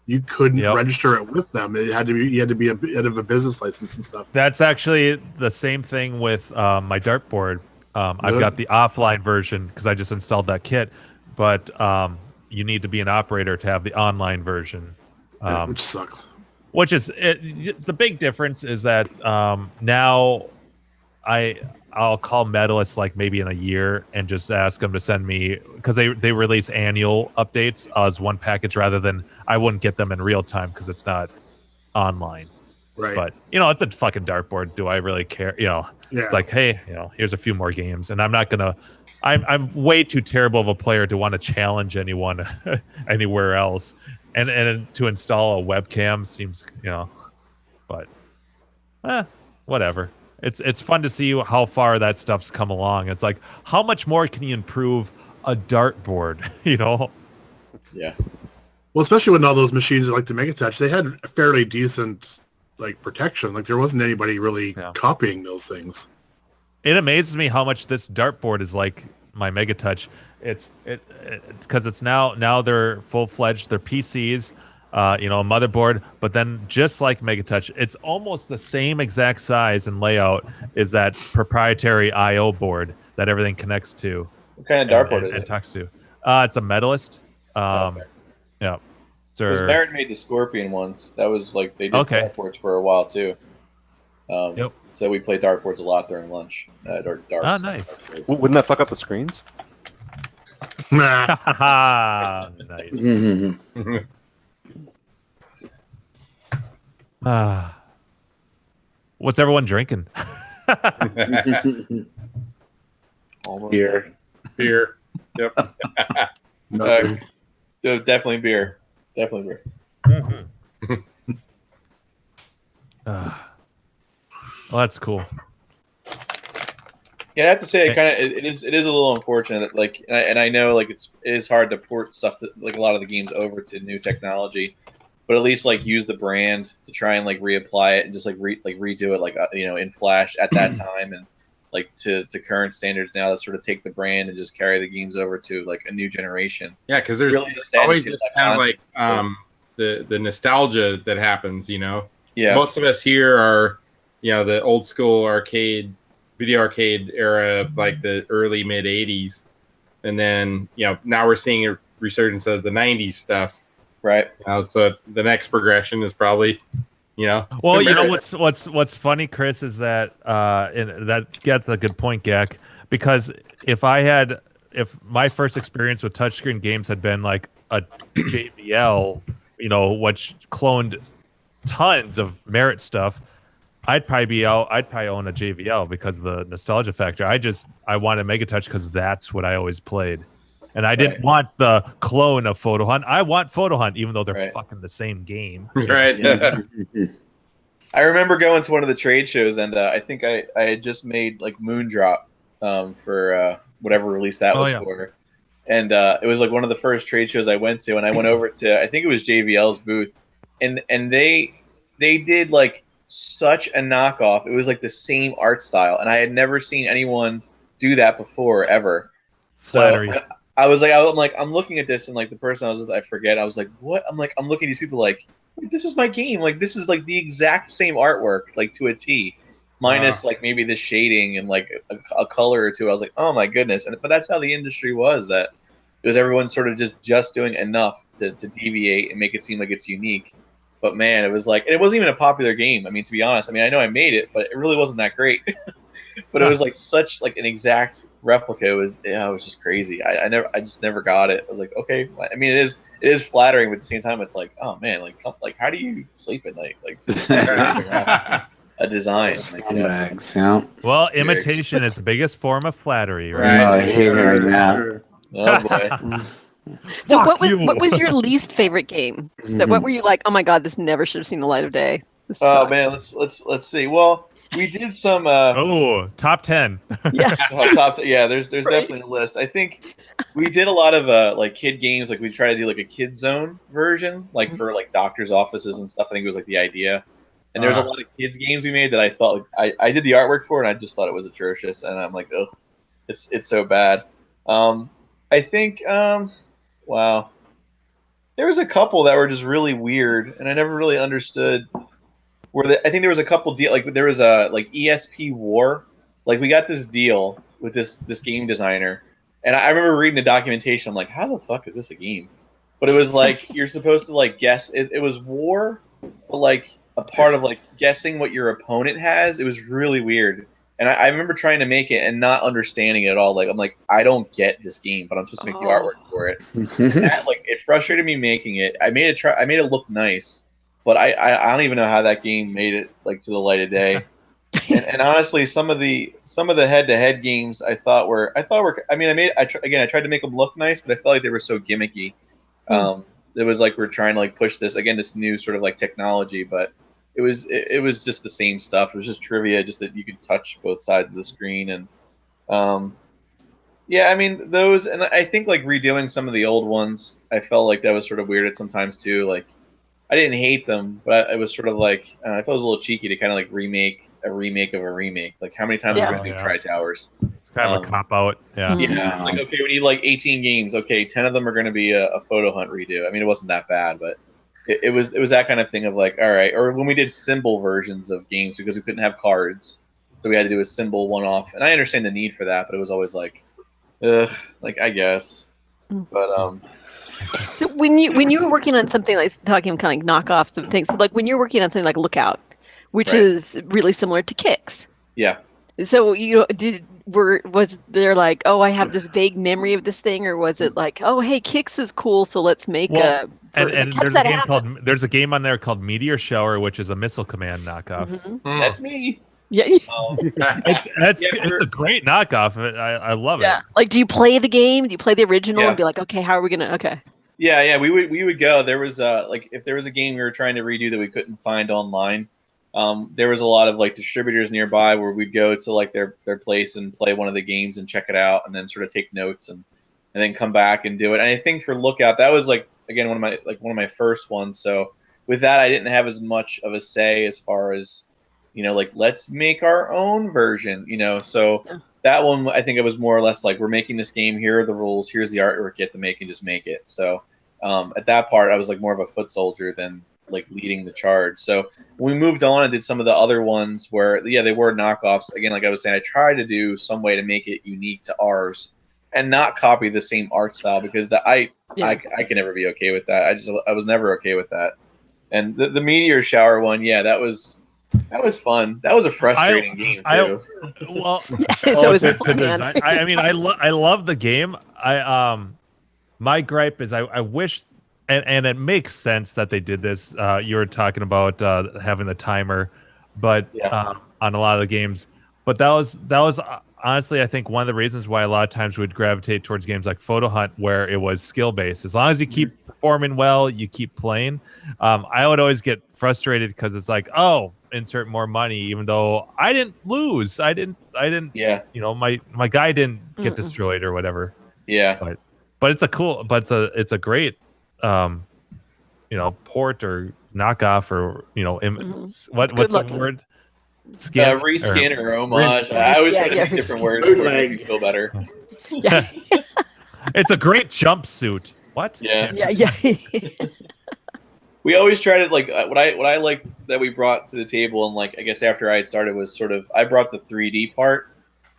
you couldn't register it with them. You had to be a bit of a business license and stuff. That's actually the same thing with my dartboard. I've got the offline version because I just installed that kit, but you need to be an operator to have the online version, which sucks. Which is the big difference is that now I'll call medalists like maybe in a year and just ask them to send me, because they release annual updates as one package rather than I wouldn't get them in real time because it's not online. Right. But it's a fucking dartboard. Do I really care? It's like, hey, here's a few more games, and I'm not gonna. I'm way too terrible of a player to want to challenge anyone anywhere else. And to install a webcam seems, but whatever. It's fun to see how far that stuff's come along. It's like, how much more can you improve a dartboard? Yeah. Well, especially when all those machines like the Megatouch, they had a fairly decent like protection. Like there wasn't anybody really copying those things. It amazes me how much this dartboard is like my Megatouch. It's because it's now they're full-fledged, they're PCs, a motherboard, but then just like Megatouch, it's almost the same exact size and layout as that proprietary I/O board that everything connects to. What kind of dartboard is it? Talks to. It's a Medalist. Okay. Yeah. Because Merritt made the Scorpion ones. That was like they did dartboards for a while too. So we played dartboards a lot during lunch. Or darts. Oh, nice. Wouldn't that fuck up the screens? Nice. What's everyone drinking? Beer. Yep. Definitely beer. Definitely beer. Well, that's cool. Yeah, I have to say, it is a little unfortunate that and I know it is hard to port stuff that a lot of the games over to new technology, but at least use the brand to try and reapply it and just redo it in Flash at that time and to current standards now to sort of take the brand and just carry the games over to a new generation. Yeah, because there's really always this kind of the nostalgia that happens. Yeah, most of us here are the old school video arcade era of like the early mid 80s, and then now we're seeing a resurgence of the 90s stuff. Right. So the next progression is probably, Well, what's funny, Chris, is that and that gets a good point, Gak, because if my first experience with touchscreen games had been like a JBL, which cloned tons of Merritt stuff, I'd probably own a JVL because of the nostalgia factor. I wanted Megatouch because that's what I always played. And I didn't want the clone of Photo Hunt. I want Photo Hunt, even though they're fucking the same game. Right. I remember going to one of the trade shows, and I think I had just made like Moondrop for whatever release that was for. And it was like one of the first trade shows I went to, and I went over to, I think it was JVL's booth, and they did like such a knockoff. It was like the same art style, and I had never seen anyone do that before ever. Flattery. So I'm looking at this, and like the person I was with, I forget. I was like, what? I'm looking at these people like, this is my game. Like, this is like the exact same artwork, like to a T, minus like maybe the shading and like a color or two. I was like, oh my goodness. But that's how the industry was. That it was everyone sort of just doing enough to deviate and make it seem like it's unique. But man, it was like, and it wasn't even a popular game. I mean, to be honest, I know I made it, but it really wasn't that great. But it was like such like an exact replica. It was just crazy. I just never got it. I was like, okay. I mean, it is flattering, but at the same time, it's like, oh man, like how do you sleep at night? Like just a design. Well, imitation is the biggest form of flattery, right? Right. I hate hearing that. Oh boy. So what was your least favorite game? What were you like? Oh my god, this never should have seen the light of day. Oh man, let's see. Well, we did some. Top 10. Yeah. There's definitely a list. I think we did a lot of like kid games. Like we tried to do like a kid zone version, like for like doctors' offices and stuff. I think it was like the idea. And there's a lot of kids games we made that I thought like, I did the artwork for, and I just thought it was atrocious. And I'm like, ugh, it's so bad. I think wow, there was a couple that were just really weird, and I never really understood. I think there was a couple like there was a like ESP War, like we got this deal with this game designer, and I remember reading the documentation. I'm like, how the fuck is this a game? But it was like you're supposed to like guess. It was war, but like a part of like guessing what your opponent has. It was really weird, and I remember trying to make it and not understanding it at all. Like I'm like, I don't get this game, but I'm supposed to make the artwork for it. Like it frustrated me making it. I made it look nice. But I don't even know how that game made it like to the light of day. and honestly, some of the head-to-head games I thought were I tried to make them look nice, but I felt like they were so gimmicky. It was like we're trying to like push this new sort of like technology, but it was just the same stuff. It was just trivia, just that you could touch both sides of the screen, and those, and I think like redoing some of the old ones, I felt like that was sort of weird at sometimes too. Like I didn't hate them, but it was sort of like I felt it was a little cheeky to kind of like remake a remake of a remake. Like how many times are we going to do Tri-Towers? It's kind of a cop out. Yeah. Like okay, we need like 18 games. Okay, 10 of them are going to be a Photo Hunt redo. I mean, it wasn't that bad, but it was that kind of thing of like, all right. Or when we did symbol versions of games because we couldn't have cards, so we had to do a symbol one-off. And I understand the need for that, but it was always like, like I guess, but So when you were working on something like talking kind of like knockoffs of things, like when you're working on something like Lookout, which is really similar to Kicks. Yeah. So was there like, oh, I have this vague memory of this thing, or was it like, oh, hey, Kicks is cool, so let's make a. And there's a game on there called Meteor Shower, which is a Missile Command knockoff. That's me. Yeah. It's a great knockoff. I love it. Yeah. Like, do you play the game? Do you play the original and be like, okay, how are we gonna? Okay. Yeah. We would go. There was like if there was a game we were trying to redo that we couldn't find online, there was a lot of like distributors nearby where we'd go to like their place and play one of the games and check it out and then sort of take notes and then come back and do it. And I think for Lookout, that was like again one of my first ones. So with that, I didn't have as much of a say as far as like let's make our own version. So that one I think it was more or less like we're making this game. Here are the rules. Here's the artwork you have to make and just make it. So at that part, I was like more of a foot soldier than like leading the charge. So when we moved on and did some of the other ones where they were knockoffs. Again, like I was saying, I tried to do some way to make it unique to ours and not copy the same art style, because I can never be okay with that. I was never okay with that. And the meteor shower one, that was fun. That was a frustrating game too. To design. I mean, I love the game. My gripe is I wish, and it makes sense that they did this. You were talking about having the timer, but on a lot of the games, but that was honestly, I think one of the reasons why a lot of times we'd gravitate towards games like Photo Hunt, where it was skill based. As long as you keep performing well, you keep playing. I would always get frustrated because it's like, oh, insert more money, even though I didn't lose. I didn't. You know, my guy didn't get destroyed or whatever. Yeah. But it's a great, you know, port or knockoff or what's the word? Skin, reskin or homage. I always try to use different words to make me feel better. Yeah. It's a great jumpsuit. What? Yeah. Yeah. We always tried to what I liked that we brought to the table, and I guess after I had started, was sort of I brought the 3D part.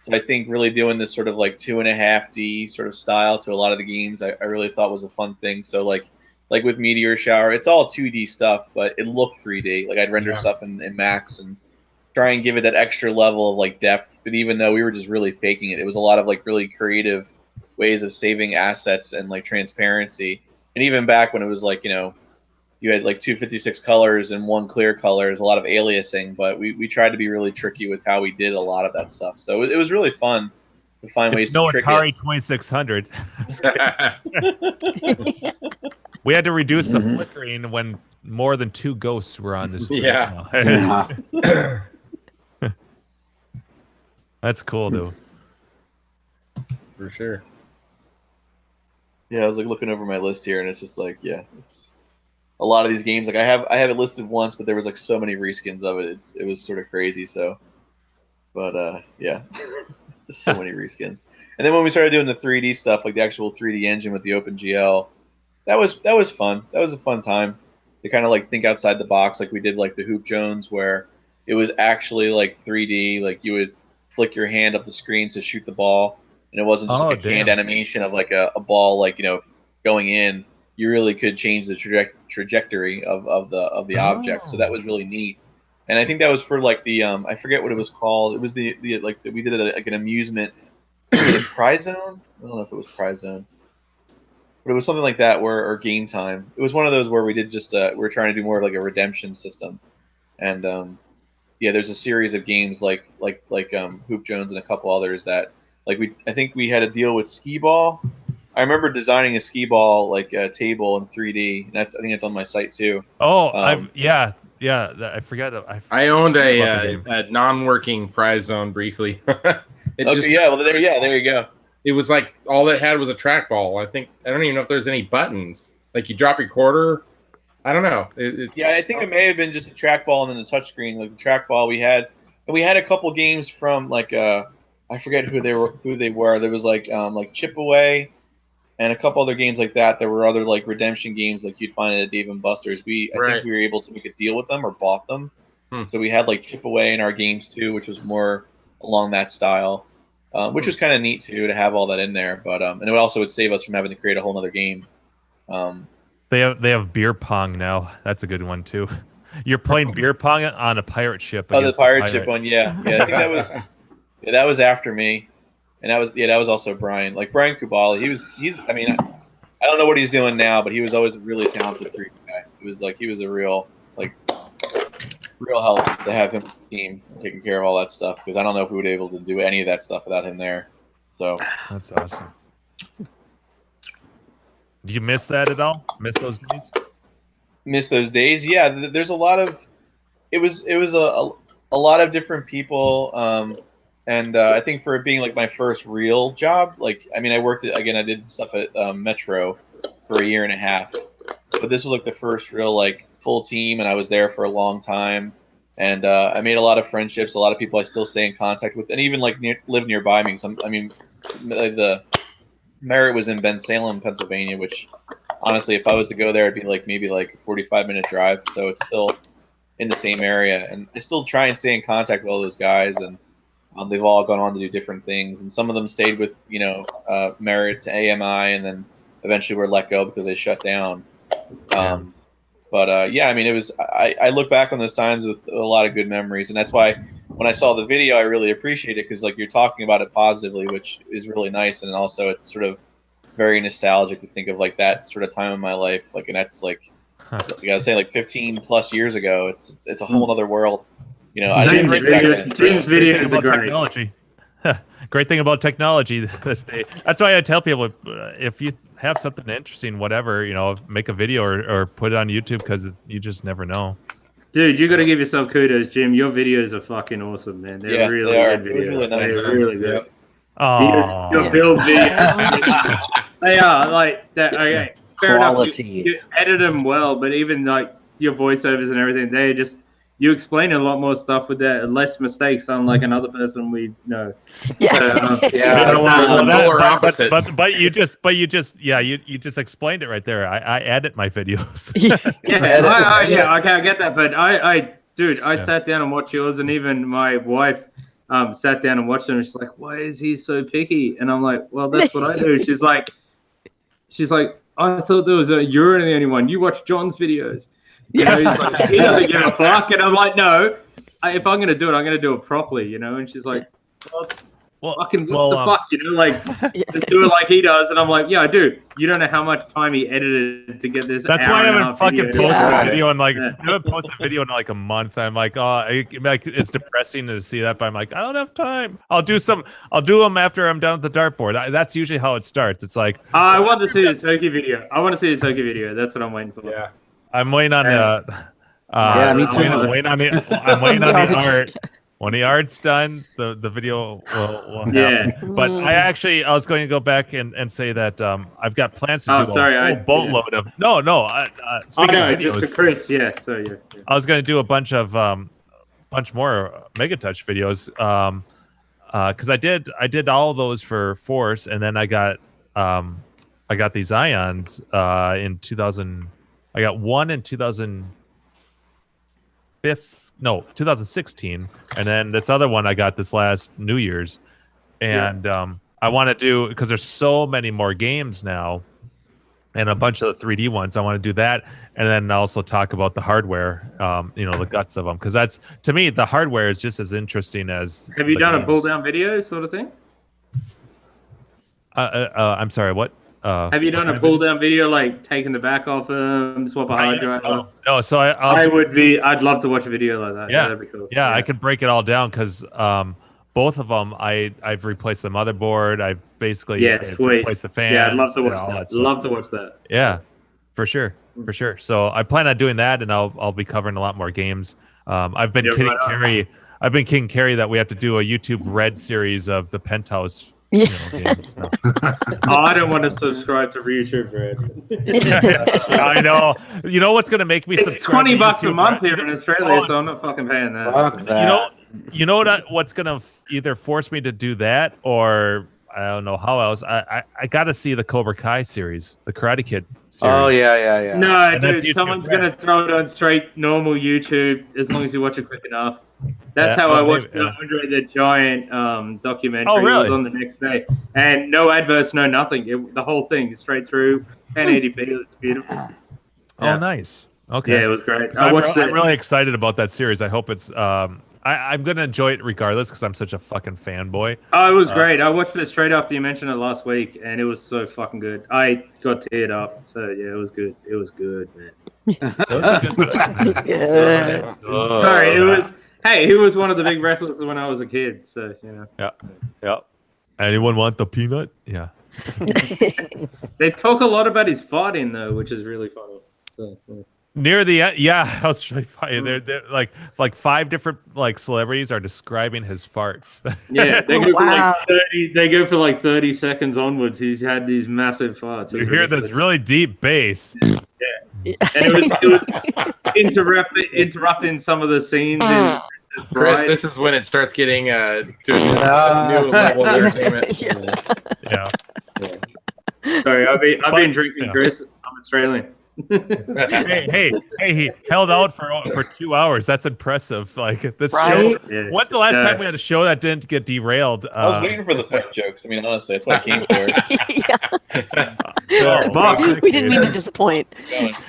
So I think really doing this sort of 2.5D sort of style to a lot of the games, I really thought was a fun thing. So like with Meteor Shower, it's all 2D stuff, but it looked 3D. I'd render stuff in Max and try and give it that extra level of depth. But even though we were just really faking it, it was a lot of really creative ways of saving assets and transparency. And even back when it was you had 256 colors and one clear color, there's a lot of aliasing, but we tried to be really tricky with how we did a lot of that stuff. So it was really fun to find ways to trick Atari it. 2600. We had to reduce the flickering when more than 2 ghosts were on this. That's cool, though. For sure. Yeah, I was looking over my list here, and it's just it's a lot of these games. I have it listed once, but there was so many reskins of it. It was sort of crazy. So, but just so many reskins. And then when we started doing the 3D stuff, the actual 3D engine with the OpenGL, that was fun. That was a fun time to kind of think outside the box, we did the Hoop Jones, where it was actually 3D. You would flick your hand up the screen to shoot the ball, and it wasn't just a canned animation of a ball going in. You really could change the trajectory of the object. So that was really neat. And I think that was for the I forget what it was called. It was the we did it an amusement. Was it Prize Zone? I don't know if it was Prize Zone, but it was something like that, or Game Time. It was one of those where we did just we were trying to do more of a redemption system. And there's a series of games like Hoop Jones and a couple others that I think we had a deal with Skee Ball. I remember designing a Skee Ball table in 3D. And I think it's on my site too. Oh, I forgot. I owned a non-working Prize Zone briefly. There you go. It was all it had was a trackball. I don't even know if there's any buttons. You drop your quarter. I don't know. I think it may have been just a trackball and then the touchscreen. The trackball we had a couple games from I forget who they were. There was Chip Away and a couple other games like that. There were other redemption games you'd find at Dave and Buster's. I think we were able to make a deal with them or bought them. So we had Chip Away in our games too, which was more along that style, which was kind of neat too to have all that in there. But and it would save us from having to create a whole other game. They have beer pong now. That's a good one too. You're playing beer pong on a pirate ship. Oh, the pirate ship one, yeah. I think that was after me, and that was also Brian. Brian Kubala, he's. I mean, I don't know what he's doing now, but he was always a really talented 3D guy. He was a real help to have him on the team taking care of all that stuff, because I don't know if we would be able to do any of that stuff without him there. So that's awesome. Do you miss that at all? Miss those days? Miss those days? Yeah, there's a lot of. It was a lot of different people, and I think for it being my first real job, I worked I did stuff at Metro for 1.5 years, but this was the first real full team, and I was there for a long time, and I made a lot of friendships, a lot of people I still stay in contact with, and even live nearby me. The Merritt was in Bensalem, Pennsylvania, which honestly, if I was to go there, it'd be like maybe like a 45-minute drive. So it's still in the same area, and I still try and stay in contact with all those guys, and they've all gone on to do different things, and some of them stayed with Merritt to AMI, and then eventually were let go because they shut down. But yeah, I mean, it was. I look back on those times with a lot of good memories, and that's why when I saw the video, I really appreciate it because like you're talking about it positively, which is really nice, and also it's sort of very nostalgic to think of like that sort of time in my life, like, and that's like you gotta say like 15 plus years ago. It's a whole other world. I didn't Jim's videos are great. Technology. Great thing about technology this day. That's why I tell people if you have something interesting, whatever, make a video or put it on YouTube because you just never know. Dude, you got to give yourself kudos, Jim. Your videos are fucking awesome, man. They're really good videos. It was really nice. They're really good. Yep. Oh, your build videos. They are like that. Okay, fair Quality. enough. You edit them well, but even like your voiceovers and everything, they just you explain a lot more stuff with that, less mistakes, unlike another person we know. Opposite. But you just explained it right there. I edit my videos. Okay, I get that, but I sat down and watched yours, and even my wife sat down and watched them. And she's like, "Why is he so picky?" And I'm like, "Well, that's what I do." She's like, "I thought there was you're the only one. You watch John's videos." He's like, he doesn't give a fuck, and I'm like, "No, if I'm gonna do it, I'm gonna do it properly," And she's like, "What the fuck?" Just do it like he does, and I'm like, "Yeah, I do." You don't know how much time he edited to get this. That's why I haven't fucking posted a video in I haven't posted a video in like a month. I'm like, it's depressing to see that, but I'm like, I don't have time. I'll do them after I'm done with the dartboard. That's usually how it starts. It's like I want to see the turkey video. That's what I'm waiting for. Yeah. I'm waiting on me too. I'm waiting on the art. When the art's done, the video will happen. But I was going to go back and say that I've got plans to do a whole boatload of speaking of videos, just for Chris. Yeah, so yeah. I was going to do a bunch more Megatouch videos because I did all of those for Force, and then I got these Ions in 2000. I got one in 2016, and then this other one I got this last New Year's, and I want to do because there's so many more games now, and a bunch of the 3D ones. I want to do that, and then also talk about the hardware, the guts of them, because that's to me the hardware is just as interesting as. Have you done a pull down video sort of thing? I'm sorry, what? Have you done a pull down video like taking the back off them, swap a hard drive? No, so I'd love to watch a video like that. Yeah, that'd be cool. Yeah, I can break it all down because both of them I've replaced the motherboard. I've basically replaced the fans. Yeah, I'd love to watch that. Love to watch that. Yeah, for sure. So I plan on doing that, and I'll be covering a lot more games. I've been kidding Carrie. I've been kidding Carrie that we have to do a YouTube Red series of the Penthouse. Games. No. I don't want to subscribe to YouTube Red. I know. You know what's going to make me subscribe? It's $20 a month here in Australia, so I'm not fucking paying that. You know what's going to either force me to do that, or I don't know how else. I got to see the Cobra Kai series, the Karate Kid series. Oh yeah. No, dude, someone's going to throw it on straight normal YouTube as long as you watch it quick enough. That's how I watched Andre the Giant documentary. Oh, really? It was on the next day. And no adverts, no nothing. The whole thing, straight through, 1080p. It was beautiful. Oh, nice. Okay. Yeah, it was great. I'm really excited about that series. I hope it's... I'm going to enjoy it regardless because I'm such a fucking fanboy. Oh, it was great. I watched it straight after you mentioned it last week, and it was so fucking good. I got teared up. So, yeah, it was good. It was good, man. Sorry, it was... Hey, he was one of the big wrestlers when I was a kid, so Yeah. Anyone want the peanut? Yeah. They talk a lot about his fighting though, which is really funny. So, Near the end, that was really funny. They're like 5 different celebrities are describing his farts. Yeah, they go for like 30 seconds onwards. He's had these massive farts. You hear this really deep bass. Yeah. And it was interrupting some of the scenes. Chris, this is when it starts getting to a new level of entertainment. Yeah. Sorry, I've been drinking, Chris. I'm a Australian. hey, he held out for 2 hours. That's impressive. Like this Right? show. When's the last time we had a show that didn't get derailed? I was waiting for the fart jokes. I mean, honestly, that's what I came for. Mark, We didn't mean to disappoint.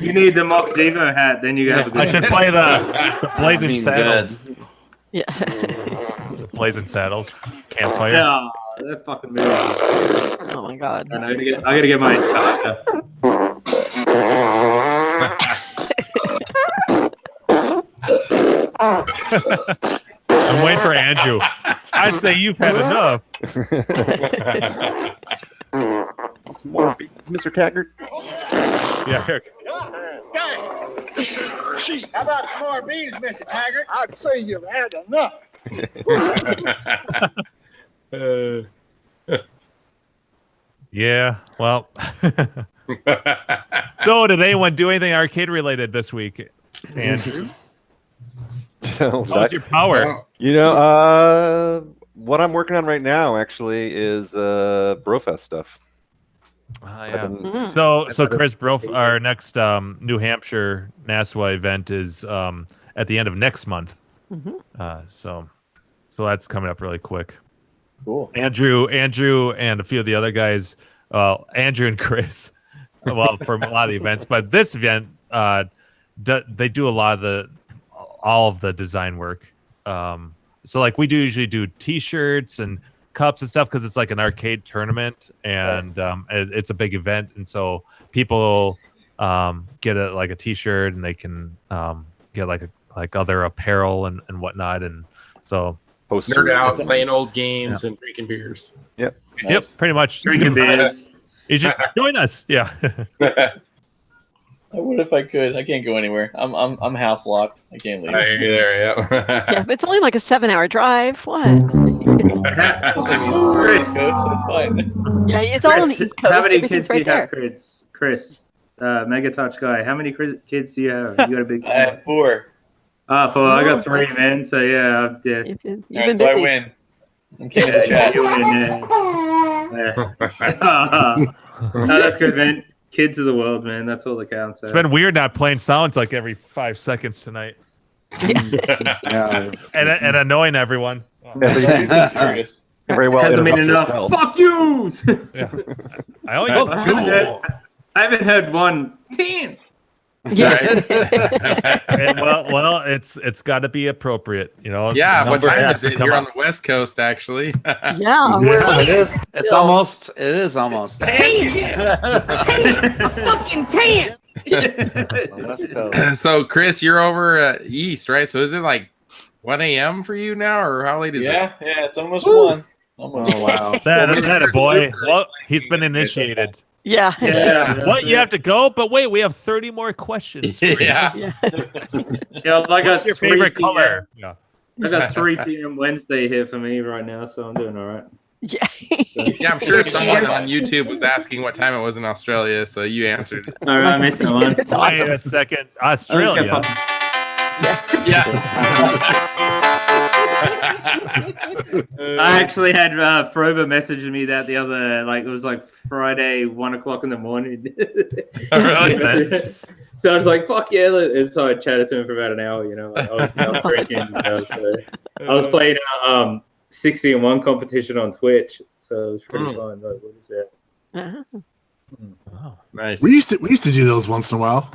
you need the mock Devo hat, then you have a good I should play the Blazing Saddles. Yeah. Blazing Saddles. Campfire. Yeah, that fucking movie. Oh my god. I gotta get my I'm waiting for Andrew. I say you've had enough. More, Mr. Taggart. Yeah, Eric. How about some more beans, Mr. Taggart? I'd say you've had enough. Yeah, well. So, did anyone do anything arcade related this week, Andrew? How's your power? You know, what I'm working on right now actually is Brofest stuff. Yeah. So Chris, our next New Hampshire NASWA event is at the end of next month. So that's coming up really quick. Cool. Andrew, and a few of the other guys. Andrew and Chris. Well, for a lot of the events, but this event, they do all of the design work. So like we usually do T-shirts and cups and stuff because it's like an arcade tournament and it's a big event, and so people get a T-shirt and they can get like other apparel and whatnot, and so nerd out, playing old games and drinking beers. Yep. Nice. Yep, pretty much. drinking beers. You should join us. Yeah. I would if I could. I can't go anywhere. I'm house locked. I can't leave. I hear you there, yeah. Yeah, but it's only like a 7-hour drive. What? Great, coach. That's fine. Yeah, it's all on the East Coast. How many Everything's kids do right you there. have, Chris? Megatouch guy. How many kids do you have? You got a big. I have 4. I got 3, man. So yeah. You've been All right, so I busy. win. I'm king of the chat. You win, no, that's good, man. Kids of the world, man. That's all that counts. It's been weird not playing sounds like every 5 seconds tonight. Yeah. and annoying everyone. Serious. Very well. Hasn't been interrupt enough. yourself. Fuck yous. Yeah. I only got 2. I haven't heard 1. 10. Yeah. And well, it's got to be appropriate, you know. Yeah, what Number time has is to it? come You're on up. the West Coast, actually. Yeah, we're It is. It's almost. It is almost. Fucking 10. The West Coast. So, Chris, you're over east, right? So, is it like 1 a.m. for you now, or how late is it? Yeah, it's almost 1. Almost. Oh wow. That a boy. Well, he's been initiated. yeah. What, you have to go? But wait, we have 30 more questions. for you. Yeah. Yeah. Yeah, I got What's your 3 favorite PM. color? Yeah. I got 3 p.m. Wednesday here for me right now, so I'm doing all right. Yeah. Yeah, I'm sure someone on YouTube was asking what time it was in Australia, so you answered it. All right, I missed that one. It's Wait awesome. a second. Australia. Yeah. I actually had Frober messaging me that the other, like, it was like Friday, 1 o'clock in the morning. Really? So I was like, fuck yeah. And so I chatted to him for about an hour, you know. Like, I was drinking, you know, so I was playing 60-1 competition on Twitch, so it was pretty fun. Like, what is that? Uh-huh. Wow. Nice. We used to do those once in a while.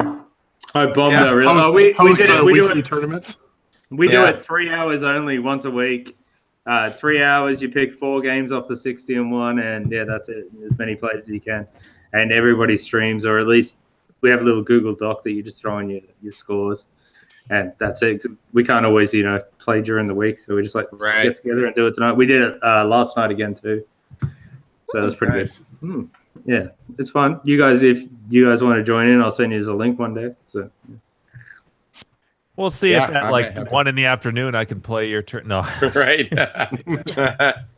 I bombed Yeah, that really. Host, We host did it. We do weekly it. tournaments. We do Yeah. it 3 hours only once a week. 3 hours, you pick 4 games off the 60-1, and yeah, that's it. As many players as you can, and everybody streams, or at least we have a little Google Doc that you just throw in your scores, and that's it. 'Cause we can't always, you know, play during the week, so we just Right. get together and do it tonight. We did it last night again too, so it was pretty Nice. good. Yeah, it's fun. You guys, if you guys want to join in, I'll send you a link one day. So. We'll see Yeah, if at I like might have 1 in the afternoon I can play your turn. No, Right.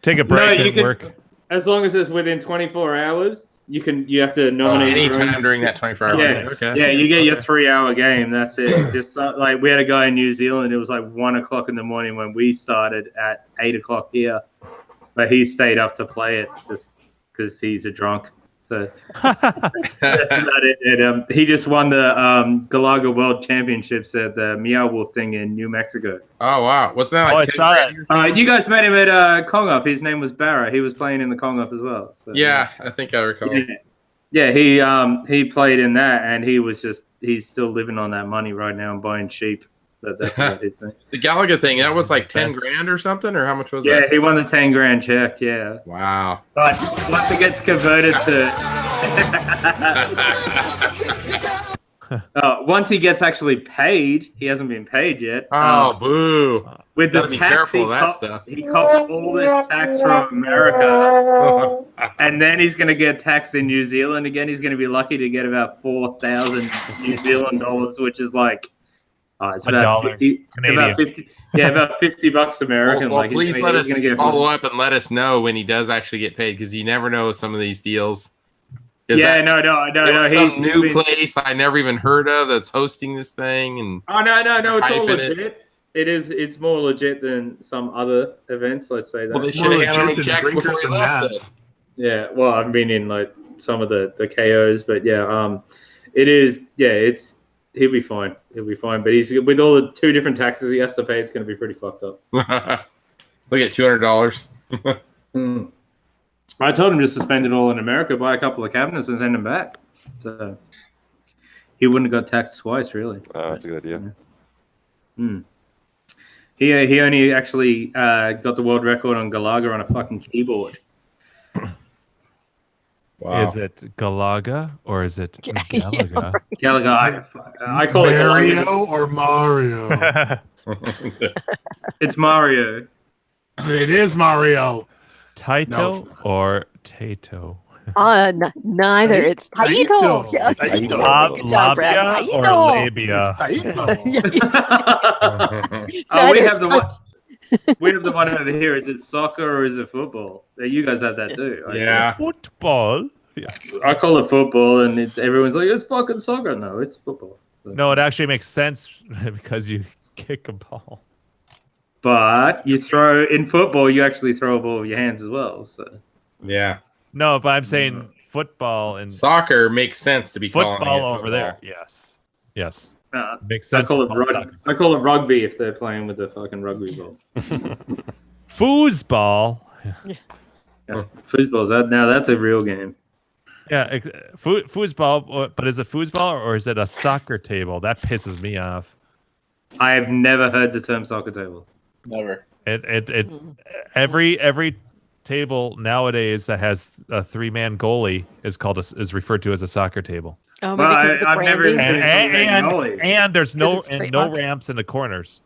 take a break you and can- work. As long as it's within 24 hours, you have to nominate your Anytime own- during that 24-hour Yeah, window. Okay. yeah, you get your 3-hour game. That's it. Just like we had a guy in New Zealand. It was like 1 o'clock in the morning when we started at 8 o'clock here, but he stayed up to play it just because he's a drunk. So that's about it. And, he just won the Galaga World Championships at the Meow Wolf thing in New Mexico. Oh wow, wasn't that like? I saw that. You guys met him at Kong Up. His name was Barra. He was playing in the Kong Up as well. So, yeah, I think I recall. Yeah, he played in that, and he's still living on that money right now and buying cheap. That's about his thing. The Galaga thing, that was like 10 grand or something, or how much was that? Yeah, he won the 10 grand check. Yeah. Wow. But once it gets converted to, once he gets actually paid, he hasn't been paid yet. Oh, boo! With the Gotta be tax, careful of that stuff. He cops all this tax from America, and then he's going to get taxed in New Zealand again. He's going to be lucky to get about 4,000 New Zealand dollars, which is like. It's about $50 American. Well, please let us follow up and let us know when he does actually get paid, because you never know some of these deals. Yeah, no. Some new place I never even heard of that's hosting this thing, and no, it's all legit. It's more legit than some other events. Let's say that. Well, they should have handled me check before he left. Yeah, well, I've been in like some of the KOs, but yeah, it is. Yeah, it's. He'll be fine. But he's with all the 2 different taxes he has to pay. It's going to be pretty fucked up. Look at $200. I told him just to spend it all in America, buy a couple of cabinets, and send them back. So he wouldn't have got taxed twice, really. Oh, that's a good idea. He only actually got the world record on Galaga on a fucking keyboard. Wow. Is it Galaga or is it Galaga? Galaga. I call Mario it Mario or Mario. It's Mario. It is Mario. Taito or Tato? Neither. It's Taito. Labia or labia? We have the one. We have the one over here. Is it soccer or is it football? You guys have that too. Yeah. Football. Yeah. I call it football, and everyone's like, it's fucking soccer. No, it's football. No, it actually makes sense because you kick a ball. But you throw in football, you actually throw a ball with your hands as well. So. Yeah. No, but I'm saying football and soccer makes sense to be football over there. Yes. Makes sense. I call it rugby if they're playing with the fucking rugby ball. Foosball. Yeah. Foosball. Now that's a real game. Yeah, foosball. But is it foosball or is it a soccer table? That pisses me off. I have never heard the term soccer table. Never. Every table nowadays that has a 3-man goalie is referred to as a soccer table. Oh, I've never and there's no ramps in the corners,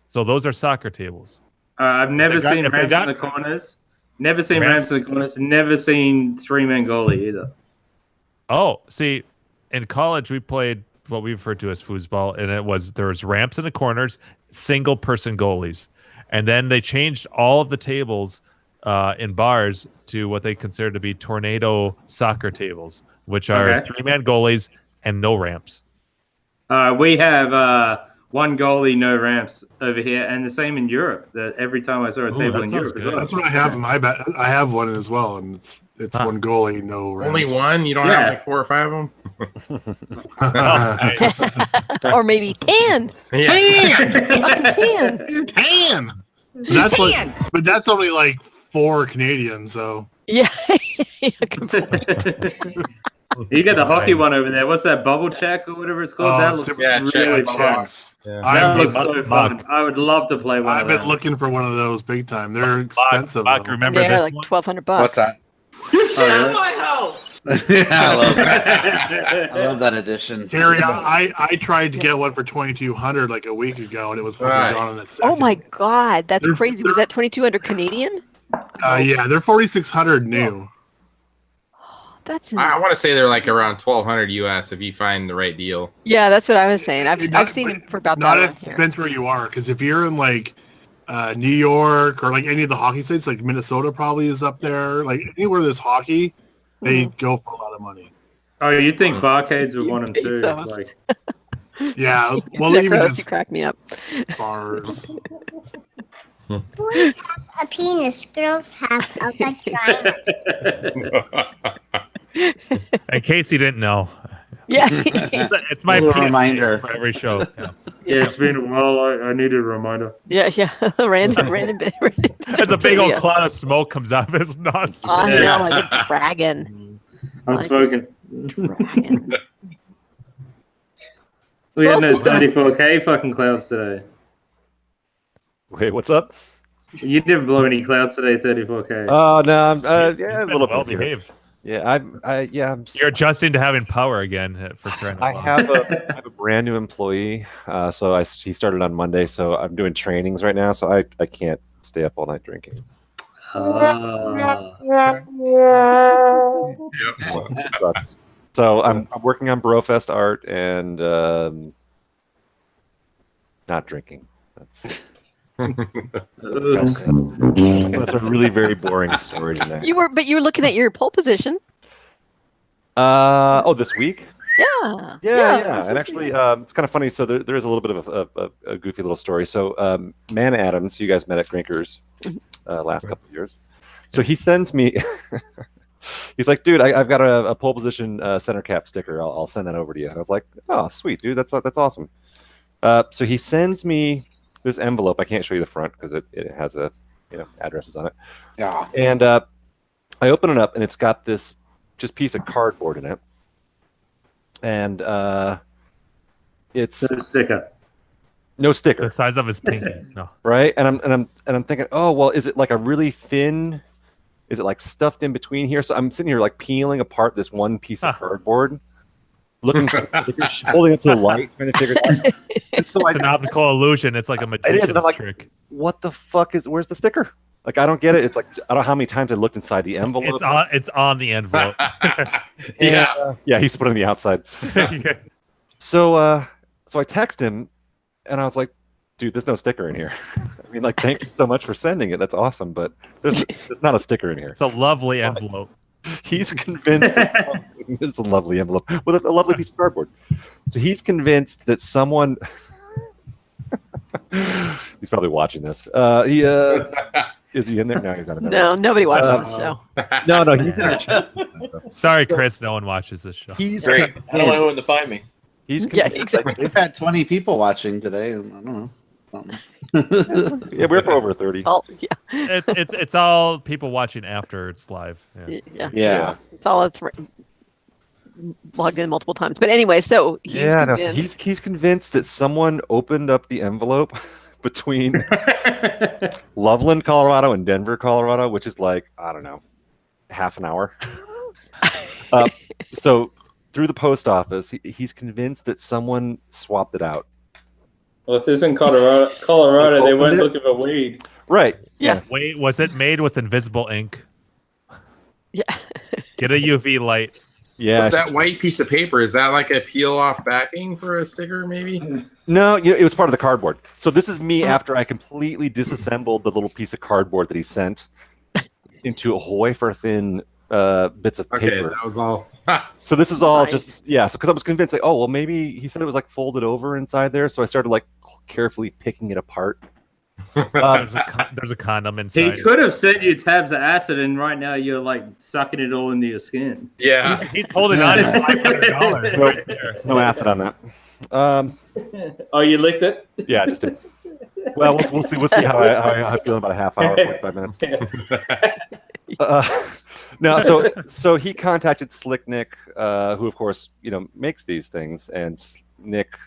so those are soccer tables. I've never seen ramps in the corners. Never seen ramps in the corners. Never seen 3-man goalie either. Oh, see, in college we played what we refer to as foosball, and there was ramps in the corners, single person goalies, and then they changed all of the tables in bars to what they consider to be tornado soccer tables, which are 3-man goalies and no ramps. We have 1 goalie, no ramps over here, and the same in Europe. That every time I saw a table in Europe as well. That's what I have in my bed. I have one as well, and it's 1 goalie, no ramps. Only 1? You don't have like 4 or 5 of them? Or maybe 10. Yeah. 10. But that's only like 4 Canadian, so. Yeah. You got the hockey one over there. What's that, bubble check or whatever it's called? That looks really fun. That looks so fun. I would love to play one of those. I've been looking for one of those big time. They're expensive. Remember they're this like $1,200. What's that? You stay at my house. Yeah, I love that. I love that edition. Harry, I tried to get one for $2,200 like a week ago, and it was fucking gone in a second. Oh my god, that's crazy. Was that $2,200 Canadian? Yeah, they're $4,600 new. That's I want to say they're like around $1,200 US if you find the right deal. Yeah, that's what I was saying. I've seen them for about that. Not if it depends where you are, because if you're in like New York or like any of the hockey states, like Minnesota probably is up there. Like anywhere there's hockey, they go for a lot of money. Oh, you'd think barcades would want them too. Like. Yeah, well, even you crack me up. Bars. Boys have a penis, girls have a vagina. In case you didn't know. Yeah. It's my Little PSA reminder for every show. Yeah. Yeah, it's been a while. I need a reminder. Yeah. Random. As a big old cloud of smoke comes out of his nostrils. I know, like a dragon. I'm smoking. Dragon. We had no 34K fucking clouds today. Wait, what's up? You didn't blow any clouds today, 34K. Oh no, I'm He's a been little well bit here. behaved. Yeah, I'm. You're adjusting to having power again for crying out I loud. have a brand new employee. He started on Monday, so I'm doing trainings right now. So I can't stay up all night drinking. Sucks. So I'm working on Brofest art and not drinking. That's a really very boring story tonight. You were looking at your pole position. This week? Yeah. And actually, it's kind of funny. So there is a little bit of a goofy little story. So Man Adams, you guys met at Grinkers last couple of years. So he sends me. He's like, dude, I've got a pole position center cap sticker. I'll send that over to you. And I was like, oh, sweet, dude, that's awesome. So he sends me this envelope. I can't show you the front because it has addresses on it. Yeah. And I open it up, and it's got this just piece of cardboard in it, and it's no sticker. No sticker. The size of his pinky. No. Right, and I'm thinking, oh well, is it like a really thin? Is it like stuffed in between here? So I'm sitting here like peeling apart this one piece of cardboard, looking for the sticker, holding it to the light, trying to figure it out. It's an optical illusion. It's like a magician's trick. What the fuck where's the sticker? Like, I don't get it. It's like, I don't know how many times I looked inside the envelope. It's on the envelope. He's put it on the outside. So I text him, and I was like, dude, there's no sticker in here. I mean, like, thank you so much for sending it. That's awesome, but there's not a sticker in here. It's a lovely envelope. He's convinced it's a lovely envelope with a lovely piece of cardboard. So he's convinced that someone he's probably watching this. Is he in there? No, he's not in there. No, nobody watches this show. No, he's in our chat. Sorry, Chris, no one watches this show. He's great. I don't know when to find me. He's exactly. We've had 20 people watching today. And I don't know. Yeah, we're for over 30. It's all people watching after it's live. Yeah. It's all logged in multiple times. But anyway, so he's convinced that someone opened up the envelope between Loveland, Colorado and Denver, Colorado, which is like, I don't know, half an hour. So through the post office, he's convinced that someone swapped it out. Well, if it's in Colorado, they went looking for weed. Right. Yeah. Wait, was it made with invisible ink? Yeah. Get a UV light. Yeah. But that white piece of paper, is that like a peel-off backing for a sticker, maybe? No, it was part of the cardboard. So this is me after I completely disassembled the little piece of cardboard that he sent into a wafer-thin bits of paper. Okay, that was all. So this is all just, so because I was convinced, like, oh, well, maybe he said it was like folded over inside there. So I started like carefully picking it apart. There's a condom inside. He could have sent you tabs of acid, and right now you're like sucking it all into your skin. Yeah. He's holding on to $500. No acid on that. Oh, you licked it? Yeah, I just did. Well, we'll see. We'll see how I feel in about a half hour, 45 minutes. No, so he contacted Slick Nick, who of course makes these things, and Nick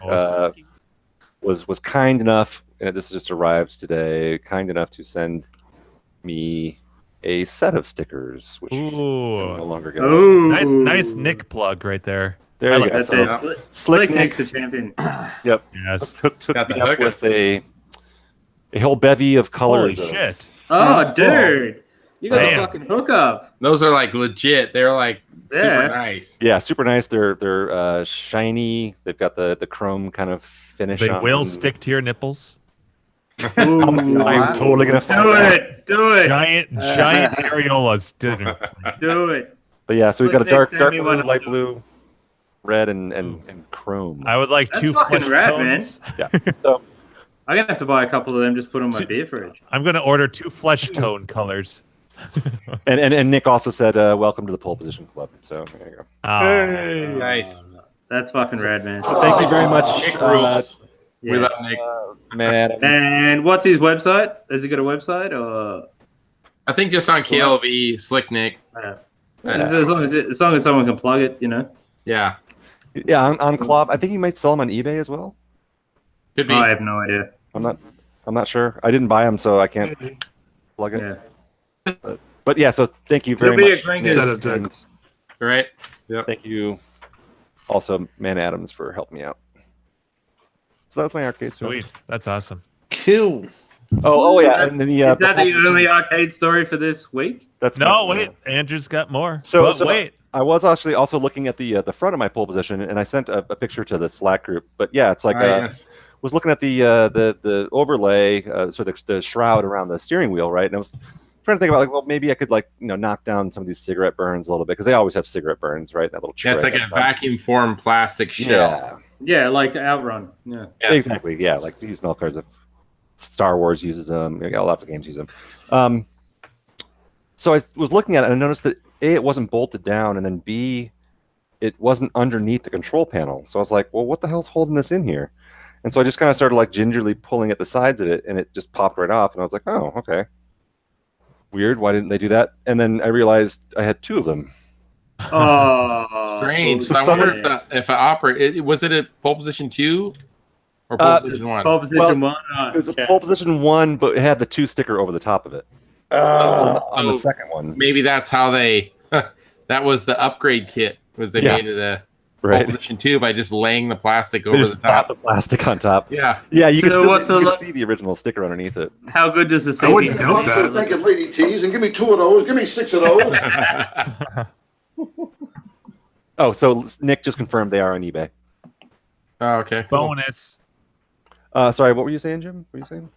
was kind enough, and this just arrived today, kind enough to send me a set of stickers, which I'm no longer getting. Ooh. Nice Nick plug right there. There you go. That's it. Slick Nick's a champion. Yep. Yes. Took me up with a whole bevy of colors. Holy shit. Oh, dude. You got a fucking hookup. Those are like legit. They're like super nice. Yeah, super nice. They're shiny. They've got the chrome kind of finish. They will stick to your nipples. I'm totally gonna do it. Giant areolas. Do it. But yeah, so we've got a dark blue, light blue, red, and chrome. I would like That's two fucking flesh rad, tones. Yeah. So I'm gonna have to buy a couple of them. Just put on my beer fridge. I'm gonna order 2 flesh tone colors. And Nick also said, "Welcome to the pole position club." So there you go. Hey, nice. That's fucking rad, man. So thank you very much. Nick rules. We Yes. love Nick. Man. And what's his website? Has he got a website or? I think just on KLV, Slick Nick. As long as someone can plug it, you know. Yeah. Yeah, on Klob. I think you might sell them on eBay as well. Could be. I have no idea. I'm not sure. I didn't buy them, so I can't plug it. Yeah. But yeah, so thank you very It'll be much. a great Nick, good- and Right. Yep. thank you also, Man Adams, for helping me out. So that was my arcade story. Sweet. That's awesome. Cool. Oh yeah, and then the Is that the proposition- only arcade story for this week? That's No, my- wait. Andrew's got more. So, But wait. I was actually also looking at the front of my pole position, and I sent a picture to the Slack group. But yeah, it's like Yes. was looking at the overlay, sort of the shroud around the steering wheel, right? And I was trying to think about like, well, maybe I could like knock down some of these cigarette burns a little bit because they always have cigarette burns, right? That little Yeah, it's trait like a up top. vacuum formed plastic shell. Yeah, like Outrun. Yeah. Yes. Exactly. Yeah, like they use in all kinds of Star Wars uses them. Yeah, lots of games use them. So I was looking at it and I noticed that A, it wasn't bolted down, and then B, it wasn't underneath the control panel. So I was like, well, what the hell's holding this in here? And so I just kind of started like gingerly pulling at the sides of it, and it just popped right off. And I was like, oh, okay. Weird. Why didn't they do that? And then I realized I had two of them. Oh, Strange. So So I wonder someone- if I operate. Was it a pole position 2 or pole position 1? Pole position one. It was a pole position 1, but it had the 2 sticker over the top of it. On the second one. Maybe that's how they. That was the upgrade kit. Was they Yeah. made it a Right. pole position 2 by just laying the plastic They over just the top. slapped the plastic on top. Yeah. Yeah, you So can still what's the you can look- see the original sticker underneath it. How good does the I wouldn't CP? doubt that. Making lady teas and give me 2 of those. Give me 6 of those. Oh, so Nick just confirmed they are on eBay. Oh, okay. Cool. Bonus. Sorry, what were you saying, Jim? What were you saying?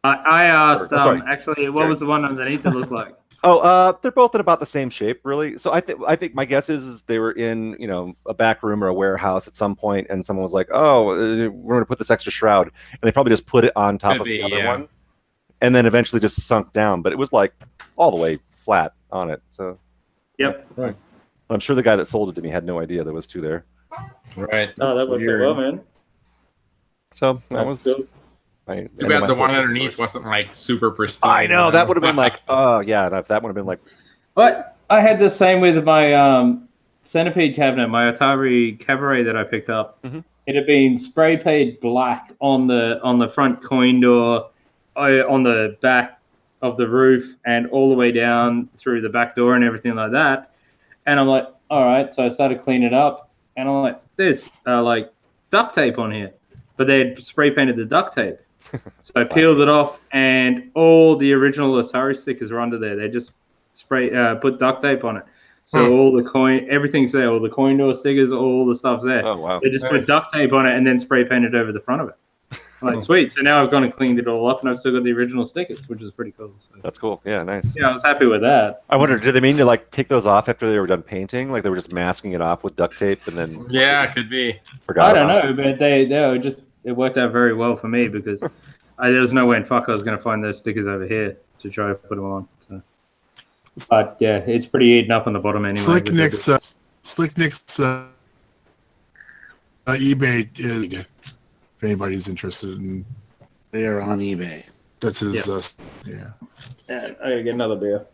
I asked sorry. actually, what was the one underneath that looked like? Oh, they're both in about the same shape, really. So I think my guess is they were in a back room or a warehouse at some point, and someone was like, "Oh, we're going to put this extra shroud," and they probably just put it on top Could of be, the other yeah. one, and then eventually just sunk down. But it was like all the way flat on it. So Yep. I'm sure the guy that sold it to me had no idea there was 2 there. Right. Oh, that worked out well, man. So that was. Cool. Too bad the one underneath wasn't like super pristine. I know that would have been like, oh yeah, that would have been like. But I had the same with my centipede cabinet, my Atari Cabaret that I picked up. Mhm. It had been spray painted black on the front coin door, on the back of the roof, and all the way down through the back door and everything like that. And I'm like, all right. So I started cleaning it up, and I'm like, there's like duct tape on here, but they had spray painted the duct tape. So I peeled it off, and all the original Atari stickers were under there. They just put duct tape on it. So all the everything's there. All the coin door stickers, all the stuff's there. Oh wow. They just put duct tape on it and then spray painted over the front of it. I'm like, sweet. So now I've gone and cleaned it all up, and I've still got the original stickers, which is pretty cool. So, That's cool. Yeah, nice. yeah, I was happy with that. I wonder, did they mean to like take those off after they were done painting? Like they were just masking it off with duct tape and then Yeah, could be. forgot I don't about it? know, but they were just, it worked out very well for me because there was no way in fuck I was going to find those stickers over here to try to put them on. So. But yeah, it's pretty eaten up on the bottom anyway. Slick Nick's eBay is, if anybody's interested in, They are on eBay. that's his. Yeah, Yeah, I gotta get another beer.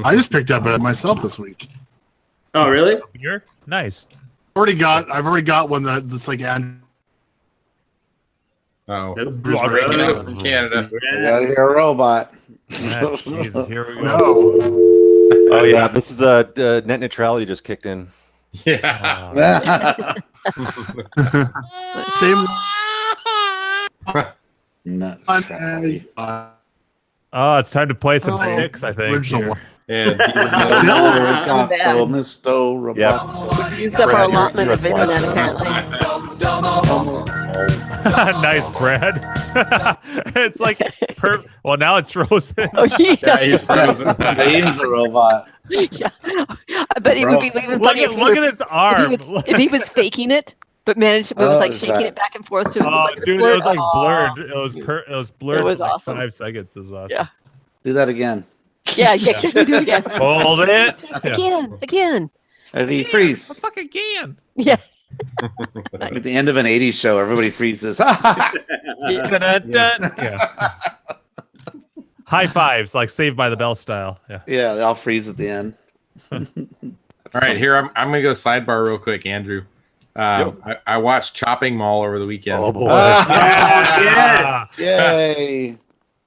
I just picked up it myself this week. Oh, really? You're nice. I've already got one that's like Andrew. Oh, Bruce breaking Wayne. out from Canada. I gotta hear a robot. Ah, geez, here we go. No. Oh yeah, this is net neutrality just kicked in. Yeah. Same Nut one neutrality. as Oh, it's time to play some Oh, sticks, I think. original here. one. And Got bad. the Misto robot. Yep. Used up our allotment of internet, apparently. Nice, Brad. It's like well, now it's frozen. Oh, yeah, yeah. he's frozen. He is a robot. Yeah. I bet it would be even Look funnier at look at his arm. if he was faking it, but managed it was Oh, like is shaking that- it back and forth to Oh, like a dude, it blur. was like Oh. blurred. It was blurred It was for like awesome. 5 seconds. It was awesome. Yeah. Do that again. Yeah, can we do it again? Hold it. Again. Ready, freeze. The fuck again. Yeah. At the end of an 80s show, everybody freezes. Yeah. High fives, like Saved by the Bell style. Yeah. Yeah, they all freeze at the end. All right, here I'm gonna go sidebar real quick, Andrew. I watched Chopping Mall over the weekend. Oh boy! Yes. Yay!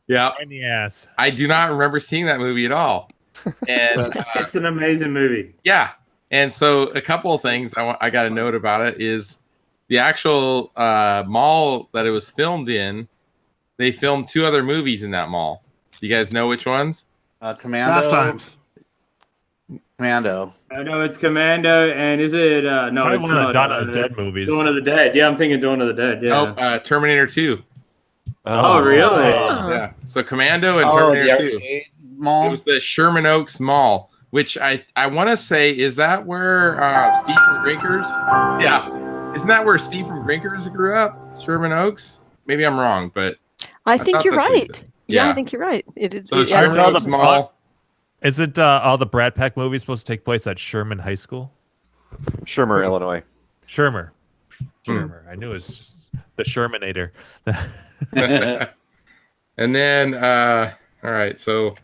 Yeah, In the ass. I do not remember seeing that movie at all. And It's an amazing movie. yeah, and so a couple of things I got a note about it is the actual mall that it was filmed in. They filmed 2 other movies in that mall. Do you guys know which ones? Commando. Fast Times. Commando. I know it's Commando, and is it? No, Probably it's one of the not. Dawn of the Dead movies. Dawn of the Dead. Yeah, I'm thinking Dawn of the Dead. Yeah. Oh, Terminator 2. Oh, really? Yeah. So Commando and Oh, Terminator the 2. arcade It mall. was the Sherman Oaks Mall, which I want to say, is that where Steve from Grinkers? Yeah. Isn't that where Steve from Grinkers grew up? Sherman Oaks? Maybe I'm wrong, but I think thought you're that's what he right. said. Yeah, Yeah. I think you're right. It is. So yeah, Sherman Oaks Mall. Isn't all the Brad Pack movies supposed to take place at Sherman High School? Shermer, Illinois. Shermer. I knew it was the Shermanator. And then, all right, so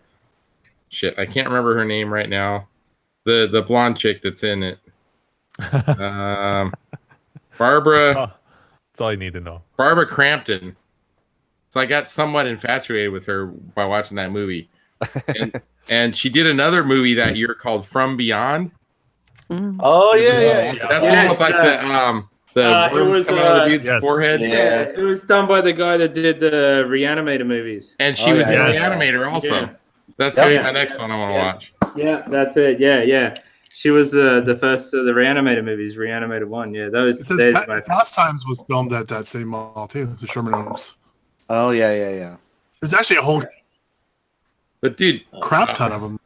shit, I can't remember her name right now. The blonde chick that's in it. Barbara. That's all you need to know. Barbara Crampton. So I got somewhat infatuated with her by watching that movie. And she did another movie that year called From Beyond. Oh yeah. That's the one with like the it was coming out of the dude's forehead. Yeah, it was done by the guy that did the Reanimator movies. And she was the Reanimator also. Yeah. That's gonna be my next one I want to watch. Yeah, that's it. Yeah. She was the first of the Reanimator movies, Reanimator 1. Yeah, those It says days. Fast Times was filmed at that same mall too, the Sherman Oaks. Oh yeah. There's actually a whole But dude, crap ton of them.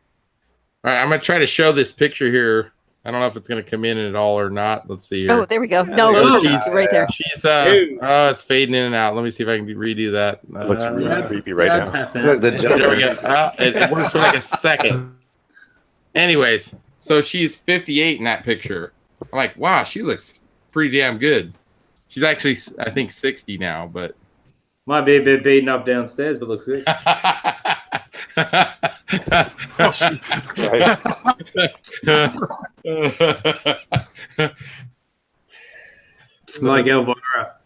All right, I'm gonna try to show this picture here. I don't know if it's gonna come in at all or not. Let's see here. Oh, there we go. No, she's right there. She's it's fading in and out. Let me see if I can redo that. It looks really creepy right now. Look, the There we go. It works for like a second. Anyways, so she's 58 in that picture. I'm like, wow, she looks pretty damn good. She's actually, I think, 60 now, but Might be a bit beaten up downstairs, but looks good. Like Elvira.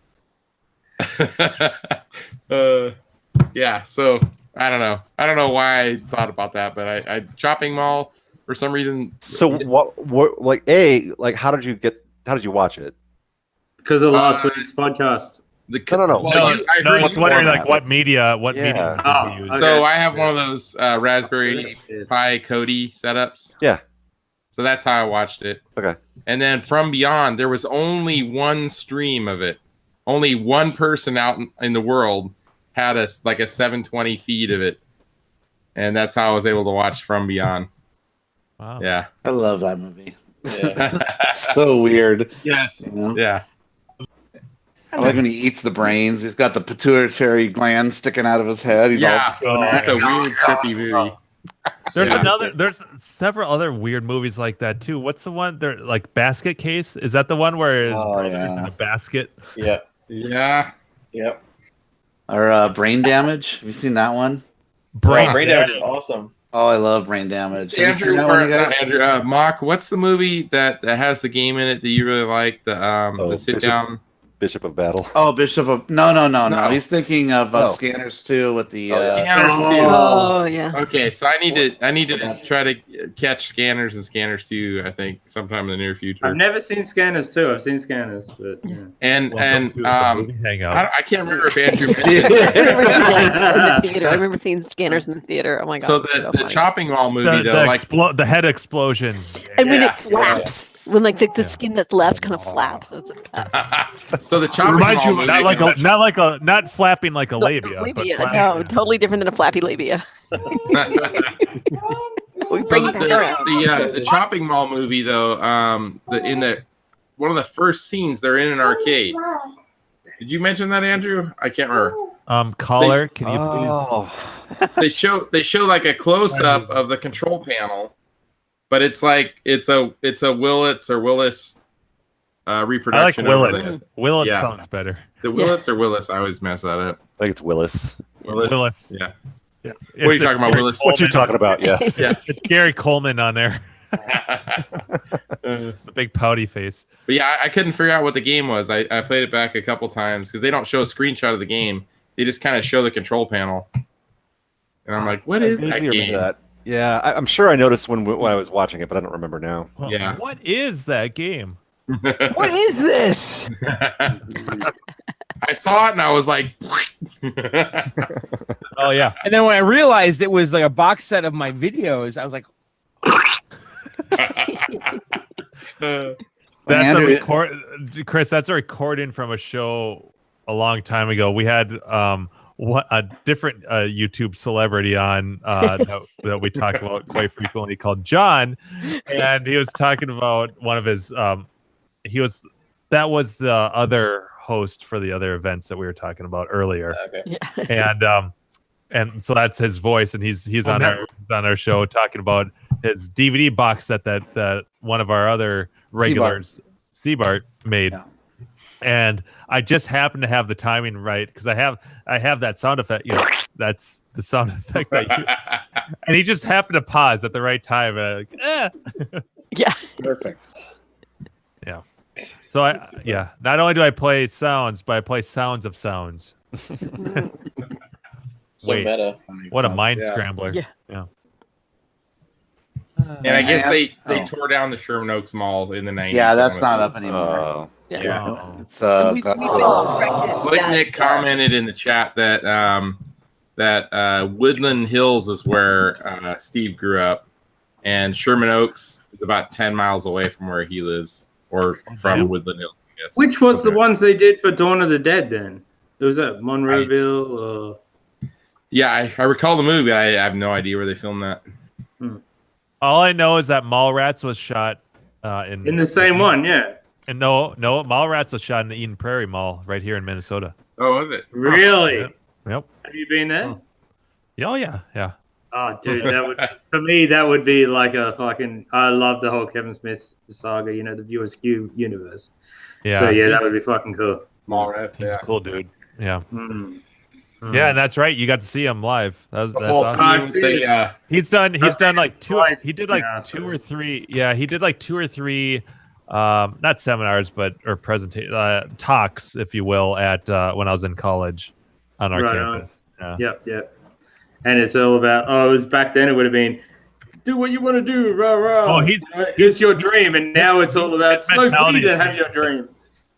Yeah, so I don't know why I thought about that, but I Chopping Mall for some reason. So what how did you watch it? Because of last week's podcast. No. I was wondering like what media did you use? So I have one of those Raspberry Pi Kodi setups. Yeah. So that's how I watched it. Okay. And then From Beyond, there was only one stream of it. Only one person out in the world had a 720 feed of it. And that's how I was able to watch From Beyond. Wow. Yeah. I love that movie. So weird. Yes. You know? Yeah. I like when he eats the brains. He's got the pituitary gland sticking out of his head. He's all it's a weird, trippy movie. There's several other weird movies like that too. What's the one? They're like Basket Case. Is that the one where his brother's in a basket? Yeah. Yeah. Yep. Or Brain Damage. Have you seen that one? Brain Damage is awesome. Oh, I love Brain Damage. Have you Andrew, seen that one, you guys? Andrew, Mock, what's the movie that has the game in it that you really like? The sit down. Bishop of Battle. Oh, Bishop of no. He's thinking of Scanners 2 with the Scanners 2. Oh yeah. Okay, so I need to try to catch Scanners and Scanners 2. I think sometime in the near future. I've never seen Scanners 2. I've seen Scanners, but yeah. And Hangout. I can't remember if Andrew I remember seeing Scanners in the theater. Oh my god. So the Chopping Mall movie though, the head explosion. And when it flaps, when like the skin that's left kind of flaps as it passes. So the Chopping Mall movie, not flapping like a labia. Labia. No, totally different than a flappy labia. We bring it back around. The Chopping Mall movie though, one of the first scenes they're in an arcade. Did you mention that, Andrew? I can't remember. Caller, can you please? They show like a close up of the control panel, but it's like it's a Willits or Willis reproduction. I like Willits. Willits sounds better. The Willits or Willis? I always mess that up. I think it's Willis. Willis. Yeah. Yeah. What are you talking about, Willis? What you talking about? Yeah. Yeah. It's Gary Coleman on there. The big pouty face. But yeah, I couldn't figure out what the game was. I played it back a couple times because they don't show a screenshot of the game. They just kind of show the control panel. And I'm like, what is that game? Yeah, I'm sure I noticed when I was watching it, but I don't remember now. Yeah. What is that game? What is this? I saw it and I was like, oh yeah. And then when I realized it was like a box set of my videos, I was like, that's a record, Chris. That's a recording from a show a long time ago. We had a different YouTube celebrity on that we talk about quite frequently called John, and he was talking about one of his. That was the other host for the other events that we were talking about earlier. Okay. And so that's his voice, and he's on our show talking about his DVD box set that one of our other regulars, Seabart made. Yeah. And I just happened to have the timing right because I have that sound effect. You know, that's the sound effect that and he just happened to pause at the right time. And Yeah. Perfect. Yeah. So not only do I play sounds, but I play sounds of sounds. So meta. What a mind scrambler. Yeah. and I guess they tore down the Sherman Oaks Mall in the 90s. Yeah, that's not up anymore. Yeah. It's Slick Nick commented in the chat that Woodland Hills is where Steve grew up, and Sherman Oaks is about 10 miles away from where he lives, or from Woodland Hills, I guess. Which was the ones they did for Dawn of the Dead then? Was that Monroeville? Yeah, I recall the movie. I have no idea where they filmed that. All I know is that Mallrats was shot in the same one, yeah. And no, Mallrats was shot in the Eden Prairie Mall right here in Minnesota. Oh, was it? Really? Yep. Have you been there? Oh yeah. Oh, dude, that would for me that would be like a fucking. I love the whole Kevin Smith saga. You know, the View Askew universe. Yeah. So yeah, that would be fucking cool. Mallrats, He's a cool dude. Yeah. Yeah, and that's right. You got to see him live. That's awesome. He's done like two. He did like two or three. Yeah, he did like two or three. Not seminars, but talks, if you will, at when I was in college on our campus. Yeah. Yep. And it's all about. Oh, it was back then. It would have been, do what you want to do, rah rah. Oh, it's your dream, and now it's all about smoke weed and have your dream.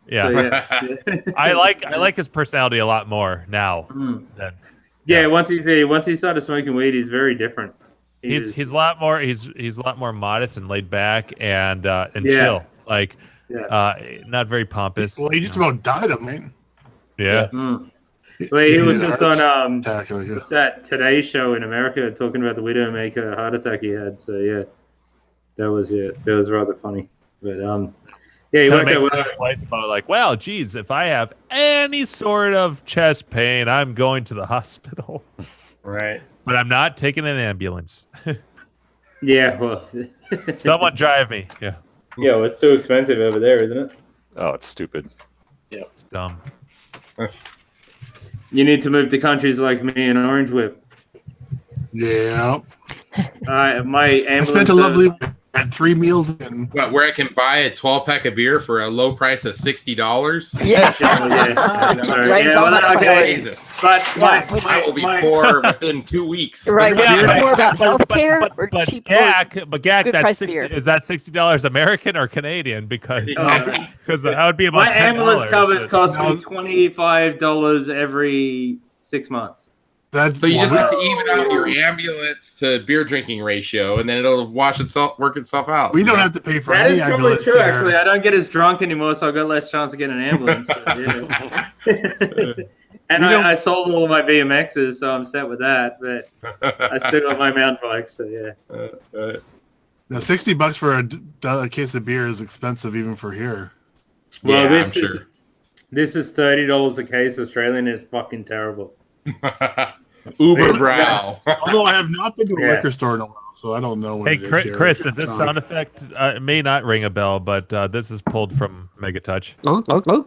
Yeah. So, I like his personality a lot more now. Once he started smoking weed, he's very different. He's a lot more he's a lot more modest and laid back and chill. Like not very pompous. Well, he just about died of it. Yeah. Well, he was just on what's that Today Show in America talking about the Widowmaker heart attack he had. So yeah, that was rather funny. But he worked out well. About like, well, geez, if I have any sort of chest pain, I'm going to the hospital. Right. But I'm not taking an ambulance. Yeah, well, someone drive me. Yeah. Yeah, well, it's too expensive over there, isn't it? Oh, it's stupid. Yeah. It's dumb. You need to move to countries like me and Orange Whip. Yeah. My ambulance. I spent a lovely had 3 meals in. But where I can buy a 12-pack of beer for a low price of $60. Yeah. I will be poor within 2 weeks. Right. Yeah. More about healthcare or cheap Gak, that's is that $60 American or Canadian? Because that would be about my $10. ambulance coverage costs me $25 every 6 months. So you just have to even out your ambulance to beer drinking ratio, and then it'll work itself out. We don't have to pay for that any is probably ambulance true. here. Actually, I don't get as drunk anymore, so I've got less chance to get an ambulance. And I sold all of my BMXs, so I'm set with that. But I still got my mountain bikes, so yeah. Now, $60 for a case of beer is expensive even for here. Well, this is $30 a case Australian. Is fucking terrible. Uber brow. Although I have not been to a liquor store in a while, so I don't know what Hey, it is here. Chris, does this sound effect it may not ring a bell, but this is pulled from Megatouch.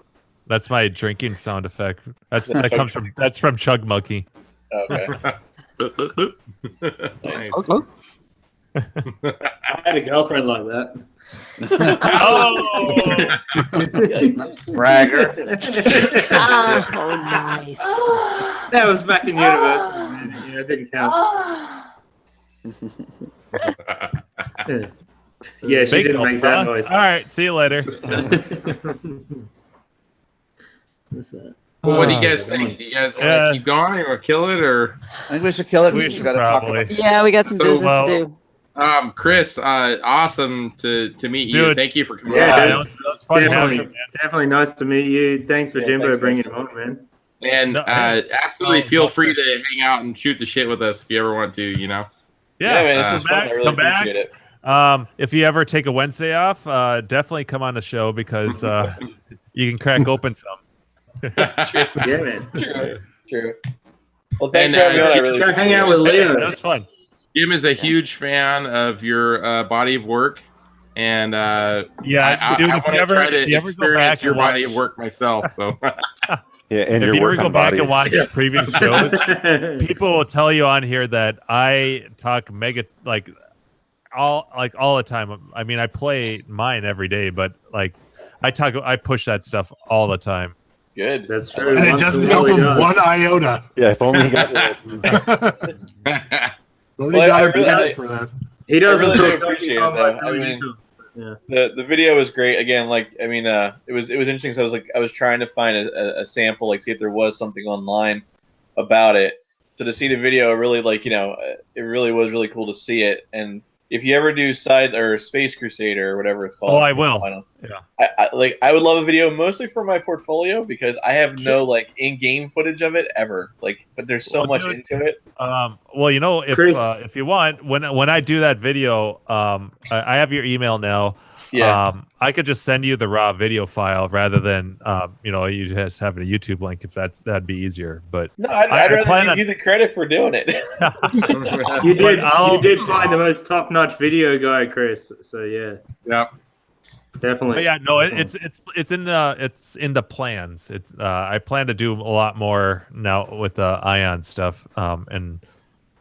That's my drinking sound effect. That's from Chug Monkey. Okay. Nice. I had a girlfriend like that. Bragger. Oh, nice. That was back in university. Yeah, it didn't count. Yeah, she Big didn't make gulps, that huh? noise. All right, see you later. What's that? Well, what do you guys think? Do you guys want to keep going or kill it, or? I think we should kill it. We We should got to talk probably. about it. Yeah, we got some business to do. Chris, awesome to meet you. Dude. Thank you for coming. Yeah, on. that was fun having you, man. Definitely nice to meet you. Thanks for Jimbo thanks, bringing guys. him on, man. And absolutely feel free to hang out and shoot the shit with us if you ever want to. You know. Yeah, man, this is fun. I really come back. appreciate it. If you ever take a Wednesday off, definitely come on the show because you can crack open some. Yeah, man. True. Well, thanks And, for having me on. I really Go hang appreciate out it. with Leo. That was fun. Jim is a huge fan of your body of work, and Yeah, I dude, want if you to ever- try to if you ever go experience back your and watch- body of work myself. So Yeah, and if your you ever work go on back bodies. and watch previous shows, people will tell you on here that I talk all the time. I mean, I play mine every day, but I push that stuff all the time. Good. That's true. And it doesn't help him one iota. Yeah, if only he got Only Well, got I him really- credit for that. He doesn't I really talk appreciate about it, though. like I really mean, little. Yeah. The video was great. Again, it was interesting. So I was trying to find a sample, see if there was something online about it. So to see the video, it really it really was really cool to see it. And if you ever do Space Crusader or whatever it's called, Oh, I will. Yeah. I would love a video mostly for my portfolio because I have no in-game footage of it ever. But there's so much into it. Well, if you want, when I do that video, I have your email now. Yeah. I could just send you the raw video file rather than you just having a YouTube link if that'd be easier. But No, I'd rather give you the credit for doing it. You did find the most top-notch video guy, Chris. So yeah. Yep. But Definitely. yeah, no, it's in the plans. I plan to do a lot more now with the Ion stuff, and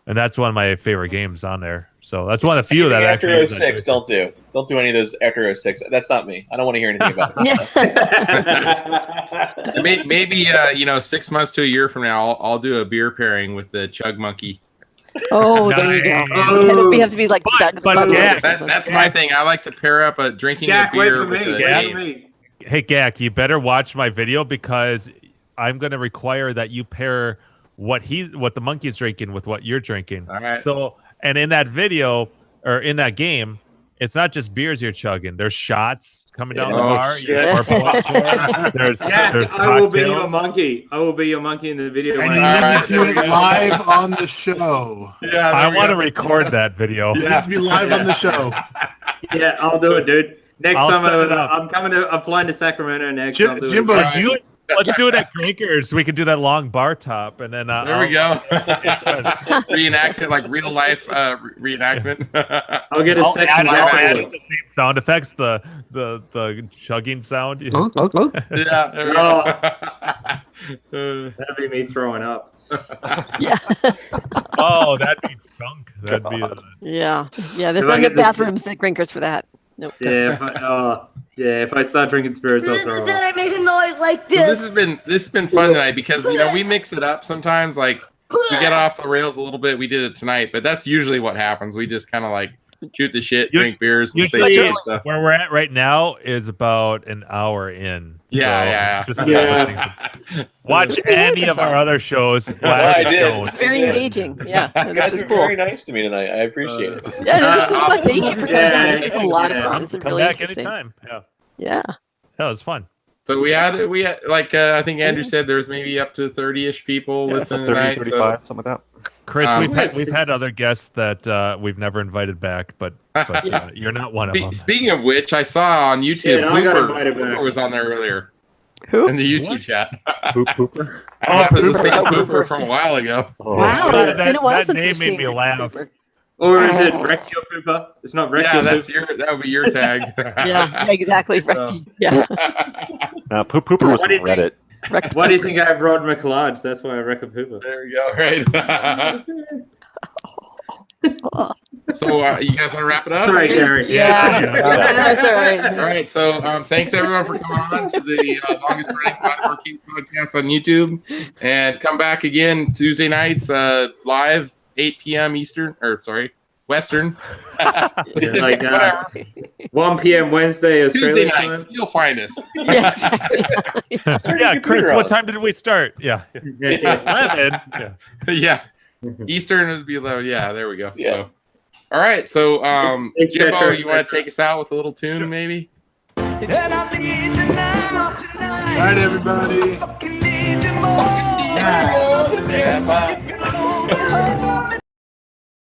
that's one of my favorite games on there. So that's one of the few that after actually. 06, don't do any of those after 06. That's not me. I don't want to hear anything about it. maybe 6 months to a year from now, I'll do a beer pairing with the Chug Monkey. Oh, there you go. You have to be like but that's my thing. I like to pair up drinking a beer with a game. Hey, Gak, you better watch my video because I'm going to require that you pair what the monkey's drinking with what you're drinking. All right. So, and in that video or in that game, it's not just beers you're chugging. There's shots coming down the bar. Shit. There's cocktails. I will be your monkey. I will be your monkey in the video. And you need to do it live on the show. Yeah, I want to record that video. It needs to be live on the show. Yeah, I'll do it, dude. Next I'll time set it up. I'm flying to Sacramento next. I'll do Jimbo, it. Let's do it at Drinkers. We could do that long bar top, and then there we go. Reenact it like real life reenactment. I'll get a section. I'll add the same sound effects, the chugging sound. Yeah. That'd be me throwing up. Yeah. Oh, that'd be junk. That'd be. Yeah. There's If I not get enough this- bathrooms at Grinkers for that. Nope. If I start drinking spirits, I'll throw up. I make a noise like So this. this has been fun tonight because we mix it up sometimes. We get off the rails a little bit. We did it tonight, but that's usually what happens. We just kind of shoot the shit, drink beers, and say Usually, stupid stuff. where we're at right now is about an hour in. Yeah. Watch any of our other shows. I did. Don't. Very engaging. Yeah. You guys This is were cool. very nice to me tonight. I appreciate it. Yeah, this is fun. Thank you for coming on. This was a lot of Yeah. fun. This is Come really back interesting. anytime. Yeah. Yeah. That was fun. So we had I think Andrew said there was maybe up to 30-ish people listening 30, tonight. 35, something like that. Chris, we've had other guests that we've never invited back, but you're not one of them. Speaking of which, I saw on YouTube Yeah, I got invited Cooper back. was on there earlier. Who? In the YouTube chat. Poop pooper. I don't know if it's the same pooper from a while ago. Wow, it's been a while that since name we've made seen me Ricky laugh. Pooper. Or is it Wreck Your Pooper? It's not Wreck Yeah, Your that's Pooper. that would be your tag. Yeah, exactly. So- Yeah. Poop pooper was What do from you Reddit. Why do you think I have Rod McLeod? That's why I Wreck a Pooper. There we go. Right. So you guys want to wrap it up? Sorry, Gary. Yeah. That's all right. All right. So thanks everyone for coming on to the longest running Arcade podcast on YouTube, and come back again Tuesday nights live 8 p.m. Eastern, or sorry, Western. Like Whatever. 1 p.m. Wednesday, Tuesday Australia night, time. you'll find us. Yeah, Chris, what time did we start? Yeah. 11. Yeah. Yeah. Eastern would be 11. Yeah, there we go. Yeah. So, all right. So, It's Jimbo, cetera, you want to cetera. take us out with a little tune, maybe? All right, everybody. Yeah.